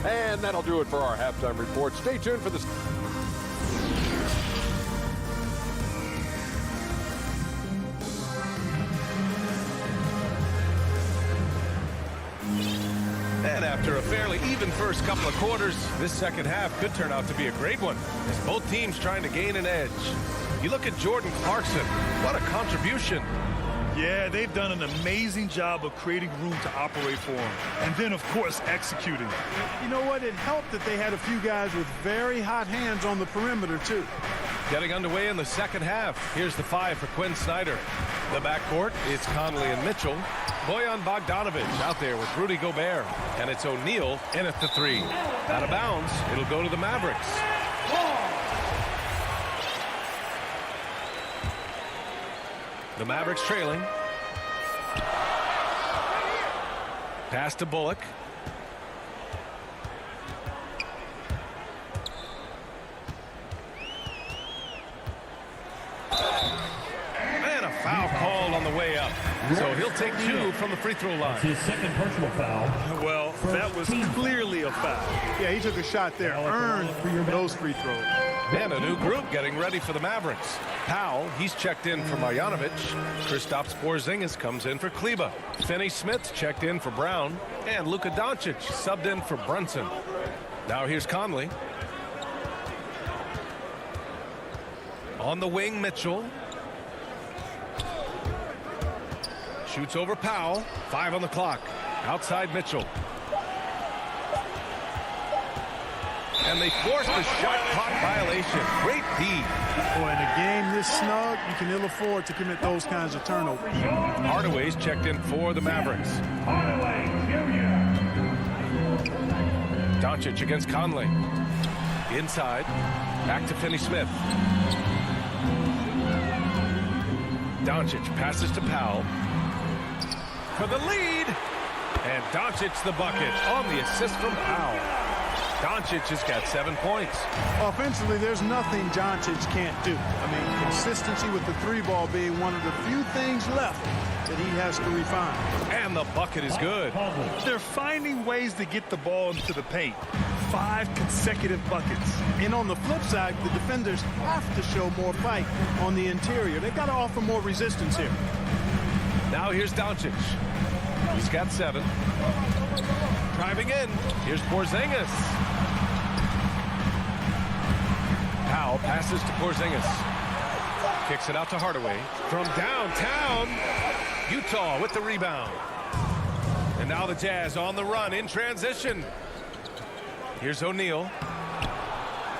you... And that'll do it for our halftime report. Stay tuned for this. And after a fairly even first couple of quarters, this second half could turn out to be a great one, as both teams trying to gain an edge. You look at Jordan Clarkson, what a contribution. Yeah, they've done an amazing job of creating room to operate for him. And then, of course, executing. You know what? It helped that they had a few guys with very hot hands on the perimeter, too. Getting underway in the second half. Here's the 5 for Quinn Snyder. The backcourt is Conley and Mitchell. Bojan Bogdanovic out there with Rudy Gobert. And it's O'Neal in at the 3. Out of bounds, it'll go to the Mavericks. The Mavericks trailing. Pass to Bullock. And a foul called on the way up. So he'll take 2 from the free throw line. His second personal foul. Well, that was clearly a foul. Yeah, he took a shot there. Earned those free throws. And a new group getting ready for the Mavericks. Powell, he's checked in for Marjanovic. Kristaps Porzingis comes in for Kleba. Finney-Smith checked in for Brown. And Luka Doncic subbed in for Brunson. Now here's Conley. On the wing, Mitchell. Shoots over Powell. 5 on the clock. Outside Mitchell. And they forced the shot clock violation. Great D. Boy, in a game this snug, you can ill afford to commit those kinds of turnovers. Hardaway's checked in for the Mavericks. Doncic against Conley. Inside. Back to Finney-Smith. Doncic passes to Powell. For the lead. And Doncic the bucket on the assist from Powell. Doncic has got 7 points. Offensively, there's nothing Doncic can't do. I mean, consistency with the three ball being one of the few things left that he has to refine. And the bucket is good. They're finding ways to get the ball into the paint. 5 consecutive buckets. And on the flip side, the defenders have to show more fight on the interior. They've got to offer more resistance here. Now here's Doncic. He's got 7. Driving in. Here's Porzingis. Powell passes to Porzingis. Kicks it out to Hardaway. From downtown, Utah with the rebound. And now the Jazz on the run in transition. Here's O'Neal.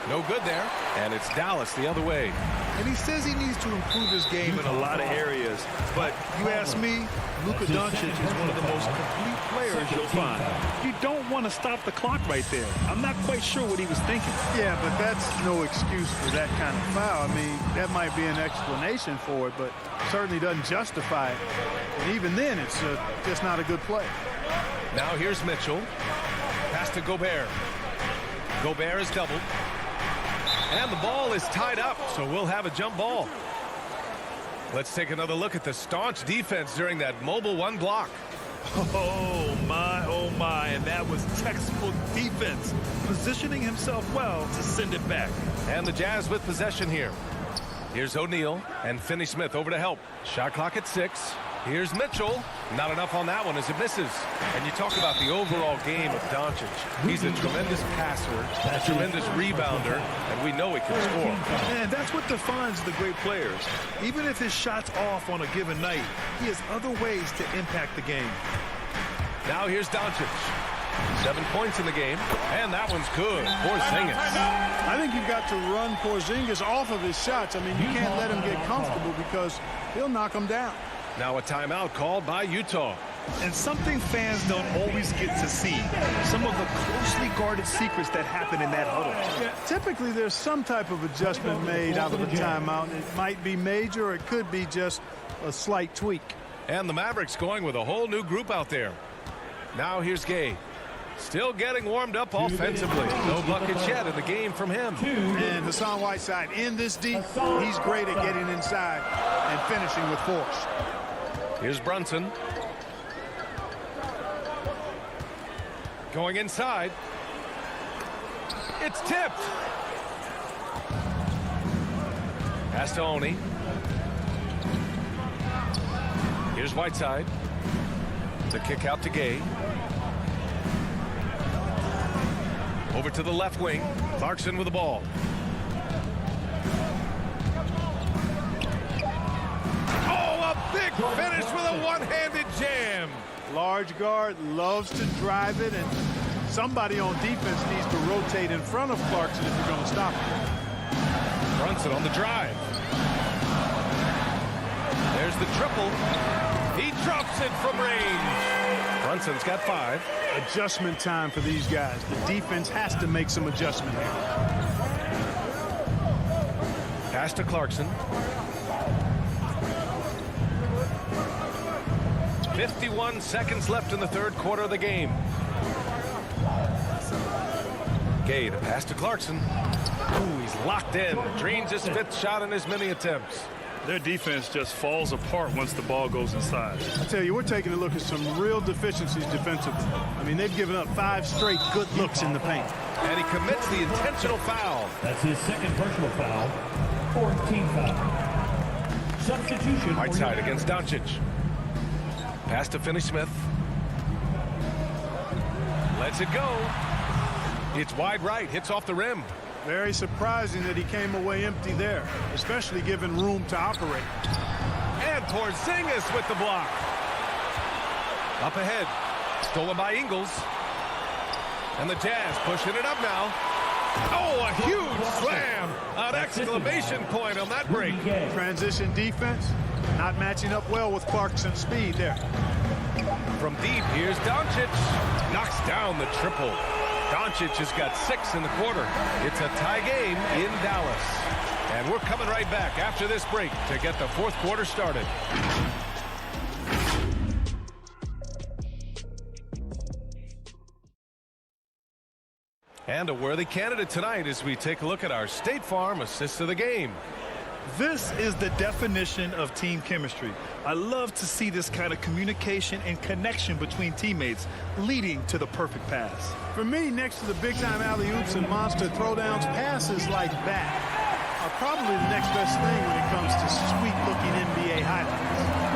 No good there. And it's Dallas the other way. And he says he needs to improve his game in a lot of areas. But you ask me, Luka Doncic is one of the most complete players you'll find. You don't want to stop the clock right there. I'm not quite sure what he was thinking. Yeah, but that's no excuse for that kind of foul. I mean, that might be an explanation for it, but certainly doesn't justify it. And even then, it's just not a good play. Now here's Mitchell. Pass to Gobert. Gobert is doubled. And the ball is tied up, so we'll have a jump ball. Let's take another look at the staunch defense during that mobile 1 block. Oh my, and that was textbook defense. Positioning himself well to send it back. And the Jazz with possession here. Here's O'Neal and Finney-Smith over to help. Shot clock at 6. Here's Mitchell. Not enough on that one as it misses. And you talk about the overall game of Doncic. He's a tremendous passer, a tremendous rebounder, and we know he can score. And that's what defines the great players. Even if his shot's off on a given night, he has other ways to impact the game. Now here's Doncic. 7 points in the game, and that one's good. Porzingis. I think you've got to run Porzingis off of his shots. I mean, you can't let him get comfortable because he'll knock him down. Now a timeout called by Utah. And something fans don't always get to see. Some of the closely guarded secrets that happen in that huddle. Yeah, typically there's some type of adjustment made out of a timeout. It might be major, or it could be just a slight tweak. And the Mavericks going with a whole new group out there. Now here's Gay. Still getting warmed up offensively. No buckets yet in the game from him. And Hassan Whiteside in this deep, he's great at getting inside and finishing with force. Here's Brunson. Going inside. It's tipped. Pass to Oni. Here's Whiteside. The kick out to Gay. Over to the left wing. Clarkson with the ball. Oh, a big finish with a one-handed jam. Large guard loves to drive it, and somebody on defense needs to rotate in front of Clarkson if you're going to stop him. Brunson on the drive. There's the triple. He drops it from range. Brunson's got 5. Adjustment time for these guys. The defense has to make some adjustment here. Pass to Clarkson. 51 seconds left in the third quarter of the game. Gay to pass to Clarkson. Ooh, he's locked in. Drains his 5th shot in as many attempts. Their defense just falls apart once the ball goes inside. I tell you, we're taking a look at some real deficiencies defensively. I mean, they've given up 5 straight good looks in the paint. And he commits the intentional foul. That's his second personal foul. 14 foul. Substitution. Whiteside against Doncic. Pass to Finney-Smith. Lets it go. It's wide right. Hits off the rim. Very surprising that he came away empty there, especially given room to operate. And Porzingis with the block. Up ahead. Stolen by Ingles. And the Jazz pushing it up now. Oh, a huge slam. An exclamation point on that break. Transition defense, not matching up well with Clarkson's speed there. From deep, here's Doncic. Knocks down the triple. Doncic has got 6 in the quarter. It's a tie game in Dallas. And we're coming right back after this break to get the fourth quarter started. And a worthy candidate tonight as we take a look at our State Farm assist of the game. This is the definition of team chemistry. I love to see this kind of communication and connection between teammates leading to the perfect pass. For me, next to the big-time alley-oops and monster throwdowns, passes like that are probably the next best thing when it comes to sweet-looking NBA highlights.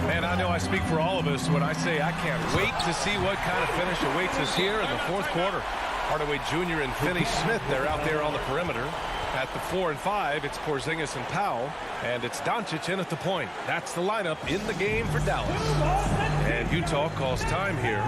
Man, I know I speak for all of us when I say I can't wait to see what kind of finish awaits us here in the fourth quarter. Hardaway Jr. and Finney Smith, they're out there on the perimeter. At the 4 and 5, it's Porzingis and Powell, and it's Doncic in at the point. That's the lineup in the game for Dallas. And Utah calls time here.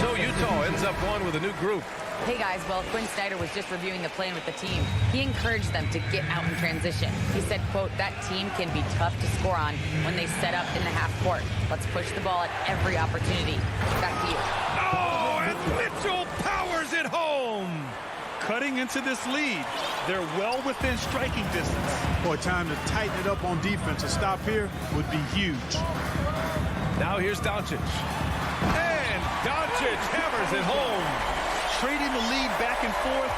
So Utah ends up going with a new group. Hey guys, well, Quinn Snyder was just reviewing the plan with the team. He encouraged them to get out in transition. He said, quote, that team can be tough to score on when they set up in the half court. Let's push the ball at every opportunity. Back to you. Oh, and Mitchell powers it home. Cutting into this lead. They're well within striking distance. Boy, time to tighten it up on defense. A stop here would be huge. Now here's Doncic. And Doncic hammers it home. Trading the lead back and forth,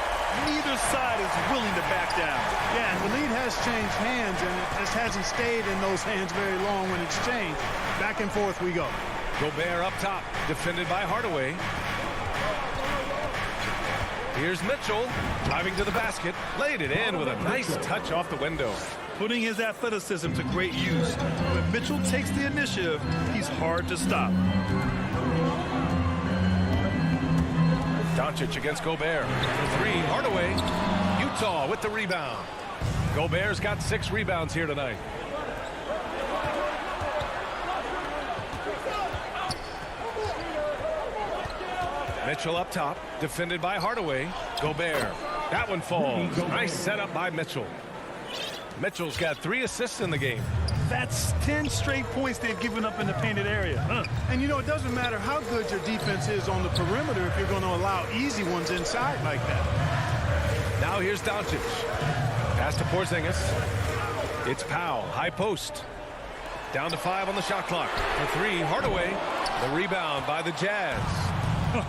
neither side is willing to back down. Yeah, and the lead has changed hands, and it just hasn't stayed in those hands very long when it's changed. Back and forth we go. Gobert up top, defended by Hardaway. Here's Mitchell, driving to the basket, laid it in with a nice touch off the window. Putting his athleticism to great use. When Mitchell takes the initiative, he's hard to stop. Doncic against Gobert. For three, Hardaway. Utah with the rebound. Gobert's got 6 rebounds here tonight. Mitchell up top, defended by Hardaway. Gobert. That one falls. Nice setup by Mitchell. Mitchell's got 3 assists in the game. That's 10 straight points they've given up in the painted area. And, you know, it doesn't matter how good your defense is on the perimeter if you're going to allow easy ones inside like that. Now here's Doncic. Pass to Porzingis. It's Powell, high post. Down to 5 on the shot clock. For 3, Hardaway. The rebound by the Jazz.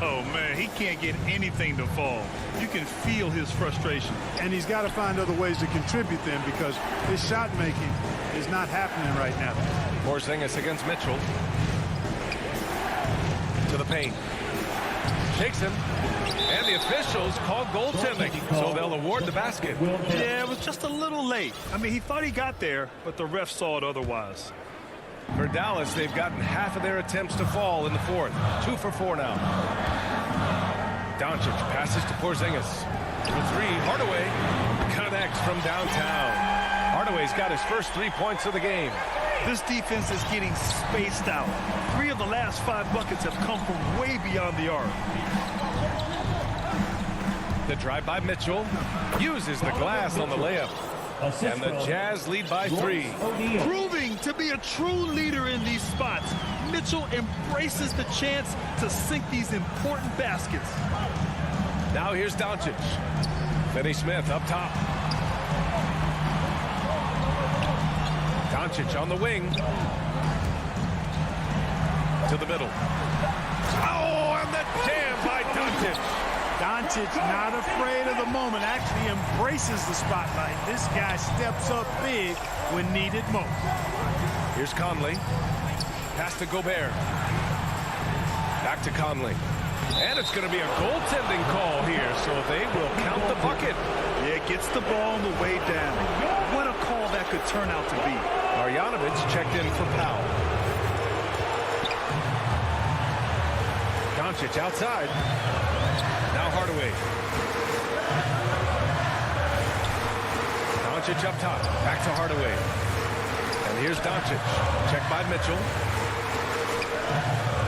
Oh, man, he can't get anything to fall. You can feel his frustration. And he's got to find other ways to contribute then because his shot making is not happening right now. Porzingis against Mitchell. To the paint. Shakes him. And the officials call goaltending, so they'll award the basket. Yeah, it was just a little late. I mean, he thought he got there, but the ref saw it otherwise. For Dallas, they've gotten half of their attempts to fall in the fourth. 2 for 4 now. Doncic passes to Porzingis. For 3, Hardaway connects from downtown. Hardaway's got his first 3 points of the game. This defense is getting spaced out. 3 of the last 5 buckets have come from way beyond the arc. The drive by Mitchell uses the glass on the layup. And the Jazz lead by 3. Proving to be a true leader in these spots, Mitchell embraces the chance to sink these important baskets. Now here's Doncic. Finney Smith up top. Doncic on the wing. To the middle. Oh, and the jam by Doncic. Doncic not afraid of the moment, actually embraces the spotlight. This guy steps up big when needed most. Here's Conley. Pass to Gobert. Back to Conley. And it's going to be a goaltending call here, so they will count the bucket. Yeah, gets the ball on the way down. What a call that could turn out to be. Marjanovic checked in for Powell. Doncic outside. Now Hardaway. Doncic up top. Back to Hardaway. And here's Doncic. Check by Mitchell.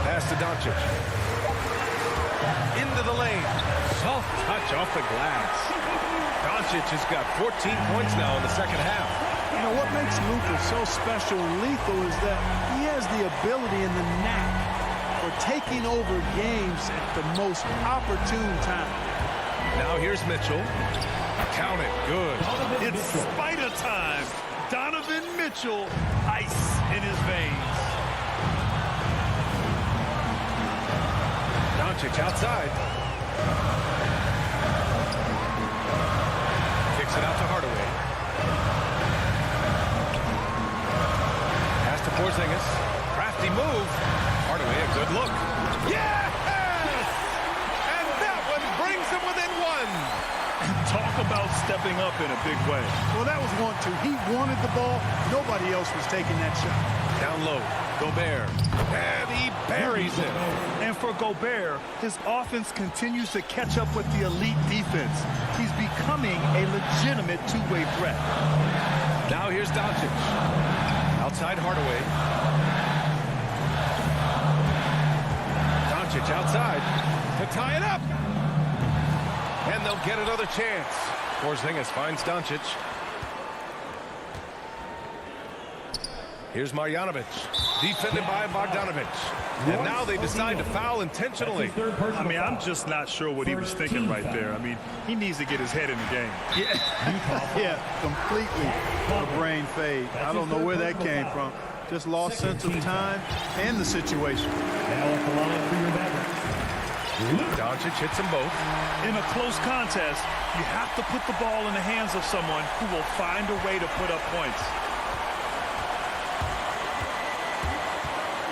Pass to Doncic. Into the lane. Soft touch off the glass. Doncic has got 14 points now in the second half. You know, what makes Luka so special and lethal is that he has the ability and the knack for taking over games at the most opportune time. Now here's Mitchell. Count it. Good. It's spider time. Donovan Mitchell, ice in his veins. Doncic outside. Kicks it out to Hardaway. Pass to Porzingis. Crafty move. Hardaway, a good look. Yes! And that one brings him within one. Talk about stepping up in a big way. Well, that was 1-2. He wanted the ball. Nobody else was taking that shot. Down low, Gobert. And he buries it. And for Gobert, his offense continues to catch up with the elite defense. He's becoming a legitimate two-way threat. Now here's Doncic. Outside Hardaway. Doncic outside to tie it up. And they'll get another chance. Porzingis finds Doncic. Here's Marjanovic, defended by Bogdanovic. And now they decide to foul intentionally. I mean, I'm just not sure what he was thinking right there. I mean, he needs to get his head in the game. Yeah, completely a brain fade. I don't know where that came from. Just lost sense of time and the situation. Doncic hits them both. In a close contest, you have to put the ball in the hands of someone who will find a way to put up points.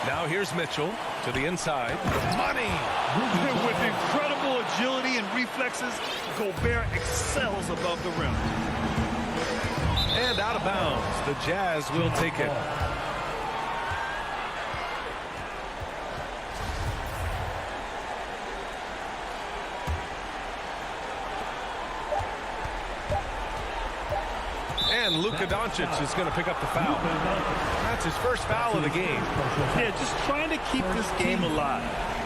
Now here's Mitchell to the inside. Money! With incredible agility and reflexes, Gobert excels above the rim. And out of bounds. The Jazz will take it. And Luka Doncic is going to pick up the foul. That's his first foul of the game. Yeah, just trying to keep this game alive.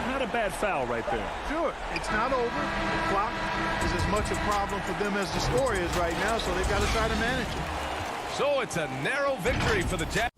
Not a bad foul right there. Sure, it's not over. The clock is as much a problem for them as the score is right now, so they've got to try to manage it. So it's a narrow victory for the Jazz.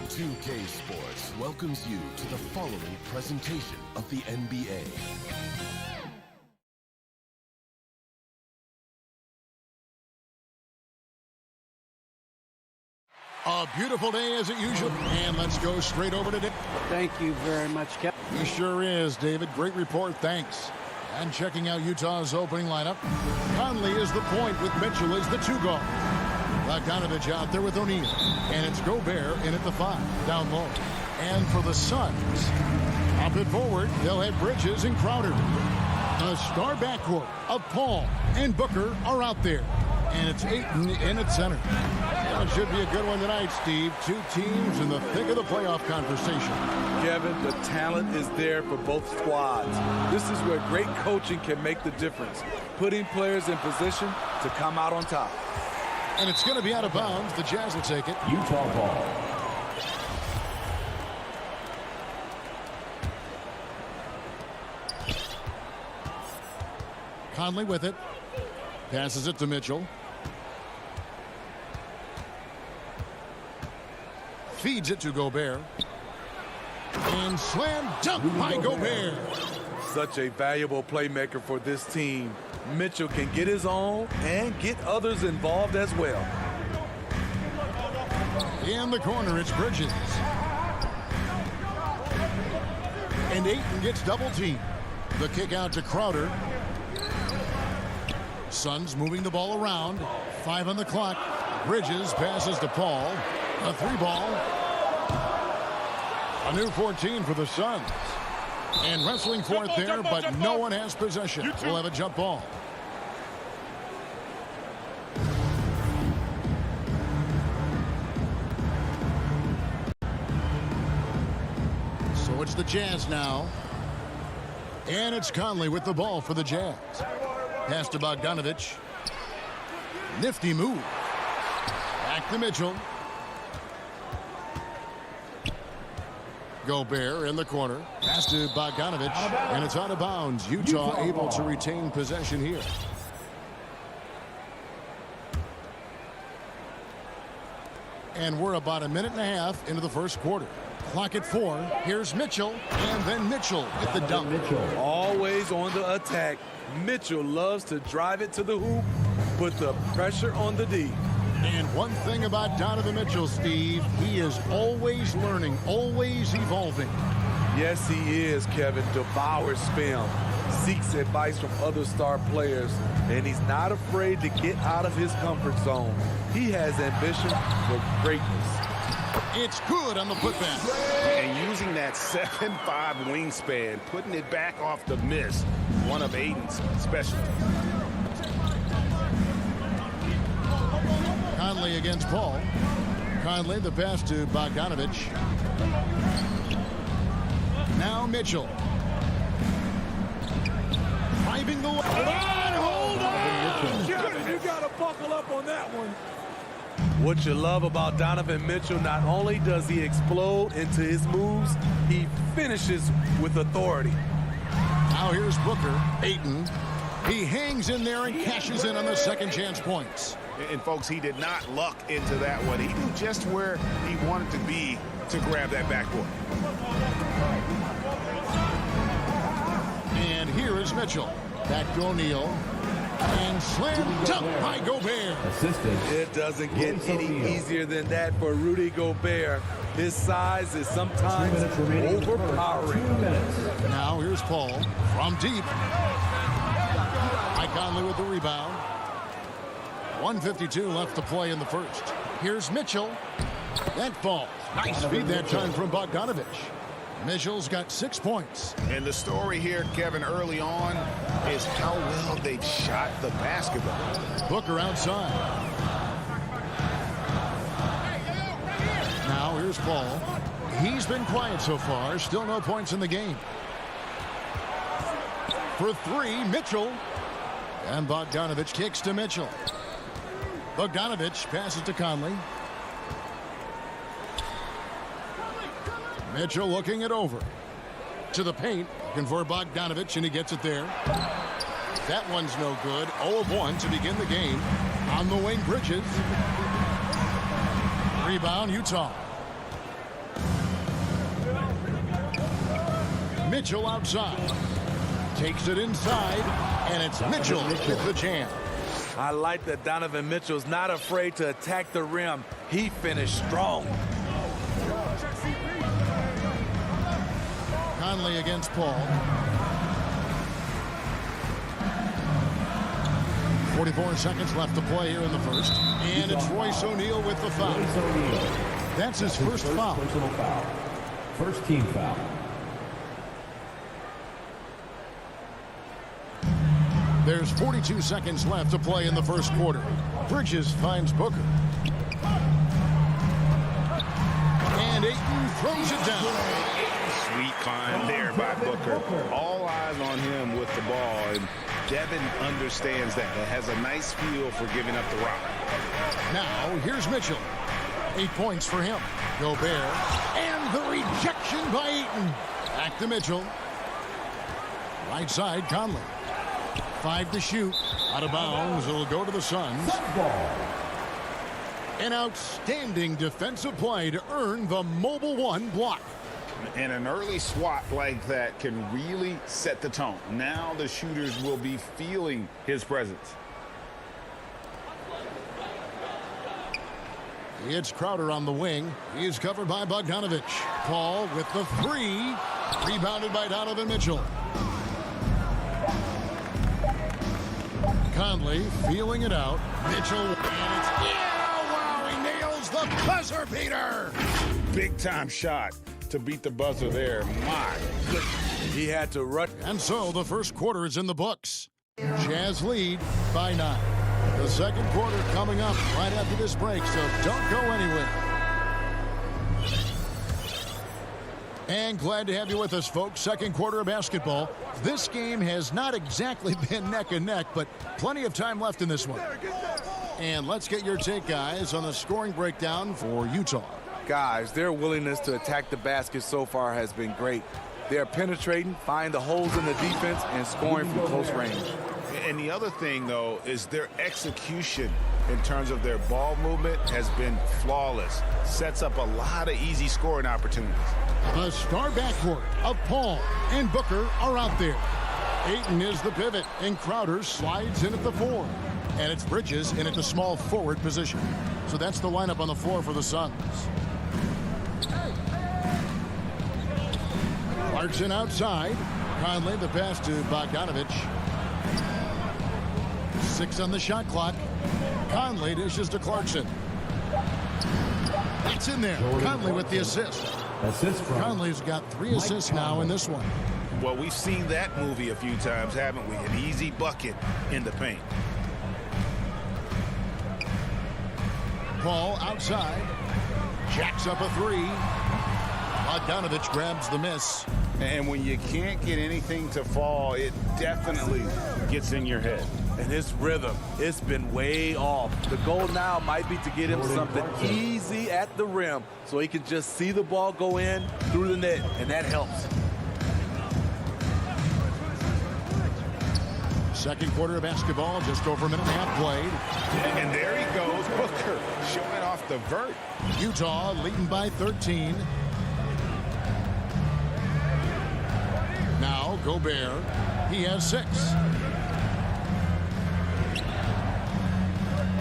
2K Sports welcomes you to the following presentation of the NBA. A beautiful day as it usually, and let's go straight over to Dick. Thank you very much, Kevin. He sure is, David. Great report, thanks. And checking out Utah's opening lineup, Conley is the point with Mitchell as the 2 guard. Bogdanovich out there with O'Neal, and it's Gobert in at the 5, down low. And for the Suns, up and forward, they'll have Bridges and Crowder. The star backcourt of Paul and Booker are out there, and it's Ayton in at center. It should be a good one tonight, Steve. 2 teams in the thick of the playoff conversation. Kevin, the talent is there for both squads. This is where great coaching can make the difference, putting players in position to come out on top. And it's going to be out of bounds. The Jazz will take it. Utah ball. Conley with it. Passes it to Mitchell. Feeds it to Gobert. And slam dunk by Gobert. Such a valuable playmaker for this team. Mitchell can get his own and get others involved as well. In the corner, it's Bridges. And Ayton gets double teamed. The kick out to Crowder. Suns moving the ball around. 5 on the clock. Bridges passes to Paul. A 3-ball. A new 14 for the Suns. And wrestling for it there, but no one has possession. We'll have a jump ball. So it's the Jazz now. And it's Conley with the ball for the Jazz. Pass to Bogdanovich. Nifty move. Back to Mitchell. Gobert in the corner. Pass to Bogdanovich. And it's out of bounds. Utah able to retain possession here. And we're about a minute and a half into the first quarter. Clock at 4. Here's Mitchell. And then Mitchell with the dunk. Always on the attack. Mitchell loves to drive it to the hoop, put the pressure on the D. And one thing about Donovan Mitchell, Steve, he is always learning, always evolving. Yes, he is, Kevin. Devours film, seeks advice from other star players, and he's not afraid to get out of his comfort zone. He has ambition for greatness. It's good on the putback. And using that 7'5" wingspan, putting it back off the miss, one of Ayton's specialties. Conley against Paul. Conley, the pass to Bogdanovich. Now Mitchell. Driving the line. Hold on! You got to buckle up on that one. What you love about Donovan Mitchell, not only does he explode into his moves, he finishes with authority. Now here's Booker. Ayton. He hangs in there and cashes in on the second chance points. And folks, he did not luck into that one. He knew just where he wanted to be to grab that backboard. And here is Mitchell. Back to O'Neal. And slam dunk by Gobert. It doesn't get any easier than that for Rudy Gobert. His size is sometimes overpowering. Now here's Paul from deep. Conley with the rebound. 1:52 left to play in the first. Here's Mitchell. That falls. Nice feed that time from Bogdanovich. Mitchell's got 6 points. And the story here, Kevin, early on is how well they've shot the basketball. Booker outside. Now here's Paul. He's been quiet so far. Still no points in the game. For 3, Mitchell. And Bogdanovich kicks to Mitchell. Bogdanovich passes to Conley. Mitchell looking it over. To the paint. Looking for Bogdanovich, and he gets it there. That one's no good. 0 of 1 to begin the game. On the wing, Bridges. Rebound, Utah. Mitchell outside. Takes it inside, and it's Mitchell with the jam. I like that Donovan Mitchell's not afraid to attack the rim. He finished strong. Conley against Paul. 44 seconds left to play here in the first. And it's Royce O'Neal with the foul. That's his first foul. Personal foul. First team foul. There's 42 seconds left to play in the first quarter. Bridges finds Booker. And Ayton throws it down. Sweet find there by Booker. All eyes on him with the ball, and Devin understands that. It has a nice feel for giving up the rock. Now, here's Mitchell. 8 points for him. Gobert. And the rejection by Ayton. Back to Mitchell. Right side, Conley. 5 to shoot. Out of bounds. It'll go to the Suns. An outstanding defensive play to earn the Mobile One block. And an early swat like that can really set the tone. Now the shooters will be feeling his presence. It's Crowder on the wing. He's covered by Bogdanovich. Paul with the three. Rebounded by Donovan Mitchell. Conley feeling it out. Mitchell. And it's, yeah, wow, he nails the buzzer beater. Big time shot to beat the buzzer there. My goodness. He had to run. And so the first quarter is in the books. Jazz lead by 9. The second quarter coming up right after this break, so don't go anywhere. And glad to have you with us, folks. Second quarter of basketball. This game has not exactly been neck and neck, but plenty of time left in this one. And let's get your take, guys, on the scoring breakdown for Utah. Guys, their willingness to attack the basket so far has been great. They're penetrating, find the holes in the defense, and scoring from close range. And the other thing, though, is their execution in terms of their ball movement has been flawless. Sets up a lot of easy scoring opportunities. The star backcourt of Paul and Booker are out there. Ayton is the pivot, and Crowder slides in at the 4. And it's Bridges in at the small forward position. So that's the lineup on the floor for the Suns. Clarkson outside. Conley, the pass to Bogdanovich. 6 on the shot clock. Conley dishes to Clarkson. That's in there. Conley with the assist. Conley's got 3 assists now in this one. Well, we've seen that movie a few times, haven't we? An easy bucket in the paint. Paul outside. Jacks up a 3. Bogdanovich grabs the miss. And when you can't get anything to fall, it definitely gets in your head. And his rhythm, it's been way off. The goal now might be to get him something easy at the rim so he can just see the ball go in through the net, and that helps. Second quarter of basketball, just over a minute and a half played. And there he goes, Booker, showing off the vert. Utah leading by 13. Now Gobert, he has 6.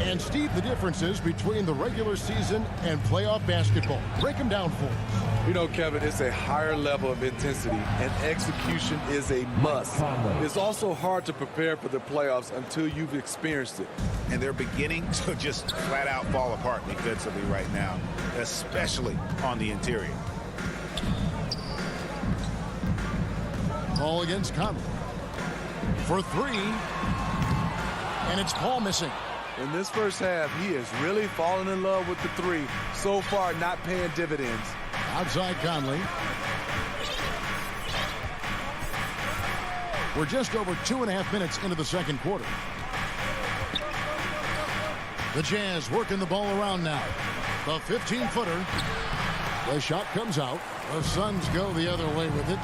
And Steve, the differences between the regular season and playoff basketball. Break them down for us. You know, Kevin, it's a higher level of intensity, and execution is a must. It's also hard to prepare for the playoffs until you've experienced it. And they're beginning to just flat out fall apart defensively right now, especially on the interior. Paul against Conley. For 3. And it's Paul missing. In this first half, he is really falling in love with the 3. So far, not paying dividends. Outside Conley. We're just over 2.5 minutes into the second quarter. The Jazz working the ball around now. The 15-footer. The shot comes out. The Suns go the other way with it.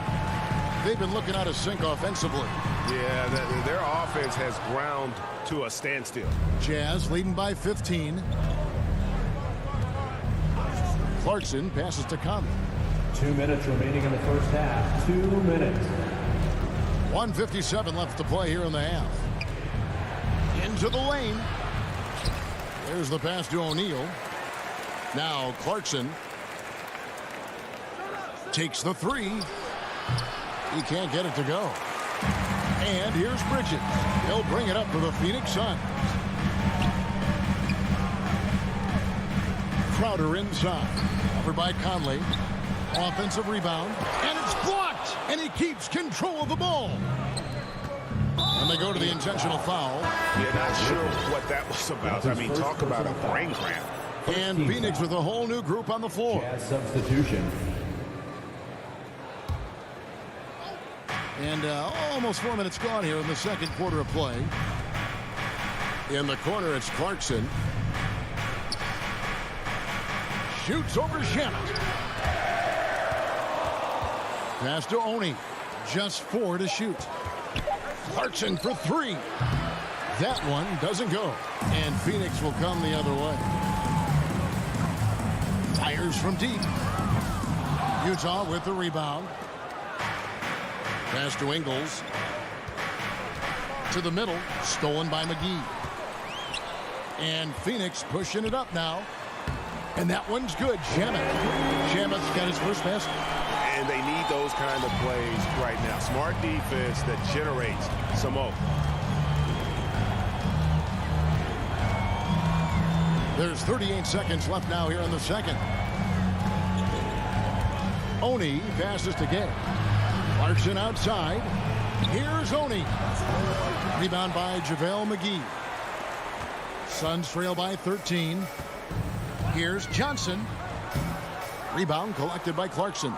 They've been looking out of sync offensively. Yeah, their offense has ground to a standstill. Jazz leading by 15. Clarkson passes to Conley. 2 minutes remaining in the first half. 2 minutes. 1:57 left to play here in the half. Into the lane. There's the pass to O'Neal. Now Clarkson takes the three. He can't get it to go. And here's Bridges. He'll bring it up for the Phoenix Suns. Crowder inside. Covered by Conley. Offensive rebound. And it's blocked. And he keeps control of the ball. And they go to the intentional foul. Yeah, not sure what that was about. I mean, talk about a brain cramp. And Phoenix with a whole new group on the floor. Substitution. And almost 4 minutes gone here in the second quarter of play. In the corner, it's Clarkson. Shoots over Shamet. Pass to Oni. Just 4 to shoot. Clarkson for 3. That one doesn't go. And Phoenix will come the other way. Fires from deep. Utah with the rebound. Pass to Ingles. To the middle. Stolen by McGee. And Phoenix pushing it up now. And that one's good. Shamet's got his first basket. And they need those kind of plays right now. Smart defense that generates some more. There's 38 seconds left now here in the second. Oni passes to Gay. Clarkson outside. Here's Oni. Rebound by JaVale McGee. Suns trail by 13. Here's Johnson. Rebound collected by Clarkson.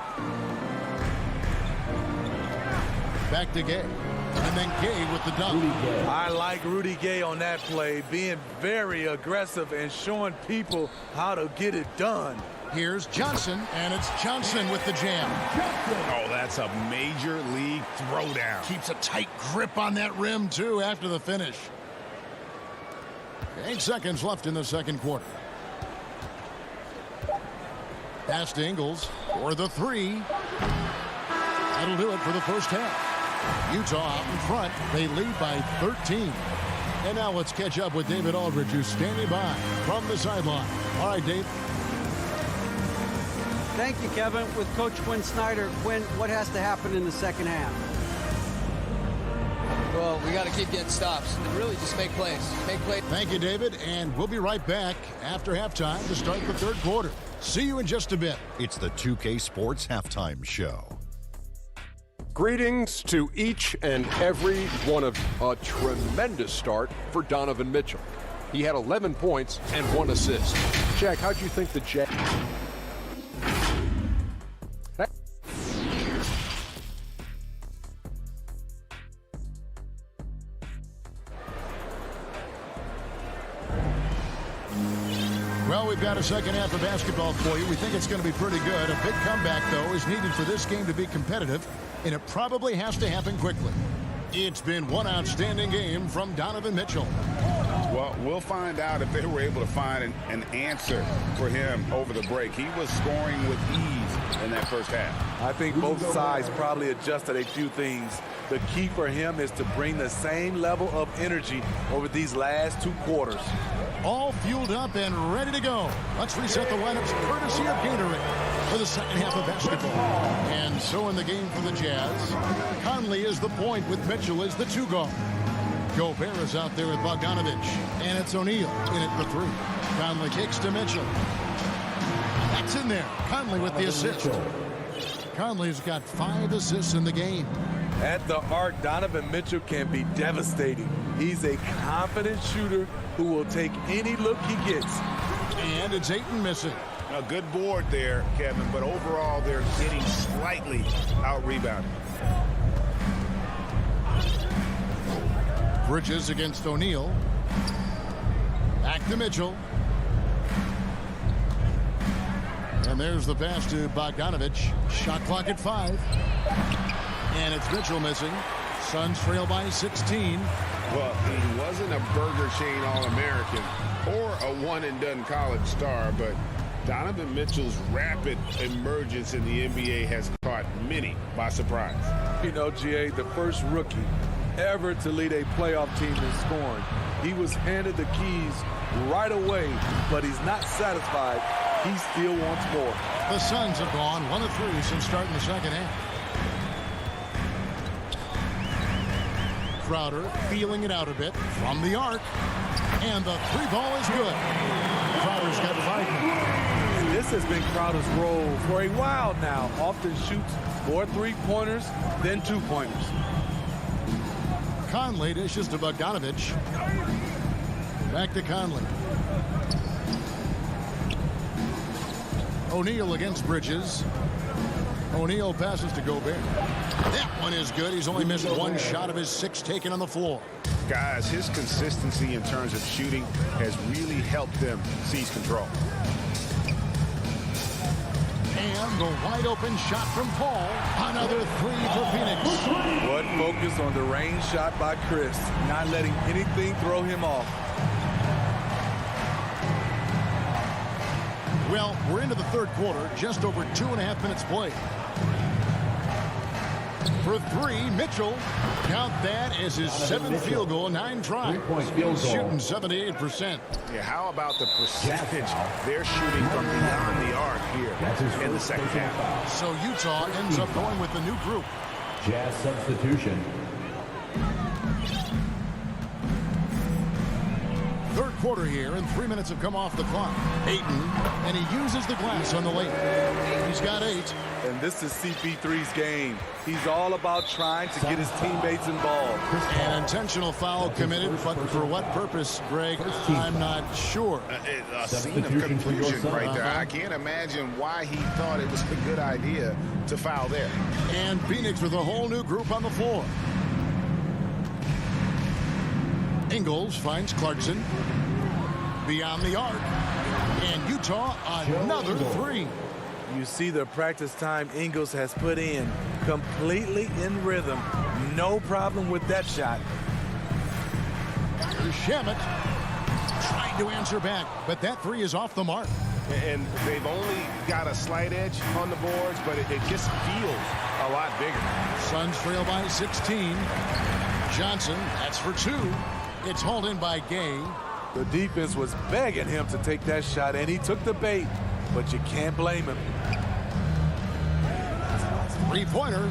Back to Gay. And then Gay with the dunk. I like Rudy Gay on that play, being very aggressive and showing people how to get it done. Here's Johnson, and it's Johnson with the jam. Oh, that's a major league throwdown. Keeps a tight grip on that rim, too, after the finish. 8 seconds left in the second quarter. Pass to Ingles for the 3. That'll do it for the first half. Utah out in front. They lead by 13. And now let's catch up with David Aldridge, who's standing by from the sideline. All right, Dave. Thank you, Kevin. With Coach Quinn Snyder, Quinn, what has to happen in the second half? Well, we got to keep getting stops and really just make plays. Thank you, David. And we'll be right back after halftime to start the third quarter. See you in just a bit. It's the 2K Sports Halftime Show. Greetings to each and every one of you. A tremendous start for Donovan Mitchell. He had 11 points and 1 assist. Jack, how'd you think the Jazz... Well, we've got a second half of basketball for you. We think it's going to be pretty good. A big comeback, though, is needed for this game to be competitive, and it probably has to happen quickly. It's been one outstanding game from Donovan Mitchell. Well, we'll find out if they were able to find an answer for him over the break. He was scoring with ease in that first half. I think both sides probably adjusted a few things. The key for him is to bring the same level of energy over these last 2 quarters. All fueled up and ready to go. Let's reset the lineups courtesy of Gatorade for the second half of basketball. And so in the game for the Jazz, Conley is the point with Mitchell as the 2 guard. Gobert is out there with Bogdanovich, and it's O'Neal in at the 3. Conley kicks to Mitchell. That's in there. Conley with the assist. Conley's got 5 assists in the game. At the arc, Donovan Mitchell can be devastating. He's a confident shooter who will take any look he gets. And it's Ayton missing. A good board there, Kevin, but overall they're getting slightly out-rebounded. Bridges against O'Neal. Back to Mitchell. And there's the pass to Bogdanovich. Shot clock at 5. And it's Mitchell missing. Suns trail by 16. Well, he wasn't a Burger Chain All-American or a one-and-done college star, but Donovan Mitchell's rapid emergence in the NBA has caught many by surprise. You know, GA, the first rookie ever to lead a playoff team in scoring. He was handed the keys right away, but he's not satisfied. He still wants more. The Suns have gone 1 of 3 since starting the second half. Crowder feeling it out a bit from the arc, and the three ball is good. Crowder's got 5. This has been Crowder's role for a while now. Often shoots more three-pointers than two-pointers. Conley dishes to Bogdanovich. Back to Conley. O'Neal against Bridges. O'Neal passes to Gobert. That one is good. He's only missed 1 shot of his 6 taken on the floor. Guys, his consistency in terms of shooting has really helped them seize control. And the wide open shot from Paul. Another 3 for Phoenix. What focus on the range shot by Chris, not letting anything throw him off. Well, we're into the third quarter, just over 2.5 minutes played. For 3, Mitchell. Count that as his 7th field goal, 9 tries. He's shooting 78%. Yeah, how about the percentage they're shooting from beyond the arc here in the second half? So Utah ends up going with the new group. Jazz substitution. Third quarter here, and 3 minutes have come off the clock. Ayton, and he uses the glass on the late. He's got 8. And this is CP3's game. He's all about trying to get his teammates involved. An intentional foul committed, but for what purpose, Greg, I'm not sure. A scene of confusion right there. I can't imagine why he thought it was a good idea to foul there. And Phoenix with a whole new group on the floor. Ingles finds Clarkson beyond the arc, and Utah another 3. You see the practice time Ingles has put in, completely in rhythm. No problem with that shot. Here's Shamet trying to answer back, but that 3 is off the mark. And they've only got a slight edge on the boards, but it just feels a lot bigger. Suns trail by 16. Johnson, that's for 2. It's hauled in by Gay. The defense was begging him to take that shot, and he took the bait, but you can't blame him. 3-pointer.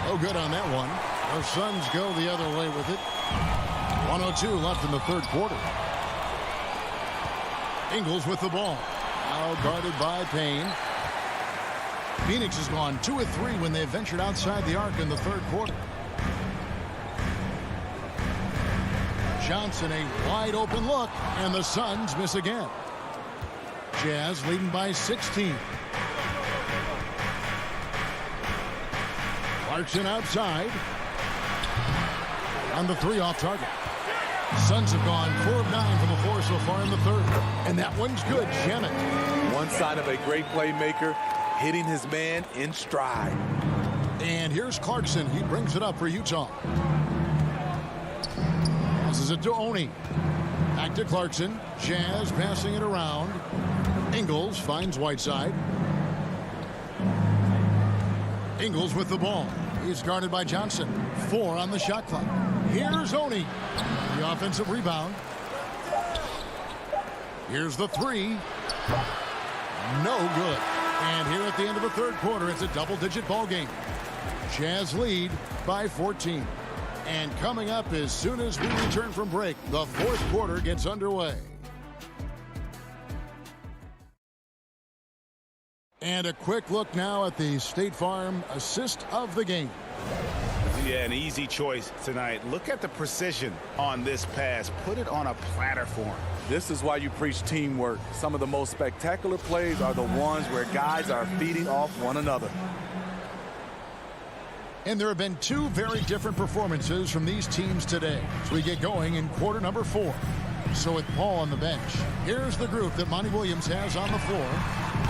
Oh, good on that one. The Suns go the other way with it. 1:02 left in the third quarter. Ingles with the ball. Now guarded by Payne. Phoenix has gone 2 of 3 when they ventured outside the arc in the third quarter. Johnson, a wide open look, and the Suns miss again. Jazz leading by 16. Clarkson outside. On the 3 off target. Suns have gone 4 of 9 from the floor so far in the third. And that one's good. Shamet. One sign of a great playmaker, hitting his man in stride. And here's Clarkson. He brings it up for Utah. Passes it to Oni. Back to Clarkson. Jazz passing it around. Ingles finds Whiteside. Ingles with the ball. He's guarded by Johnson. 4 on the shot clock. Here's Oni. The offensive rebound. Here's the 3. No good. And here at the end of the third quarter, it's a double-digit ball game. Jazz lead by 14. And coming up as soon as we return from break, the fourth quarter gets underway. And a quick look now at the State Farm assist of the game. Yeah, an easy choice tonight. Look at the precision on this pass. Put it on a platter for him. This is why you preach teamwork. Some of the most spectacular plays are the ones where guys are feeding off one another. And there have been 2 very different performances from these teams today as we get going in quarter number 4. So with Paul on the bench, here's the group that Monty Williams has on the floor.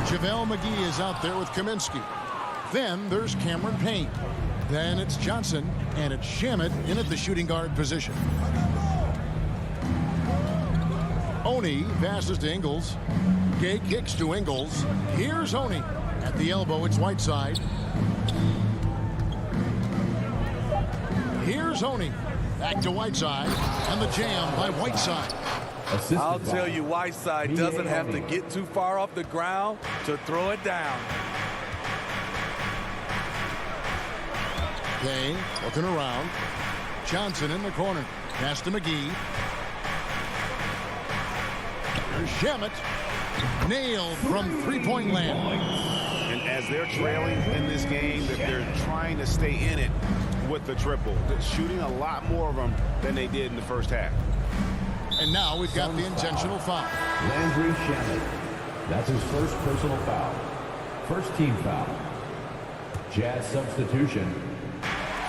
JaVale McGee is out there with Kaminsky. Then there's Cameron Payne. Then it's Johnson, and it's Shamet in at the shooting guard position. Oni passes to Ingles. Gay kicks to Ingles. Here's Oney. At the elbow, it's Whiteside. Here's Oney. Back to Whiteside. And the jam by Whiteside. I'll tell you, Whiteside doesn't have to get too far off the ground to throw it down. Gay looking around. Johnson in the corner. Pass to McGee. Here's Shamet. Nailed from three-point land. And as they're trailing in this game, that they're trying to stay in it with the triple. They're shooting a lot more of them than they did in the first half. And now we've got the intentional foul. Landry Shamet. That's his first personal foul. First team foul. Jazz substitution.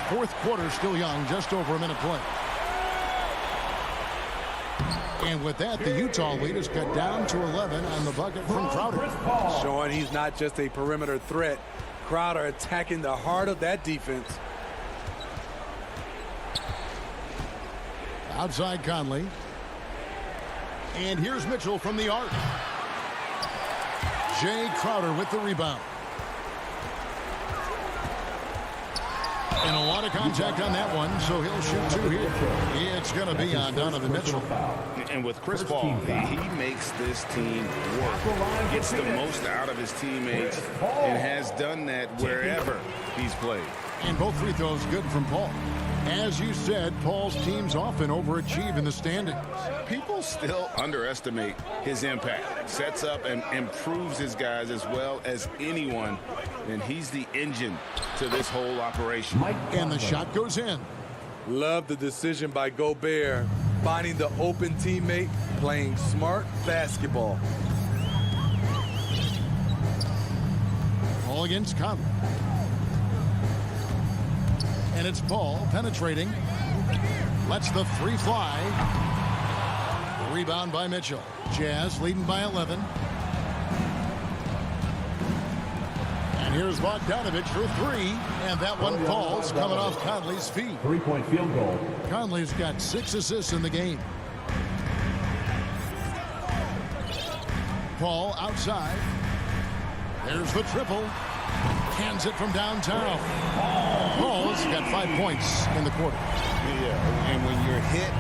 Fourth quarter still young, just over a minute play. And with that, the Utah lead is cut down to 11 on the bucket from Crowder. Showing he's not just a perimeter threat. Crowder attacking the heart of that defense. Outside Conley. And here's Mitchell from the arc. Jay Crowder with the rebound. And a lot of contact on that one, so he'll shoot two here. It's going to be on Donovan Mitchell. And with Chris Paul, he makes this team work. Gets the most out of his teammates and has done that wherever he's played. And both free throws good from Paul. As you said, Paul's teams often overachieve in the standings. People still underestimate his impact. Sets up and improves his guys as well as anyone. And he's the engine to this whole operation. And the shot goes in. Love the decision by Gobert. Finding the open teammate, playing smart basketball. Paul against Conley. And it's Paul penetrating. Lets the three fly. Rebound by Mitchell. Jazz leading by 11. And here's Bogdanovich for three. And that one falls, coming off Conley's feet. Three-point field goal. Conley's got 6 assists in the game. Paul outside. There's the triple. Hands it from downtown. Paul's got 5 points in the quarter. Yeah, and when you're hit,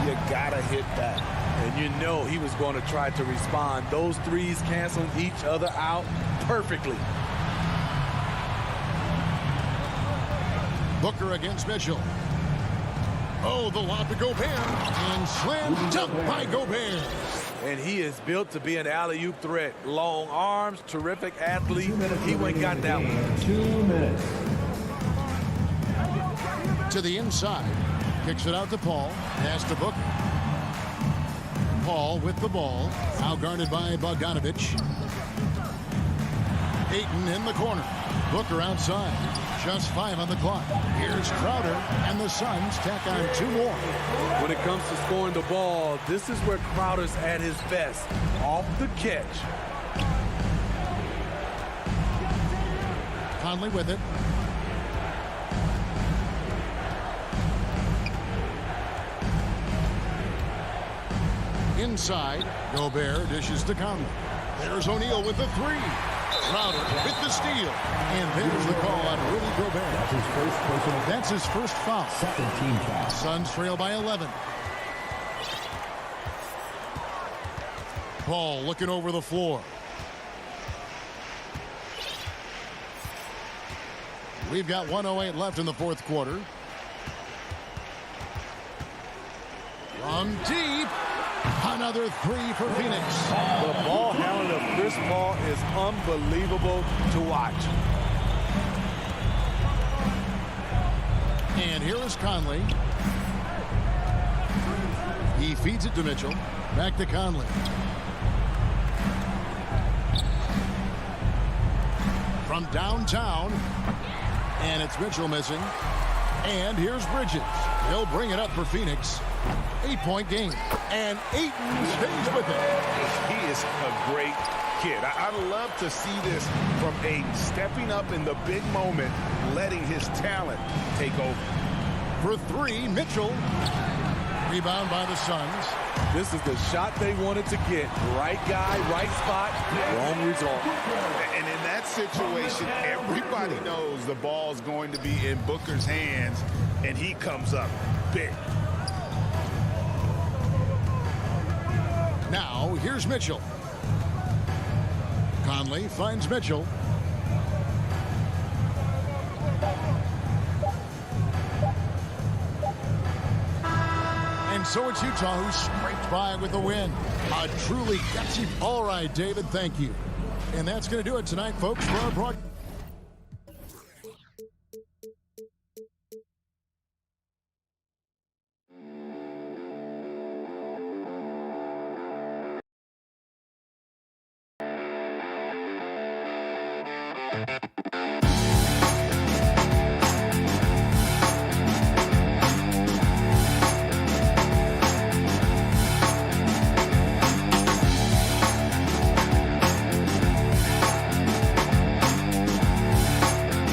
you gotta hit back. And you know he was going to try to respond. Those threes canceling each other out perfectly. Booker against Mitchell. Oh, the lob to Gobert. And slam dunk by Gobert. And he is built to be an alley-oop threat. Long arms, terrific athlete. He went and got that one. 2 minutes. To the inside. Kicks it out to Paul. Pass to Booker. Paul with the ball. Now guarded by Bogdanovich. Ayton in the corner. Booker outside. Just 5 on the clock. Here's Crowder, and the Suns tack on 2 more. When it comes to scoring the ball, this is where Crowder's at his best. Off the catch. Conley with it. Inside, Gobert dishes to Conley. There's O'Neal with the three. Crowder with the steal. And there's the call on Rudy Gobert. That's his first foul. Second team foul. Suns trail by 11. Paul looking over the floor. We've got 1:08 left in the fourth quarter. From deep. Another three for Phoenix. The ball handling of Chris Paul is unbelievable to watch. And here is Conley. He feeds it to Mitchell. Back to Conley. From downtown. And it's Mitchell missing. And here's Bridges. He'll bring it up for Phoenix. 8-point game. And Ayton stays with it. He is a great kid. I love to see this from Ayton. Stepping up in the big moment, letting his talent take over. For three, Mitchell. Rebound by the Suns. This is the shot they wanted to get. Right guy, right spot, wrong result. And in that situation, everybody knows the ball's going to be in Booker's hands, and he comes up big. Now, here's Mitchell. Conley finds Mitchell. And so it's Utah who scraped by with a win. A truly gutsy. All right, David, thank you. And that's going to do it tonight, folks, for our broadcast.